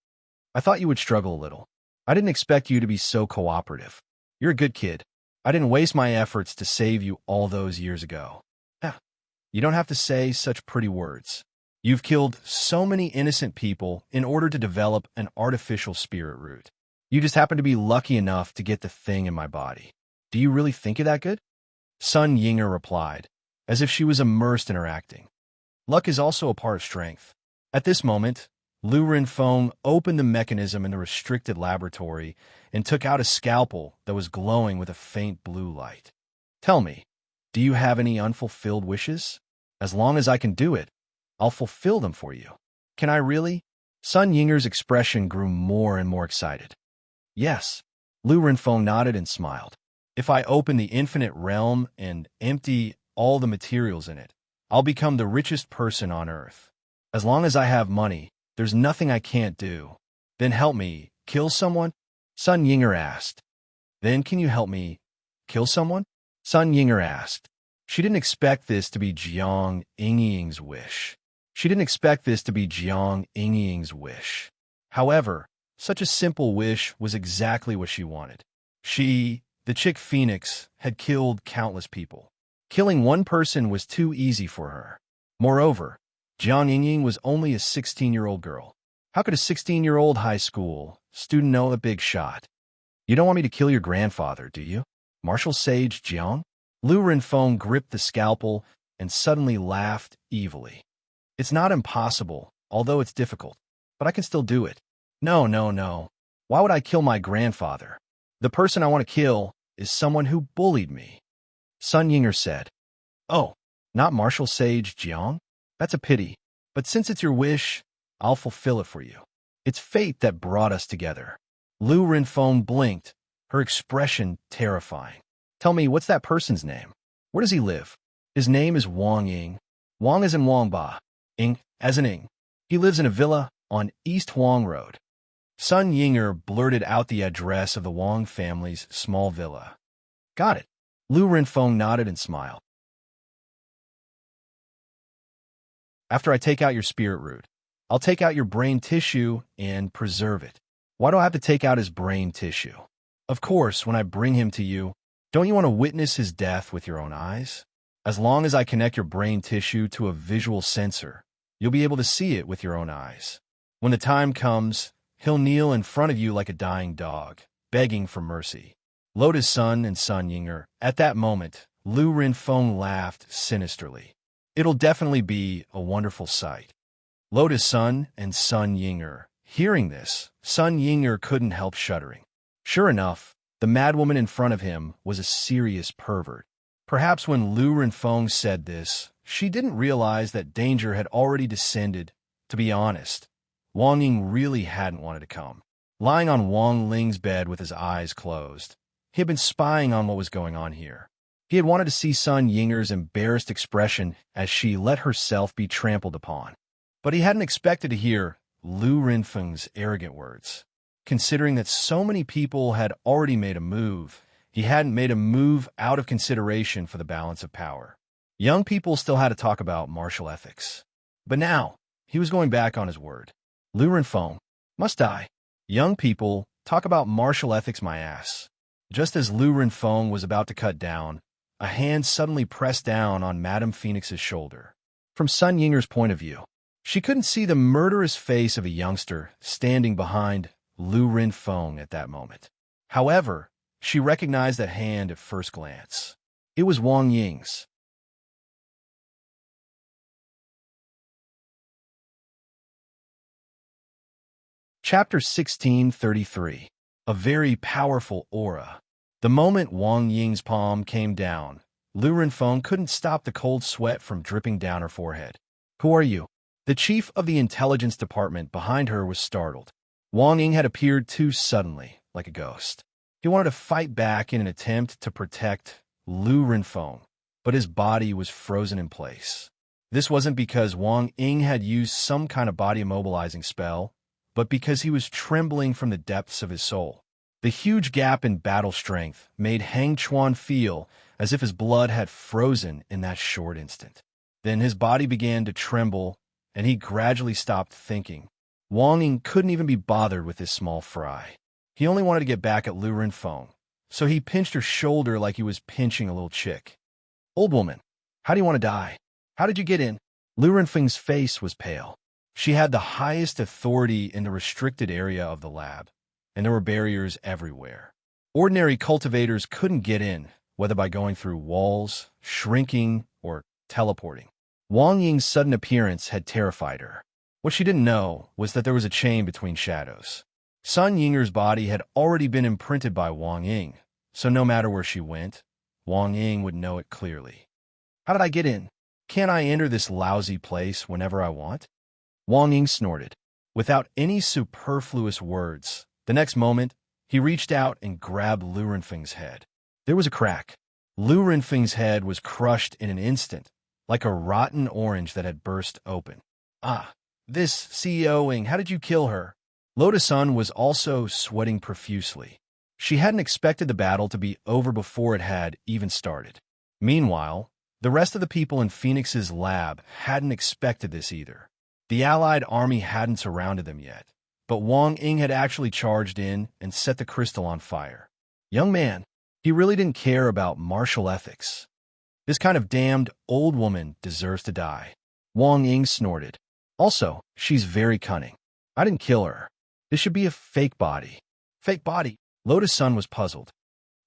I thought you would struggle a little. I didn't expect you to be so cooperative. You're a good kid. I didn't waste my efforts to save you all those years ago. You don't have to say such pretty words. You've killed so many innocent people in order to develop an artificial spirit root. You just happen to be lucky enough to get the thing in my body. Do you really think you're that good? Sun Yinger replied, as if she was immersed in her acting. Luck is also a part of strength. At this moment, Lu Renfeng opened the mechanism in the restricted laboratory and took out a scalpel that was glowing with a faint blue light. Tell me, do you have any unfulfilled wishes? As long as I can do it, I'll fulfill them for you. Can I really? Sun Yinger's expression grew more and more excited. Yes. Lu Renfeng nodded and smiled. If I open the infinite realm and empty all the materials in it, I'll become the richest person on earth. As long as I have money, there's nothing I can't do. Then help me kill someone? Sun Yinger asked. Then can you help me kill someone? Sun Yinger asked. She didn't expect this to be Jiang Yingying's wish. However, such a simple wish was exactly what she wanted. She, the chick Phoenix, had killed countless people. Killing one person was too easy for her. Moreover, Jiang Yingying was only a 16-year-old girl. How could a 16-year-old high school student know a big shot? You don't want me to kill your grandfather, do you? Martial Sage Jiang? Lu Renfeng gripped the scalpel and suddenly laughed evilly. It's not impossible, although it's difficult, but I can still do it. No. Why would I kill my grandfather? The person I want to kill is someone who bullied me. Sun Yinger said. Oh, not Martial Sage Jiang? That's a pity, but since it's your wish, I'll fulfill it for you. It's fate that brought us together. Lu Renfeng blinked, her expression terrifying. Tell me, what's that person's name? Where does he live? His name is Wang Ying. Wang as in Wangba. Ying as in Ying. He lives in a villa on East Huang Road. Sun Yinger blurted out the address of the Wang family's small villa. Got it. Lu Renfeng nodded and smiled. After I take out your spirit root, I'll take out your brain tissue and preserve it. Why do I have to take out his brain tissue? Of course, when I bring him to you, don't you want to witness his death with your own eyes? As long as I connect your brain tissue to a visual sensor, you'll be able to see it with your own eyes. When the time comes, he'll kneel in front of you like a dying dog, begging for mercy. Lotus Sun and Sun Yinger. At that moment, Lu Renfeng laughed sinisterly. It'll definitely be a wonderful sight. Lotus Sun and Sun Yinger. Hearing this, Sun Yinger couldn't help shuddering. Sure enough, the madwoman in front of him was a serious pervert. Perhaps when Lu Renfeng said this, she didn't realize that danger had already descended. To be honest, Wang Ying really hadn't wanted to come. Lying on Wang Ling's bed with his eyes closed, he had been spying on what was going on here. He had wanted to see Sun Yinger's embarrassed expression as she let herself be trampled upon. But he hadn't expected to hear Lu Renfeng's arrogant words. Considering that so many people had already made a move, he hadn't made a move out of consideration for the balance of power. Young people still had to talk about martial ethics. But now, he was going back on his word. Lu Renfeng must die. Young people, talk about martial ethics my ass. Just as Lu Renfeng was about to cut down, a hand suddenly pressed down on Madame Phoenix's shoulder. From Sun Yinger's point of view, she couldn't see the murderous face of a youngster standing behind Lu Renfeng at that moment. However, she recognized that hand at first glance. It was Wang Ying's. Chapter 1633. A very powerful aura. The moment Wang Ying's palm came down, Lu Renfeng couldn't stop the cold sweat from dripping down her forehead. Who are you? The chief of the intelligence department behind her was startled. Wang Ying had appeared too suddenly, like a ghost. He wanted to fight back in an attempt to protect Lu Renfeng, but his body was frozen in place. This wasn't because Wang Ying had used some kind of body immobilizing spell, but because he was trembling from the depths of his soul. The huge gap in battle strength made Hang Chuan feel as if his blood had frozen in that short instant. Then his body began to tremble, and he gradually stopped thinking. Wang Ying couldn't even be bothered with this small fry. He only wanted to get back at Lu Renfeng, so he pinched her shoulder like he was pinching a little chick. Old woman, how do you want to die? How did you get in? Lu Renfeng's face was pale. She had the highest authority in the restricted area of the lab, and there were barriers everywhere. Ordinary cultivators couldn't get in, whether by going through walls, shrinking, or teleporting. Wang Ying's sudden appearance had terrified her. What she didn't know was that there was a chain between shadows. Sun Yinger's body had already been imprinted by Wang Ying, so no matter where she went, Wang Ying would know it clearly. How did I get in? Can't I enter this lousy place whenever I want? Wang Ying snorted. Without any superfluous words, the next moment, he reached out and grabbed Lu Renfeng's head. There was a crack. Lu Renfeng's head was crushed in an instant, like a rotten orange that had burst open. Ah, this CEO Ying, how did you kill her? Lotus Sun was also sweating profusely. She hadn't expected the battle to be over before it had even started. Meanwhile, the rest of the people in Phoenix's lab hadn't expected this either. The Allied army hadn't surrounded them yet, but Wang Ying had actually charged in and set the crystal on fire. Young man, he really didn't care about martial ethics. This kind of damned old woman deserves to die. Wang Ying snorted. Also, she's very cunning. I didn't kill her. This should be a fake body. Fake body? Lotus Sun was puzzled.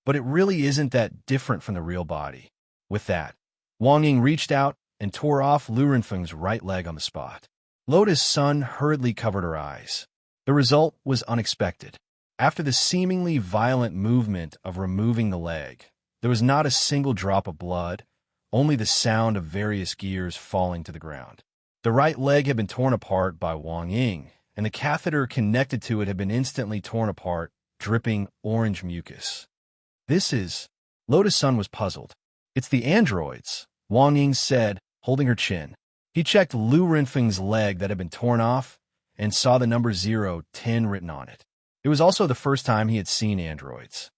But it really isn't that different from the real body. With that, Wang Ying reached out and tore off Lu Renfeng's right leg on the spot. Lotus Sun hurriedly covered her eyes. The result was unexpected. After the seemingly violent movement of removing the leg, there was not a single drop of blood, only the sound of various gears falling to the ground. The right leg had been torn apart by Wang Ying, and the catheter connected to it had been instantly torn apart, dripping orange mucus. This is... Lotus Sun was puzzled. It's the androids, Wang Ying said, holding her chin. He checked Lu Renfeng's leg that had been torn off and saw the number 010 written on it. It was also the first time he had seen androids.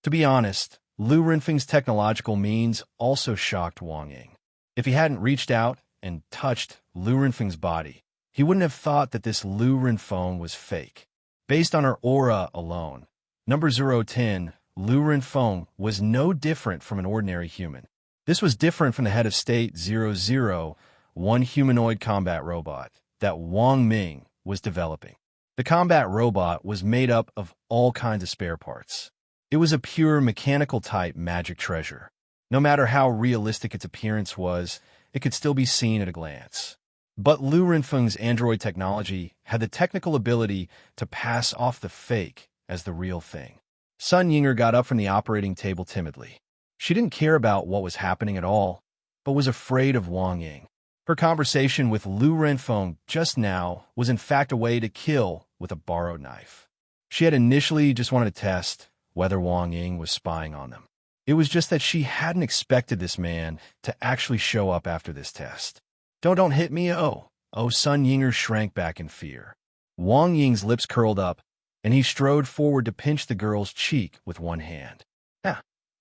To be honest, Lu Renfeng's technological means also shocked Wang Ying. If he hadn't reached out and touched Lu Renfeng's body, he wouldn't have thought that this Lu Renfeng was fake. Based on her aura alone, number 010, Lu Renfeng was no different from an ordinary human. This was different from the head of state 001 humanoid combat robot that Wang Ming was developing. The combat robot was made up of all kinds of spare parts. It was a pure mechanical-type magic treasure. No matter how realistic its appearance was, it could still be seen at a glance. But Lu Renfeng's android technology had the technical ability to pass off the fake as the real thing. Sun Yinger got up from the operating table timidly. She didn't care about what was happening at all, but was afraid of Wang Ying. Her conversation with Lu Renfeng just now was in fact a way to kill with a borrowed knife. She had initially just wanted to test whether Wang Ying was spying on them. It was just that she hadn't expected this man to actually show up after this test. Don't hit me, oh. Sun Yinger shrank back in fear. Wang Ying's lips curled up, and he strode forward to pinch the girl's cheek with one hand.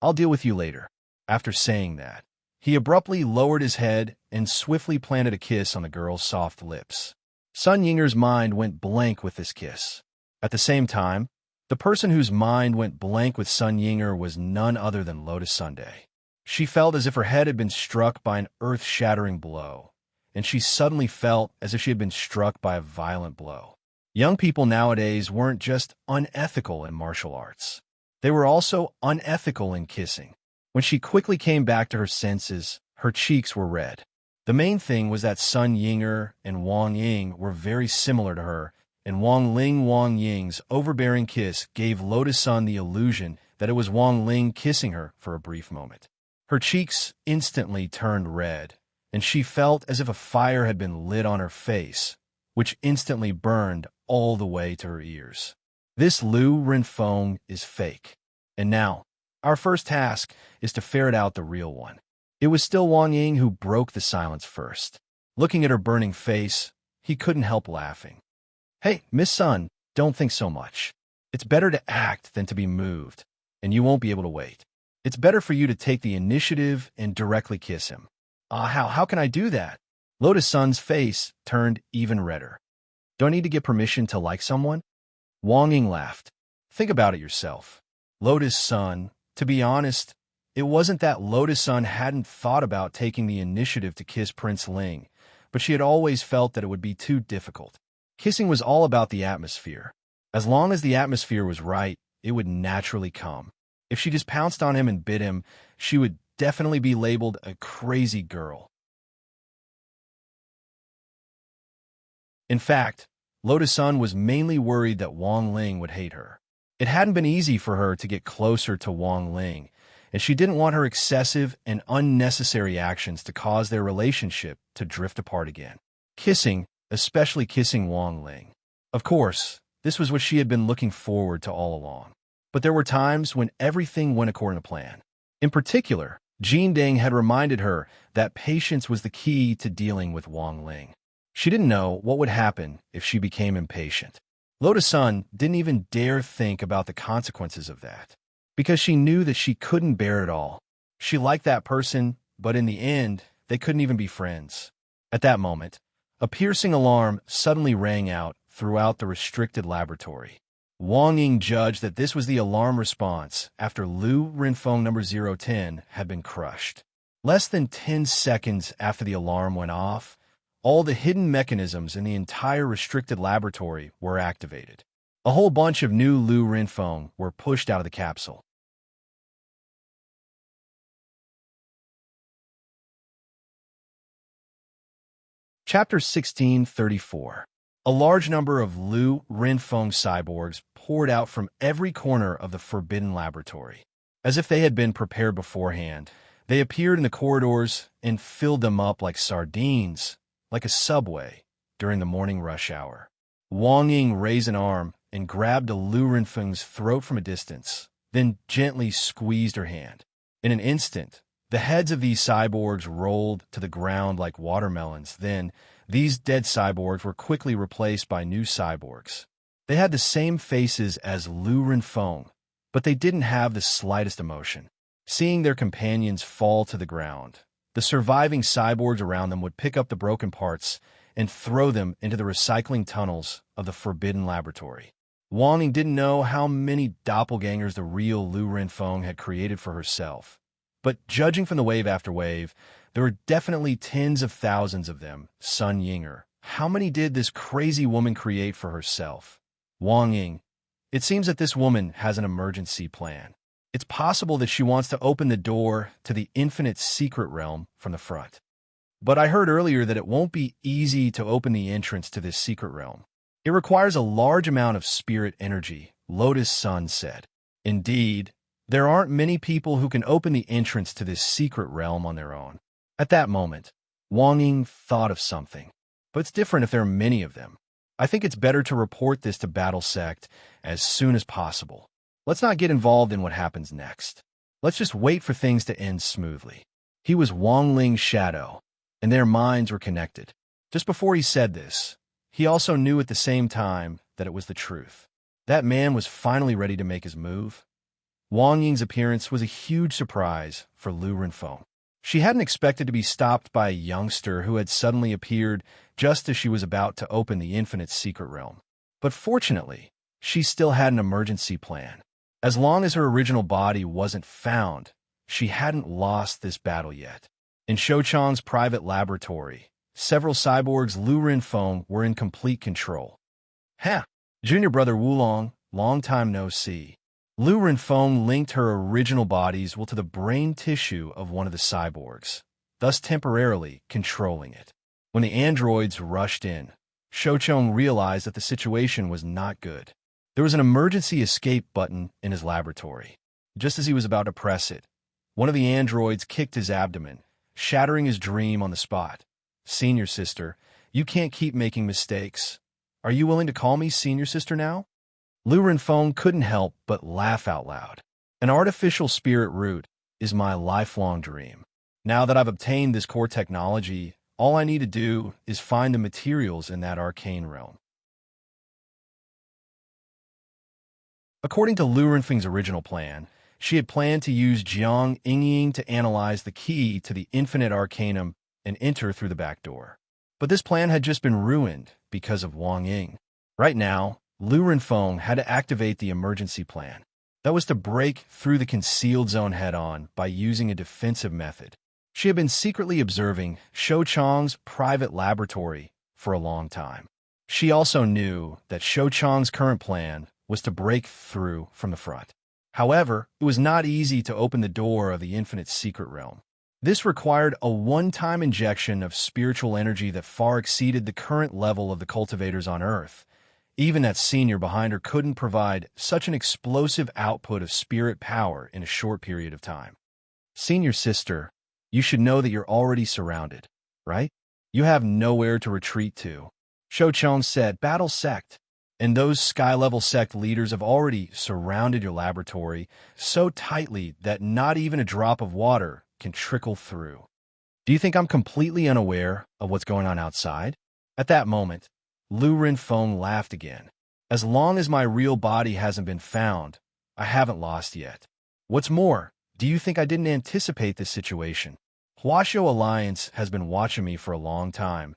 I'll deal with you later. After saying that, he abruptly lowered his head and swiftly planted a kiss on the girl's soft lips. Sun Yinger's mind went blank with this kiss. At the same time, the person whose mind went blank with Sun Yinger was none other than Lotus Sunday. She felt as if her head had been struck by an earth-shattering blow, and she suddenly felt as if she had been struck by a violent blow. Young people nowadays weren't just unethical in martial arts. They were also unethical in kissing. When she quickly came back to her senses, her cheeks were red. The main thing was that Sun Yinger and Wang Ying were very similar to her, and Wang Ying's overbearing kiss gave Lotus Sun the illusion that it was Wang Ling kissing her for a brief moment. Her cheeks instantly turned red, and she felt as if a fire had been lit on her face, which instantly burned all the way to her ears. This Lu Renfeng is fake. And now, our first task is to ferret out the real one. It was still Wang Ying who broke the silence first. Looking at her burning face, he couldn't help laughing. Hey, Miss Sun, don't think so much. It's better to act than to be moved, and you won't be able to wait. It's better for you to take the initiative and directly kiss him. How can I do that? Lotus Sun's face turned even redder. Do I need to get permission to like someone? Wang Ying laughed. Think about it yourself. Lotus Sun, to be honest, it wasn't that Lotus Sun hadn't thought about taking the initiative to kiss Prince Ling, but she had always felt that it would be too difficult. Kissing was all about the atmosphere. As long as the atmosphere was right, it would naturally come. If she just pounced on him and bit him, she would definitely be labeled a crazy girl. In fact, Lotus Sun was mainly worried that Wang Ling would hate her. It hadn't been easy for her to get closer to Wang Ling, and she didn't want her excessive and unnecessary actions to cause their relationship to drift apart again. Kissing, especially kissing Wang Ling. Of course, this was what she had been looking forward to all along. But there were times when everything went according to plan. In particular, Jean Deng had reminded her that patience was the key to dealing with Wang Ling. She didn't know what would happen if she became impatient. Lotus Sun didn't even dare think about the consequences of that, because she knew that she couldn't bear it all. She liked that person, but in the end, they couldn't even be friends. At that moment, a piercing alarm suddenly rang out throughout the restricted laboratory. Wang Ying judged that this was the alarm response after Lu Renfeng number 010 had been crushed. Less than 10 seconds after the alarm went off, all the hidden mechanisms in the entire restricted laboratory were activated. A whole bunch of new Lu Renfeng were pushed out of the capsule. Chapter 1634. A large number of Lu Renfeng cyborgs poured out from every corner of the forbidden laboratory. As if they had been prepared beforehand, they appeared in the corridors and filled them up like sardines, like a subway, during the morning rush hour. Wang Ying raised an arm and grabbed a Lu Renfeng's throat from a distance, then gently squeezed her hand. In an instant, the heads of these cyborgs rolled to the ground like watermelons. Then, these dead cyborgs were quickly replaced by new cyborgs. They had the same faces as Lu Renfeng, but they didn't have the slightest emotion. seeing their companions fall to the ground. The surviving cyborgs around them would pick up the broken parts and throw them into the recycling tunnels of the forbidden laboratory. Wang Ying didn't know how many doppelgangers the real Lu Renfeng had created for herself, but judging from the wave after wave, there were definitely tens of thousands of them. Sun Yinger, how many did this crazy woman create for herself? Wang Ying, it seems that this woman has an emergency plan. It's possible that she wants to open the door to the infinite secret realm from the front. But I heard earlier that it won't be easy to open the entrance to this secret realm. It requires a large amount of spirit energy, Lotus Sun said. Indeed, there aren't many people who can open the entrance to this secret realm on their own. At that moment, Wang Ying thought of something. But it's different if there are many of them. I think it's better to report this to Battle Sect as soon as possible. Let's not get involved in what happens next. Let's just wait for things to end smoothly. He was Wang Ling's shadow, and their minds were connected. Just before he said this, he also knew at the same time that it was the truth. That man was finally ready to make his move. Wang Ying's appearance was a huge surprise for Lu Renfeng. She hadn't expected to be stopped by a youngster who had suddenly appeared just as she was about to open the infinite secret realm. But fortunately, she still had an emergency plan. As long as her original body wasn't found, she hadn't lost this battle yet. In Shou Chang's private laboratory, several cyborgs Lu Renfeng were in complete control. Ha! Junior brother Wulong, long time no see. Lu Renfeng linked her original bodies to the brain tissue of one of the cyborgs, thus temporarily controlling it. When the androids rushed in, Shou Chang realized that the situation was not good. There was an emergency escape button in his laboratory. Just as he was about to press it, one of the androids kicked his abdomen, shattering his dream on the spot. Senior sister, you can't keep making mistakes. Are you willing to call me senior sister now? Lu Renfeng couldn't help but laugh out loud. An artificial spirit root is my lifelong dream. Now that I've obtained this core technology, all I need to do is find the materials in that arcane realm. According to Lu Renfeng's original plan, she had planned to use Jiang Yingying to analyze the key to the infinite arcanum and enter through the back door. But this plan had just been ruined because of Wang Ying. Right now, Lu Renfeng had to activate the emergency plan. That was to break through the concealed zone head-on by using a defensive method. She had been secretly observing Shou Chang's private laboratory for a long time. She also knew that Shou Chang's current plan was to break through from the front. However, it was not easy to open the door of the infinite secret realm. This required a one-time injection of spiritual energy that far exceeded the current level of the cultivators on Earth. Even that senior behind her couldn't provide such an explosive output of spirit power in a short period of time. Senior sister, you should know that you're already surrounded, right? You have nowhere to retreat to. Shou Chang said, Battle Sect. And those sky-level sect leaders have already surrounded your laboratory so tightly that not even a drop of water can trickle through. Do you think I'm completely unaware of what's going on outside? At that moment, Lu Renfeng laughed again. As long as my real body hasn't been found, I haven't lost yet. What's more, do you think I didn't anticipate this situation? Huaxiao Alliance has been watching me for a long time.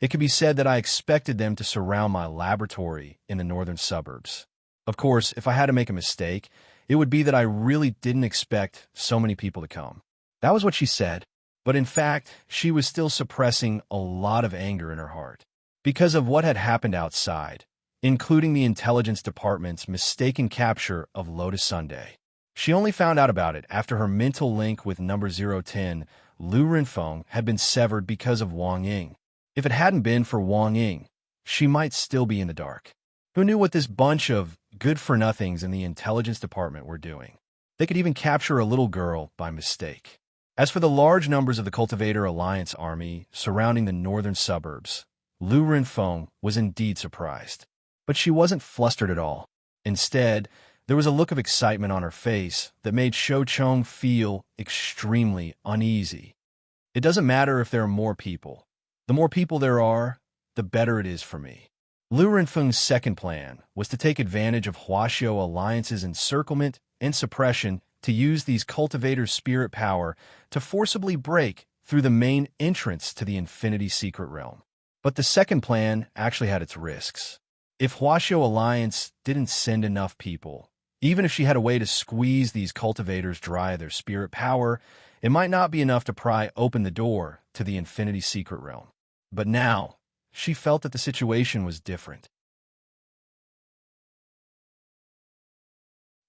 It could be said that I expected them to surround my laboratory in the northern suburbs. Of course, if I had to make a mistake, it would be that I really didn't expect so many people to come. That was what she said, but in fact, she was still suppressing a lot of anger in her heart. Because of what had happened outside, including the intelligence department's mistaken capture of Lotus Sunday. She only found out about it after her mental link with number 010, Lu Renfeng, had been severed because of Wang Ying. If it hadn't been for Wang Ying, she might still be in the dark. Who knew what this bunch of good-for-nothings in the intelligence department were doing? They could even capture a little girl by mistake. As for the large numbers of the Cultivator Alliance army surrounding the northern suburbs, Lu Renfeng was indeed surprised. But she wasn't flustered at all. Instead, there was a look of excitement on her face that made Shou Chang feel extremely uneasy. It doesn't matter if there are more people. The more people there are, the better it is for me. Lu Renfeng's second plan was to take advantage of Huaxiao Alliance's encirclement and suppression to use these cultivators' spirit power to forcibly break through the main entrance to the Infinity Secret Realm. But the second plan actually had its risks. If Huaxiao Alliance didn't send enough people, even if she had a way to squeeze these cultivators dry of their spirit power, it might not be enough to pry open the door to the Infinity Secret Realm. But now, she felt that the situation was different.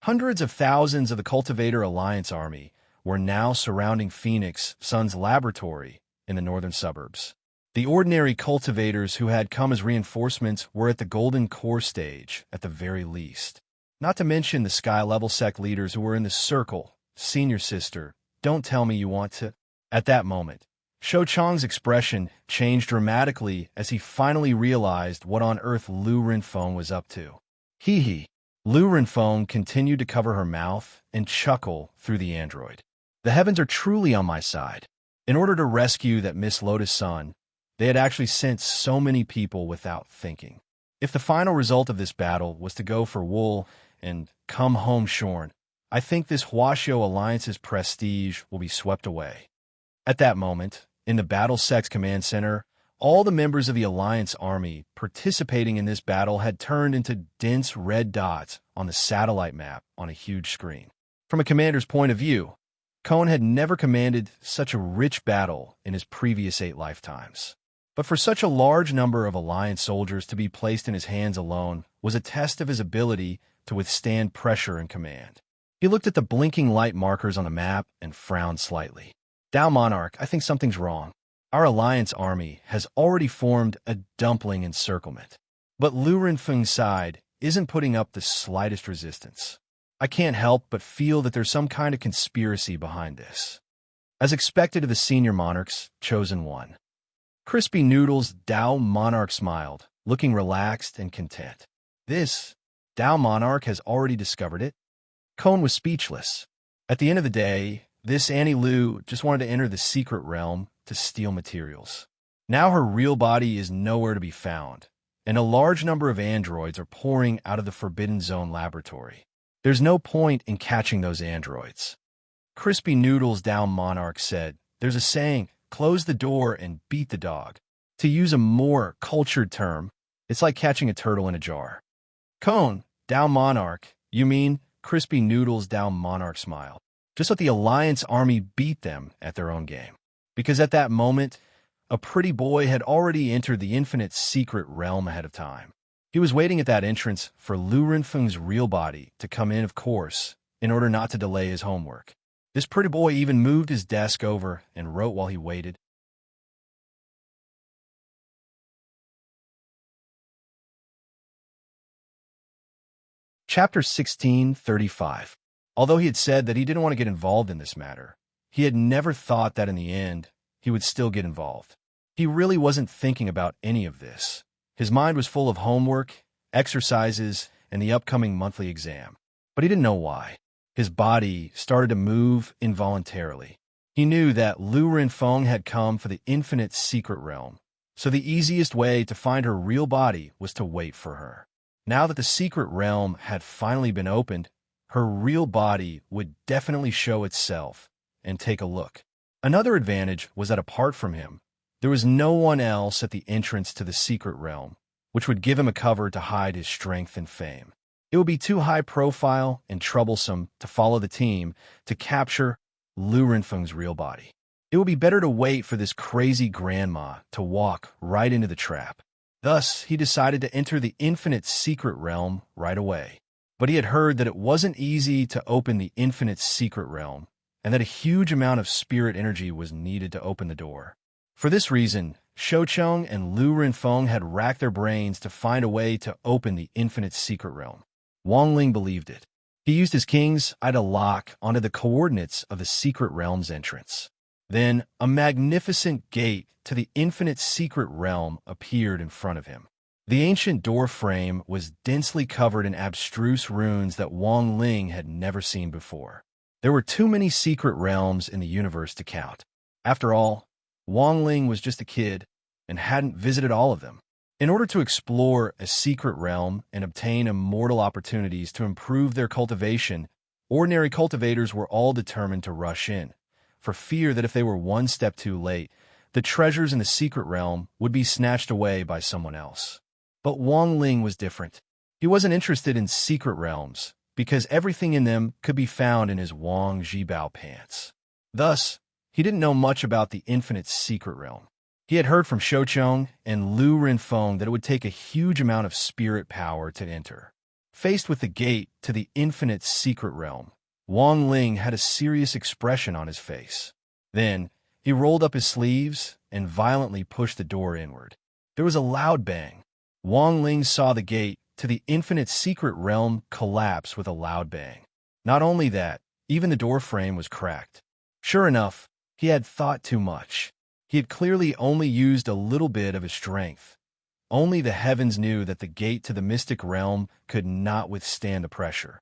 Hundreds of thousands of the Cultivator Alliance army were now surrounding Phoenix Sun's laboratory in the northern suburbs. The ordinary cultivators who had come as reinforcements were at the Golden Core stage at the very least. Not to mention the Sky-level sect leaders who were in the circle. Senior sister, don't tell me you want to. At that moment, Shou Chang's expression changed dramatically as he finally realized what on earth Lu Renfeng was up to. Hee hee. Lu Renfeng continued to cover her mouth and chuckle through the android. The heavens are truly on my side. In order to rescue that Miss Lotus Sun, they had actually sent so many people without thinking. If the final result of this battle was to go for wool and come home shorn, I think this Huaxiao Alliance's prestige will be swept away. At that moment, in the Battle Sect's command center, all the members of the Alliance army participating in this battle had turned into dense red dots on the satellite map on a huge screen. From a commander's point of view, Cohn had never commanded such a rich battle in his previous 8 lifetimes. But for such a large number of Alliance soldiers to be placed in his hands alone was a test of his ability to withstand pressure and command. He looked at the blinking light markers on the map and frowned slightly. Dao Monarch, I think something's wrong. Our Alliance army has already formed a dumpling encirclement. But Lu Renfeng's side isn't putting up the slightest resistance. I can't help but feel that there's some kind of conspiracy behind this. As expected of the senior monarchs, chosen one. Crispy Noodles Dao Monarch smiled, looking relaxed and content. This Dao Monarch has already discovered it? Cohn was speechless. At the end of the day, this Annie Lu just wanted to enter the secret realm to steal materials. Now her real body is nowhere to be found, and a large number of androids are pouring out of the Forbidden Zone laboratory. There's no point in catching those androids. Crispy Noodles Down Monarch said, there's a saying, close the door and beat the dog. To use a more cultured term, it's like catching a turtle in a jar. Cone, Down Monarch, you mean? Crispy Noodles Down Monarch smiled. Just let the Alliance army beat them at their own game. Because at that moment, a pretty boy had already entered the infinite secret realm ahead of time. He was waiting at that entrance for Lu Renfeng's real body to come in, of course, in order not to delay his homework. This pretty boy even moved his desk over and wrote while he waited. Chapter 1635. Although he had said that he didn't want to get involved in this matter, he had never thought that in the end, he would still get involved. He really wasn't thinking about any of this. His mind was full of homework, exercises, and the upcoming monthly exam. But he didn't know why. His body started to move involuntarily. He knew that Lu Renfeng had come for the infinite secret realm, so the easiest way to find her real body was to wait for her. Now that the secret realm had finally been opened, her real body would definitely show itself and take a look. Another advantage was that apart from him, there was no one else at the entrance to the secret realm, which would give him a cover to hide his strength and fame. It would be too high profile and troublesome to follow the team to capture Lu Renfeng's real body. It would be better to wait for this crazy grandma to walk right into the trap. Thus, he decided to enter the infinite secret realm right away. But he had heard that it wasn't easy to open the infinite secret realm, and that a huge amount of spirit energy was needed to open the door. For this reason, Shoucheng and Lu Renfeng had racked their brains to find a way to open the infinite secret realm. Wang Ling believed it. He used his king's eye to lock onto the coordinates of the secret realm's entrance. Then, a magnificent gate to the infinite secret realm appeared in front of him. The ancient door frame was densely covered in abstruse runes that Wang Ling had never seen before. There were too many secret realms in the universe to count. After all, Wang Ling was just a kid and hadn't visited all of them. In order to explore a secret realm and obtain immortal opportunities to improve their cultivation Ordinary cultivators were all determined to rush in, for fear that if they were one step too late, the treasures in the secret realm would be snatched away by someone else. But Wang Ling was different. He wasn't interested in secret realms, because everything in them could be found in his Wang Zhibao pants. Thus, he didn't know much about the infinite secret realm. He had heard from Shouchong and Lu Renfeng that it would take a huge amount of spirit power to enter. Faced with the gate to the infinite secret realm, Wang Ling had a serious expression on his face. Then, he rolled up his sleeves and violently pushed the door inward. There was a loud bang. Wang Ling saw the gate to the infinite secret realm collapse with a loud bang. Not only that, even the door frame was cracked. Sure enough, he had thought too much. He had clearly only used a little bit of his strength. Only the heavens knew that the gate to the mystic realm could not withstand the pressure.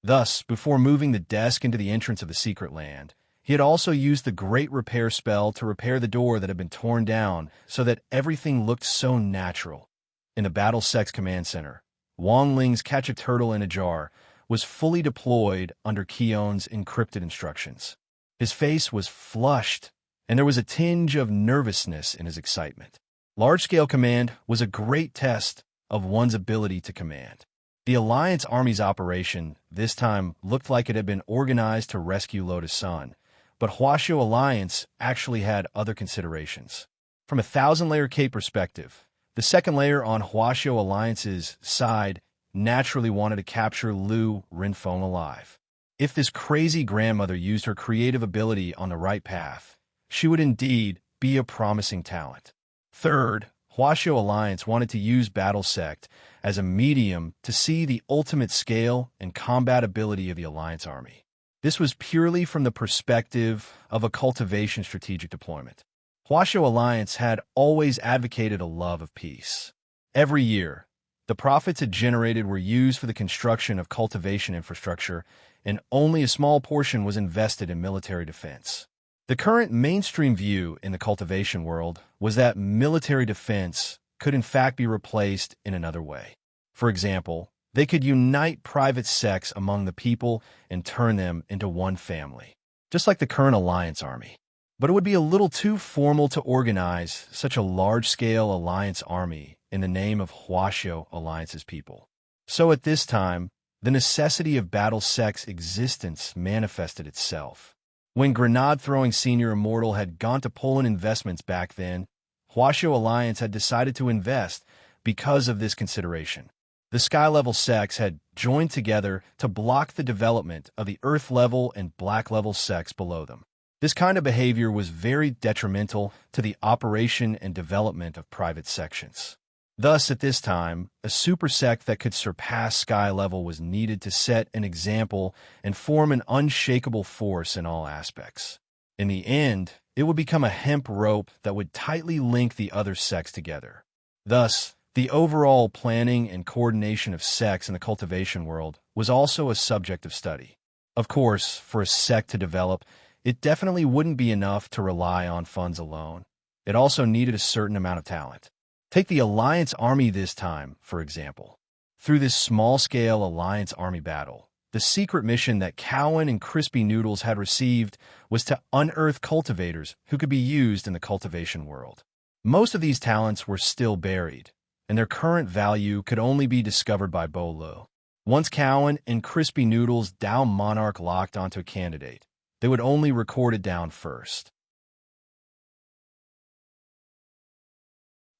Thus, before moving the desk into the entrance of the secret land, he had also used the great repair spell to repair the door that had been torn down so that everything looked so natural. In the Battle Sex Command Center, Wang Ling's Catch a Turtle in a Jar was fully deployed under Keon's encrypted instructions. His face was flushed, and there was a tinge of nervousness in his excitement. Large-scale command was a great test of one's ability to command. The Alliance Army's operation this time looked like it had been organized to rescue Lotus Sun, but Huaxiao Alliance actually had other considerations. From a 1,000-layer K perspective, the second layer on Huaxiao Alliance's side naturally wanted to capture Lu Renfeng alive. If this crazy grandmother used her creative ability on the right path, she would indeed be a promising talent. Third, Huaxiao Alliance wanted to use Battle Sect as a medium to see the ultimate scale and combat ability of the Alliance Army. This was purely from the perspective of a cultivation strategic deployment. Huaxiao Alliance had always advocated a love of peace. Every year, the profits it generated were used for the construction of cultivation infrastructure, and only a small portion was invested in military defense. The current mainstream view in the cultivation world was that military defense could in fact be replaced in another way. For example, they could unite private sects among the people and turn them into one family, just like the current Alliance Army. But it would be a little too formal to organize such a large-scale Alliance Army in the name of Huaxiao Alliance's people. So at this time, the necessity of Battle Sect's existence manifested itself. When Grenade-throwing Senior Immortal had gone to pull in investments back then, Huaxiao Alliance had decided to invest because of this consideration. The Sky-level sects had joined together to block the development of the Earth-level and Black-level sects below them. This kind of behavior was very detrimental to the operation and development of private sections. Thus, at this time, a super sect that could surpass Sky level was needed to set an example and form an unshakable force in all aspects. In the end, it would become a hemp rope that would tightly link the other sects together. Thus, the overall planning and coordination of sects in the cultivation world was also a subject of study. Of course, for a sect to develop, it definitely wouldn't be enough to rely on funds alone. It also needed a certain amount of talent. Take the Alliance Army this time, for example. Through this small-scale Alliance Army battle, the secret mission that Cowan and Crispy Noodles had received was to unearth cultivators who could be used in the cultivation world. Most of these talents were still buried, and their current value could only be discovered by Bolo. Once Cowan and Crispy Noodles' Dow Monarch locked onto a candidate, they would only record it down first.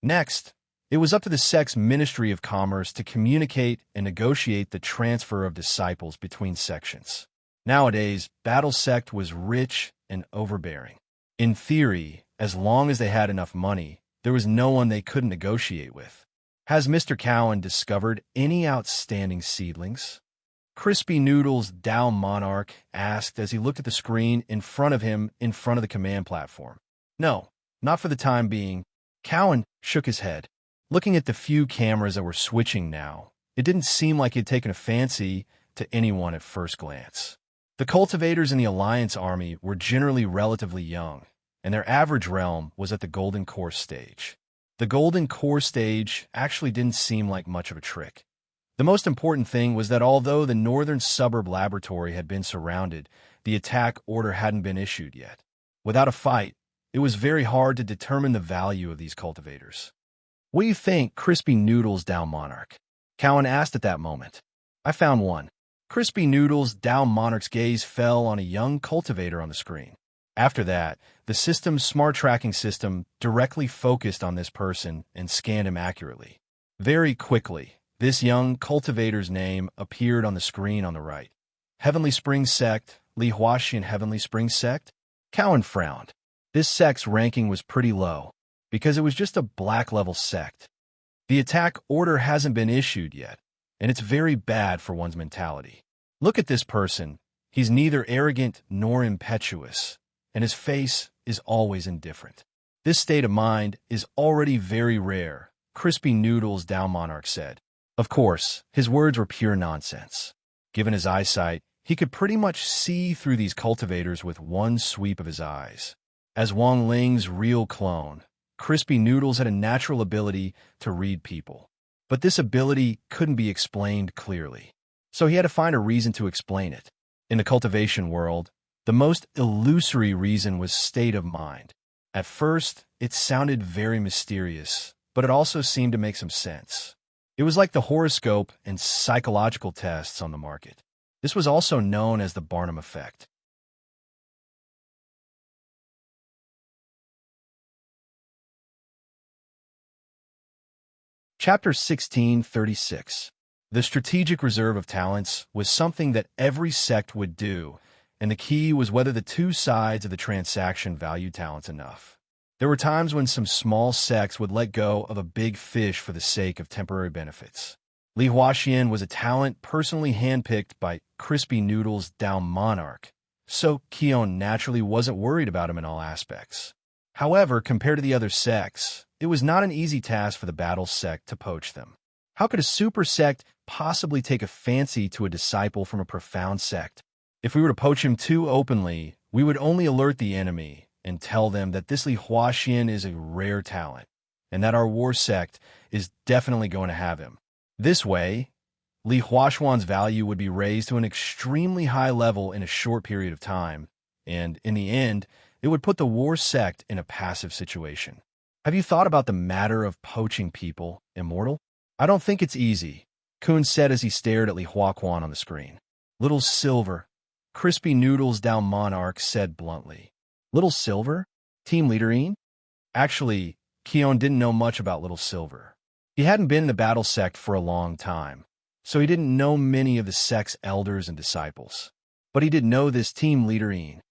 Next, it was up to the sect's Ministry of Commerce to communicate and negotiate the transfer of disciples between sections. Nowadays, Battle Sect was rich and overbearing. In theory, as long as they had enough money, there was no one they couldn't negotiate with. Has Mr. Cowan discovered any outstanding seedlings? Crispy Noodles' Dow Monarch asked as he looked at the screen in front of him in front of the command platform. No, not for the time being. Cowan shook his head. Looking at the few cameras that were switching now, it didn't seem like he'd taken a fancy to anyone at first glance. The cultivators in the Alliance Army were generally relatively young, and their average realm was at the Golden Core stage. The Golden Core stage actually didn't seem like much of a trick. The most important thing was that although the northern suburb laboratory had been surrounded, the attack order hadn't been issued yet. Without a fight, it was very hard to determine the value of these cultivators. "What do you think, Crispy Noodles Down Monarch?" Cowan asked at that moment. "I found one." Crispy Noodles Down Monarch's gaze fell on a young cultivator on the screen. After that, the system's smart tracking system directly focused on this person and scanned him accurately. Very quickly, this young cultivator's name appeared on the screen on the right. Heavenly Springs Sect, Li Huaxian Heavenly Springs Sect? Cowan frowned. This sect's ranking was pretty low, because it was just a black-level sect. The attack order hasn't been issued yet, and it's very bad for one's mentality. Look at this person. He's neither arrogant nor impetuous, and his face is always indifferent. This state of mind is already very rare, Crispy Noodles Down Monarch said. Of course, his words were pure nonsense. Given his eyesight, he could pretty much see through these cultivators with one sweep of his eyes. As Wang Ling's real clone, Crispy Noodles had a natural ability to read people. But this ability couldn't be explained clearly, so he had to find a reason to explain it. In the cultivation world, the most illusory reason was state of mind. At first, it sounded very mysterious, but it also seemed to make some sense. It was like the horoscope and psychological tests on the market. This was also known as the Barnum effect. Chapter 1636. The strategic reserve of talents was something that every sect would do, and the key was whether the two sides of the transaction valued talents enough. There were times when some small sects would let go of a big fish for the sake of temporary benefits. Li Huaxian was a talent personally handpicked by Crispy Noodles Down Monarch, so Qion naturally wasn't worried about him in all aspects. However, compared to the other sects, it was not an easy task for the battle sect to poach them. How could a super sect possibly take a fancy to a disciple from a profound sect? If we were to poach him too openly, we would only alert the enemy and tell them that this Li Huaxian is a rare talent, and that our war sect is definitely going to have him. This way, Li Huaxian's value would be raised to an extremely high level in a short period of time, and in the end, it would put the war sect in a passive situation. Have you thought about the matter of poaching people, Immortal? I don't think it's easy, Kun said as he stared at Li Huaxian on the screen. Little Silver, Crispy Noodles Down Monarch said bluntly. Little Silver? Team Leaderine? Actually, Qion didn't know much about Little Silver. He hadn't been in the battle sect for a long time, so he didn't know many of the sect's elders and disciples. But he did know this Team Leaderine.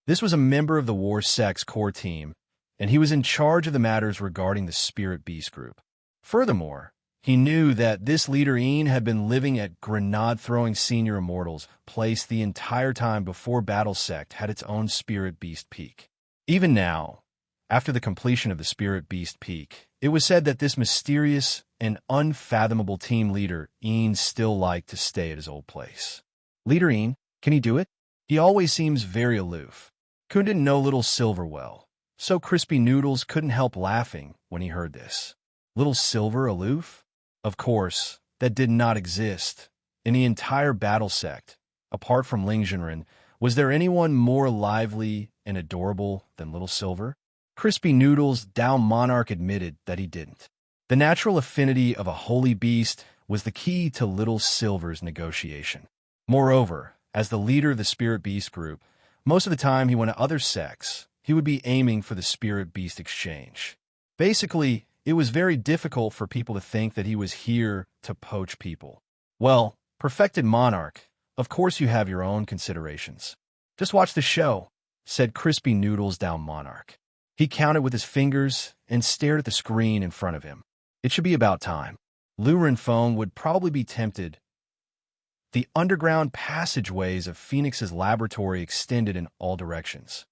This was a member of the war sect's core team, and he was in charge of the matters regarding the Spirit Beast group. Furthermore, he knew that this Leaderine had been living at Grenade-throwing Senior Immortals place the entire time before Battle Sect had its own Spirit Beast Peak. Even now, after the completion of the Spirit Beast Peak, it was said that this mysterious and unfathomable team leader, Ian, still liked to stay at his old place. Leader Ian, can he do it? He always seems very aloof. Kun didn't know Little Silver well, so Crispy Noodles couldn't help laughing when he heard this. Little Silver aloof? Of course, that did not exist. In the entire battle sect, apart from Ling Zhenren, was there anyone more lively and adorable than Little Silver? Crispy Noodles Down Monarch admitted that he didn't. The natural affinity of a holy beast was the key to Little Silver's negotiation. Moreover, as the leader of the Spirit Beast group, most of the time he went to other sects, he would be aiming for the Spirit Beast exchange. Basically, it was very difficult for people to think that he was here to poach people. Well, Perfected Monarch, of course you have your own considerations. Just watch the show, said Crispy Noodles Down Monarch. He counted with his fingers and stared at the screen in front of him. It should be about time. Lu Renfeng would probably be tempted. The underground passageways of Phoenix's laboratory extended in all directions.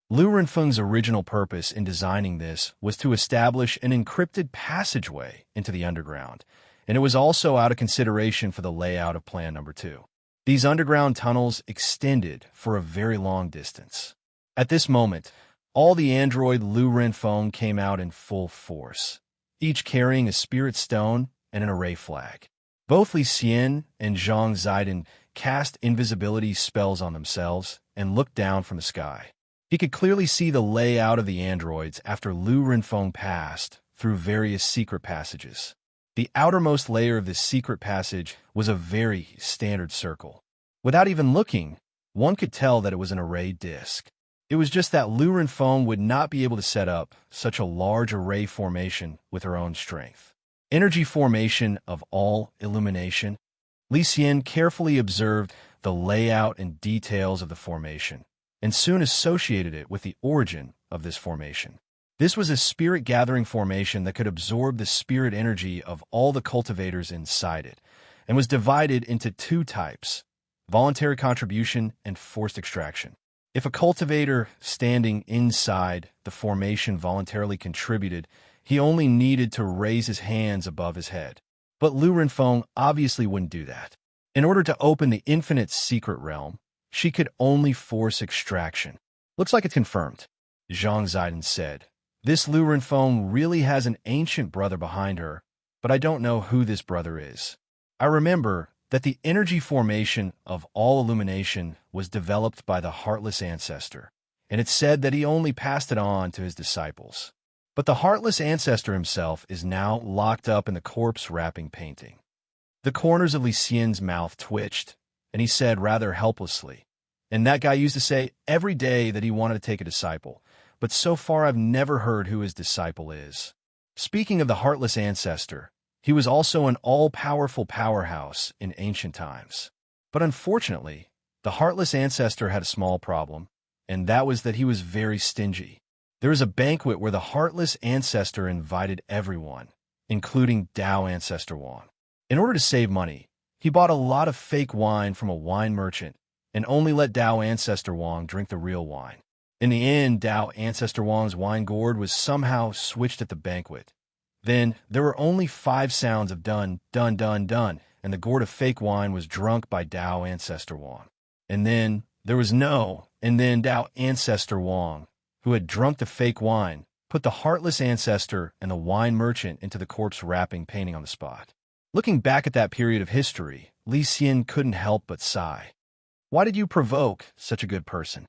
Lu Renfeng's original purpose in designing this was to establish an encrypted passageway into the underground, and it was also out of consideration for the layout of Plan Number 2. These underground tunnels extended for a very long distance. At this moment, all the android Lu Renfeng came out in full force. each carrying a spirit stone and an array flag. Both Li Xian and Zhang Zidin cast invisibility spells on themselves and looked down from the sky. He could clearly see the layout of the androids after Lu Renfeng passed through various secret passages. The outermost layer of this secret passage was a very standard circle. Without even looking, one could tell that it was an array disk. It was just that Lu Renfeng would not be able to set up such a large array formation with her own strength. Energy formation of all illumination. Li Xian carefully observed the layout and details of the formation, and soon associated it with the origin of this formation. This was a spirit-gathering formation that could absorb the spirit energy of all the cultivators inside it, and was divided into two types: voluntary contribution and forced extraction. If a cultivator standing inside the formation voluntarily contributed, he only needed to raise his hands above his head. But Lu Renfeng obviously wouldn't do that. In order to open the infinite secret realm, she could only force extraction. Looks like it's confirmed, Zhang Zidin said. This Lu Renfeng really has an ancient brother behind her, but I don't know who this brother is. I remember that the energy formation of all illumination was developed by the Heartless Ancestor, and it's said that he only passed it on to his disciples. But the Heartless Ancestor himself is now locked up in the corpse-wrapping painting. The corners of Li Xian's mouth twitched, and he said rather helplessly, "And that guy used to say every day that he wanted to take a disciple, but so far I've never heard who his disciple is." Speaking of the Heartless Ancestor, he was also an all-powerful powerhouse in ancient times. But unfortunately, the Heartless Ancestor had a small problem, and that was that he was very stingy. There was a banquet where the Heartless Ancestor invited everyone, including Dao Ancestor Wang. In order to save money, he bought a lot of fake wine from a wine merchant and only let Dao Ancestor Wang drink the real wine. In the end, Dao Ancestor Wang's wine gourd was somehow switched at the banquet. Then there were only 5 sounds of dun, dun, dun, dun, and the gourd of fake wine was drunk by Dao Ancestor Wang. And then there was no, and then Dao Ancestor Wang, who had drunk the fake wine, put the Heartless Ancestor and the wine merchant into the corpse-wrapping painting on the spot. Looking back at that period of history, Li Xian couldn't help but sigh. Why did you provoke such a good person?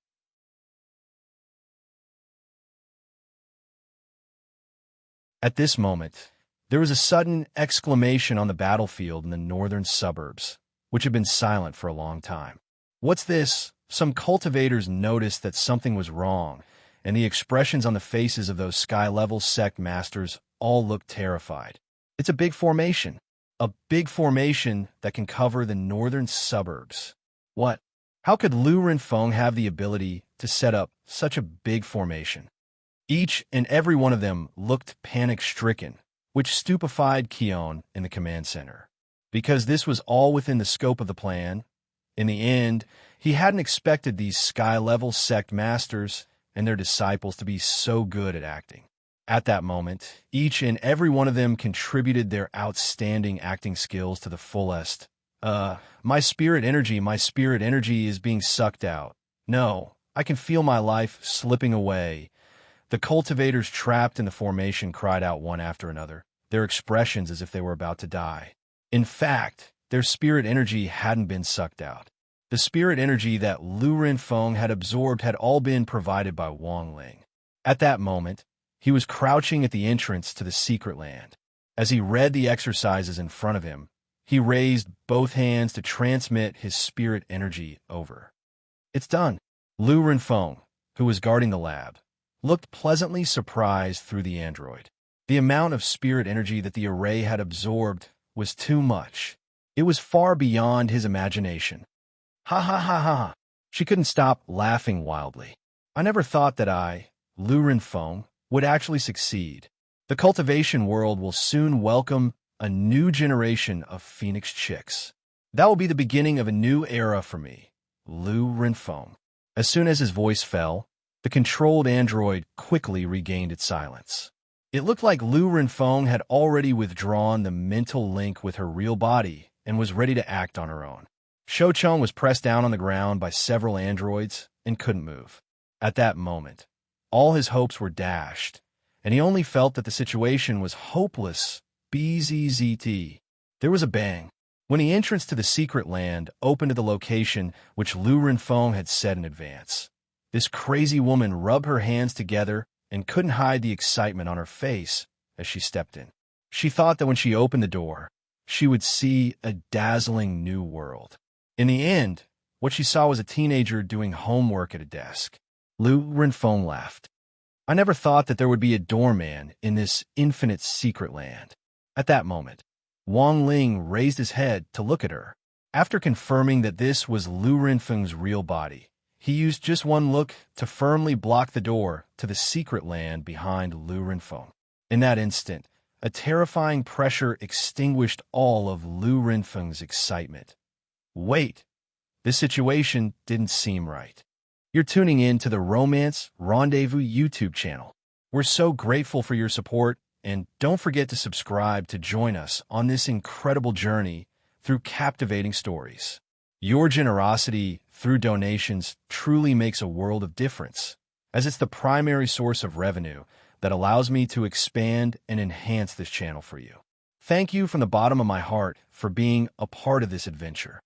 At this moment, there was a sudden exclamation on the battlefield in the northern suburbs, which had been silent for a long time. "What's this?" Some cultivators noticed that something was wrong, and the expressions on the faces of those sky-level sect masters all looked terrified. "It's a big formation. A big formation that can cover the northern suburbs." What? How could Lu Renfeng have the ability to set up such a big formation? Each and every one of them looked panic-stricken, which stupefied Qion in the command center. Because this was all within the scope of the plan, in the end, he hadn't expected these sky-level sect masters and their disciples to be so good at acting. At that moment, each and every one of them contributed their outstanding acting skills to the fullest. My spirit energy is being sucked out. No, I can feel my life slipping away." The cultivators trapped in the formation cried out one after another, their expressions as if they were about to die. In fact, their spirit energy hadn't been sucked out. The spirit energy that Lu Renfeng had absorbed had all been provided by Wang Ling. At that moment, he was crouching at the entrance to the secret land. As he read the exercises in front of him, he raised both hands to transmit his spirit energy over. "It's done." Lu Renfeng, who was guarding the lab, looked pleasantly surprised through the android. The amount of spirit energy that the array had absorbed was too much. It was far beyond his imagination. "Ha ha ha ha!" She couldn't stop laughing wildly. "I never thought that I, Lu Renfeng, would actually succeed. The cultivation world will soon welcome a new generation of Phoenix chicks. That will be the beginning of a new era for me, Lu Renfeng." As soon as his voice fell, the controlled android quickly regained its silence. It looked like Lu Renfeng had already withdrawn the mental link with her real body and was ready to act on her own. Shoucheng was pressed down on the ground by several androids and couldn't move. At that moment, all his hopes were dashed, and he only felt that the situation was hopeless. BZZT. There was a bang when the entrance to the secret land opened to the location which Lu Renfeng had set in advance. This crazy woman rubbed her hands together and couldn't hide the excitement on her face as she stepped in. She thought that when she opened the door, she would see a dazzling new world. In the end, what she saw was a teenager doing homework at a desk. Lu Renfeng laughed. I never thought that there would be a doorman in this infinite secret land. At that moment, Wang Ling raised his head to look at her. After confirming that this was Lu Renfeng's real body, he used just one look to firmly block the door to the secret land behind Lu Renfeng. In that instant, a terrifying pressure extinguished all of Lu Renfeng's excitement. Wait, this situation didn't seem right. You're tuning in to the Romance Rendezvous YouTube channel. We're so grateful for your support, and don't forget to subscribe to join us on this incredible journey through captivating stories. Your generosity through donations truly makes a world of difference, as it's the primary source of revenue that allows me to expand and enhance this channel for you. Thank you from the bottom of my heart for being a part of this adventure.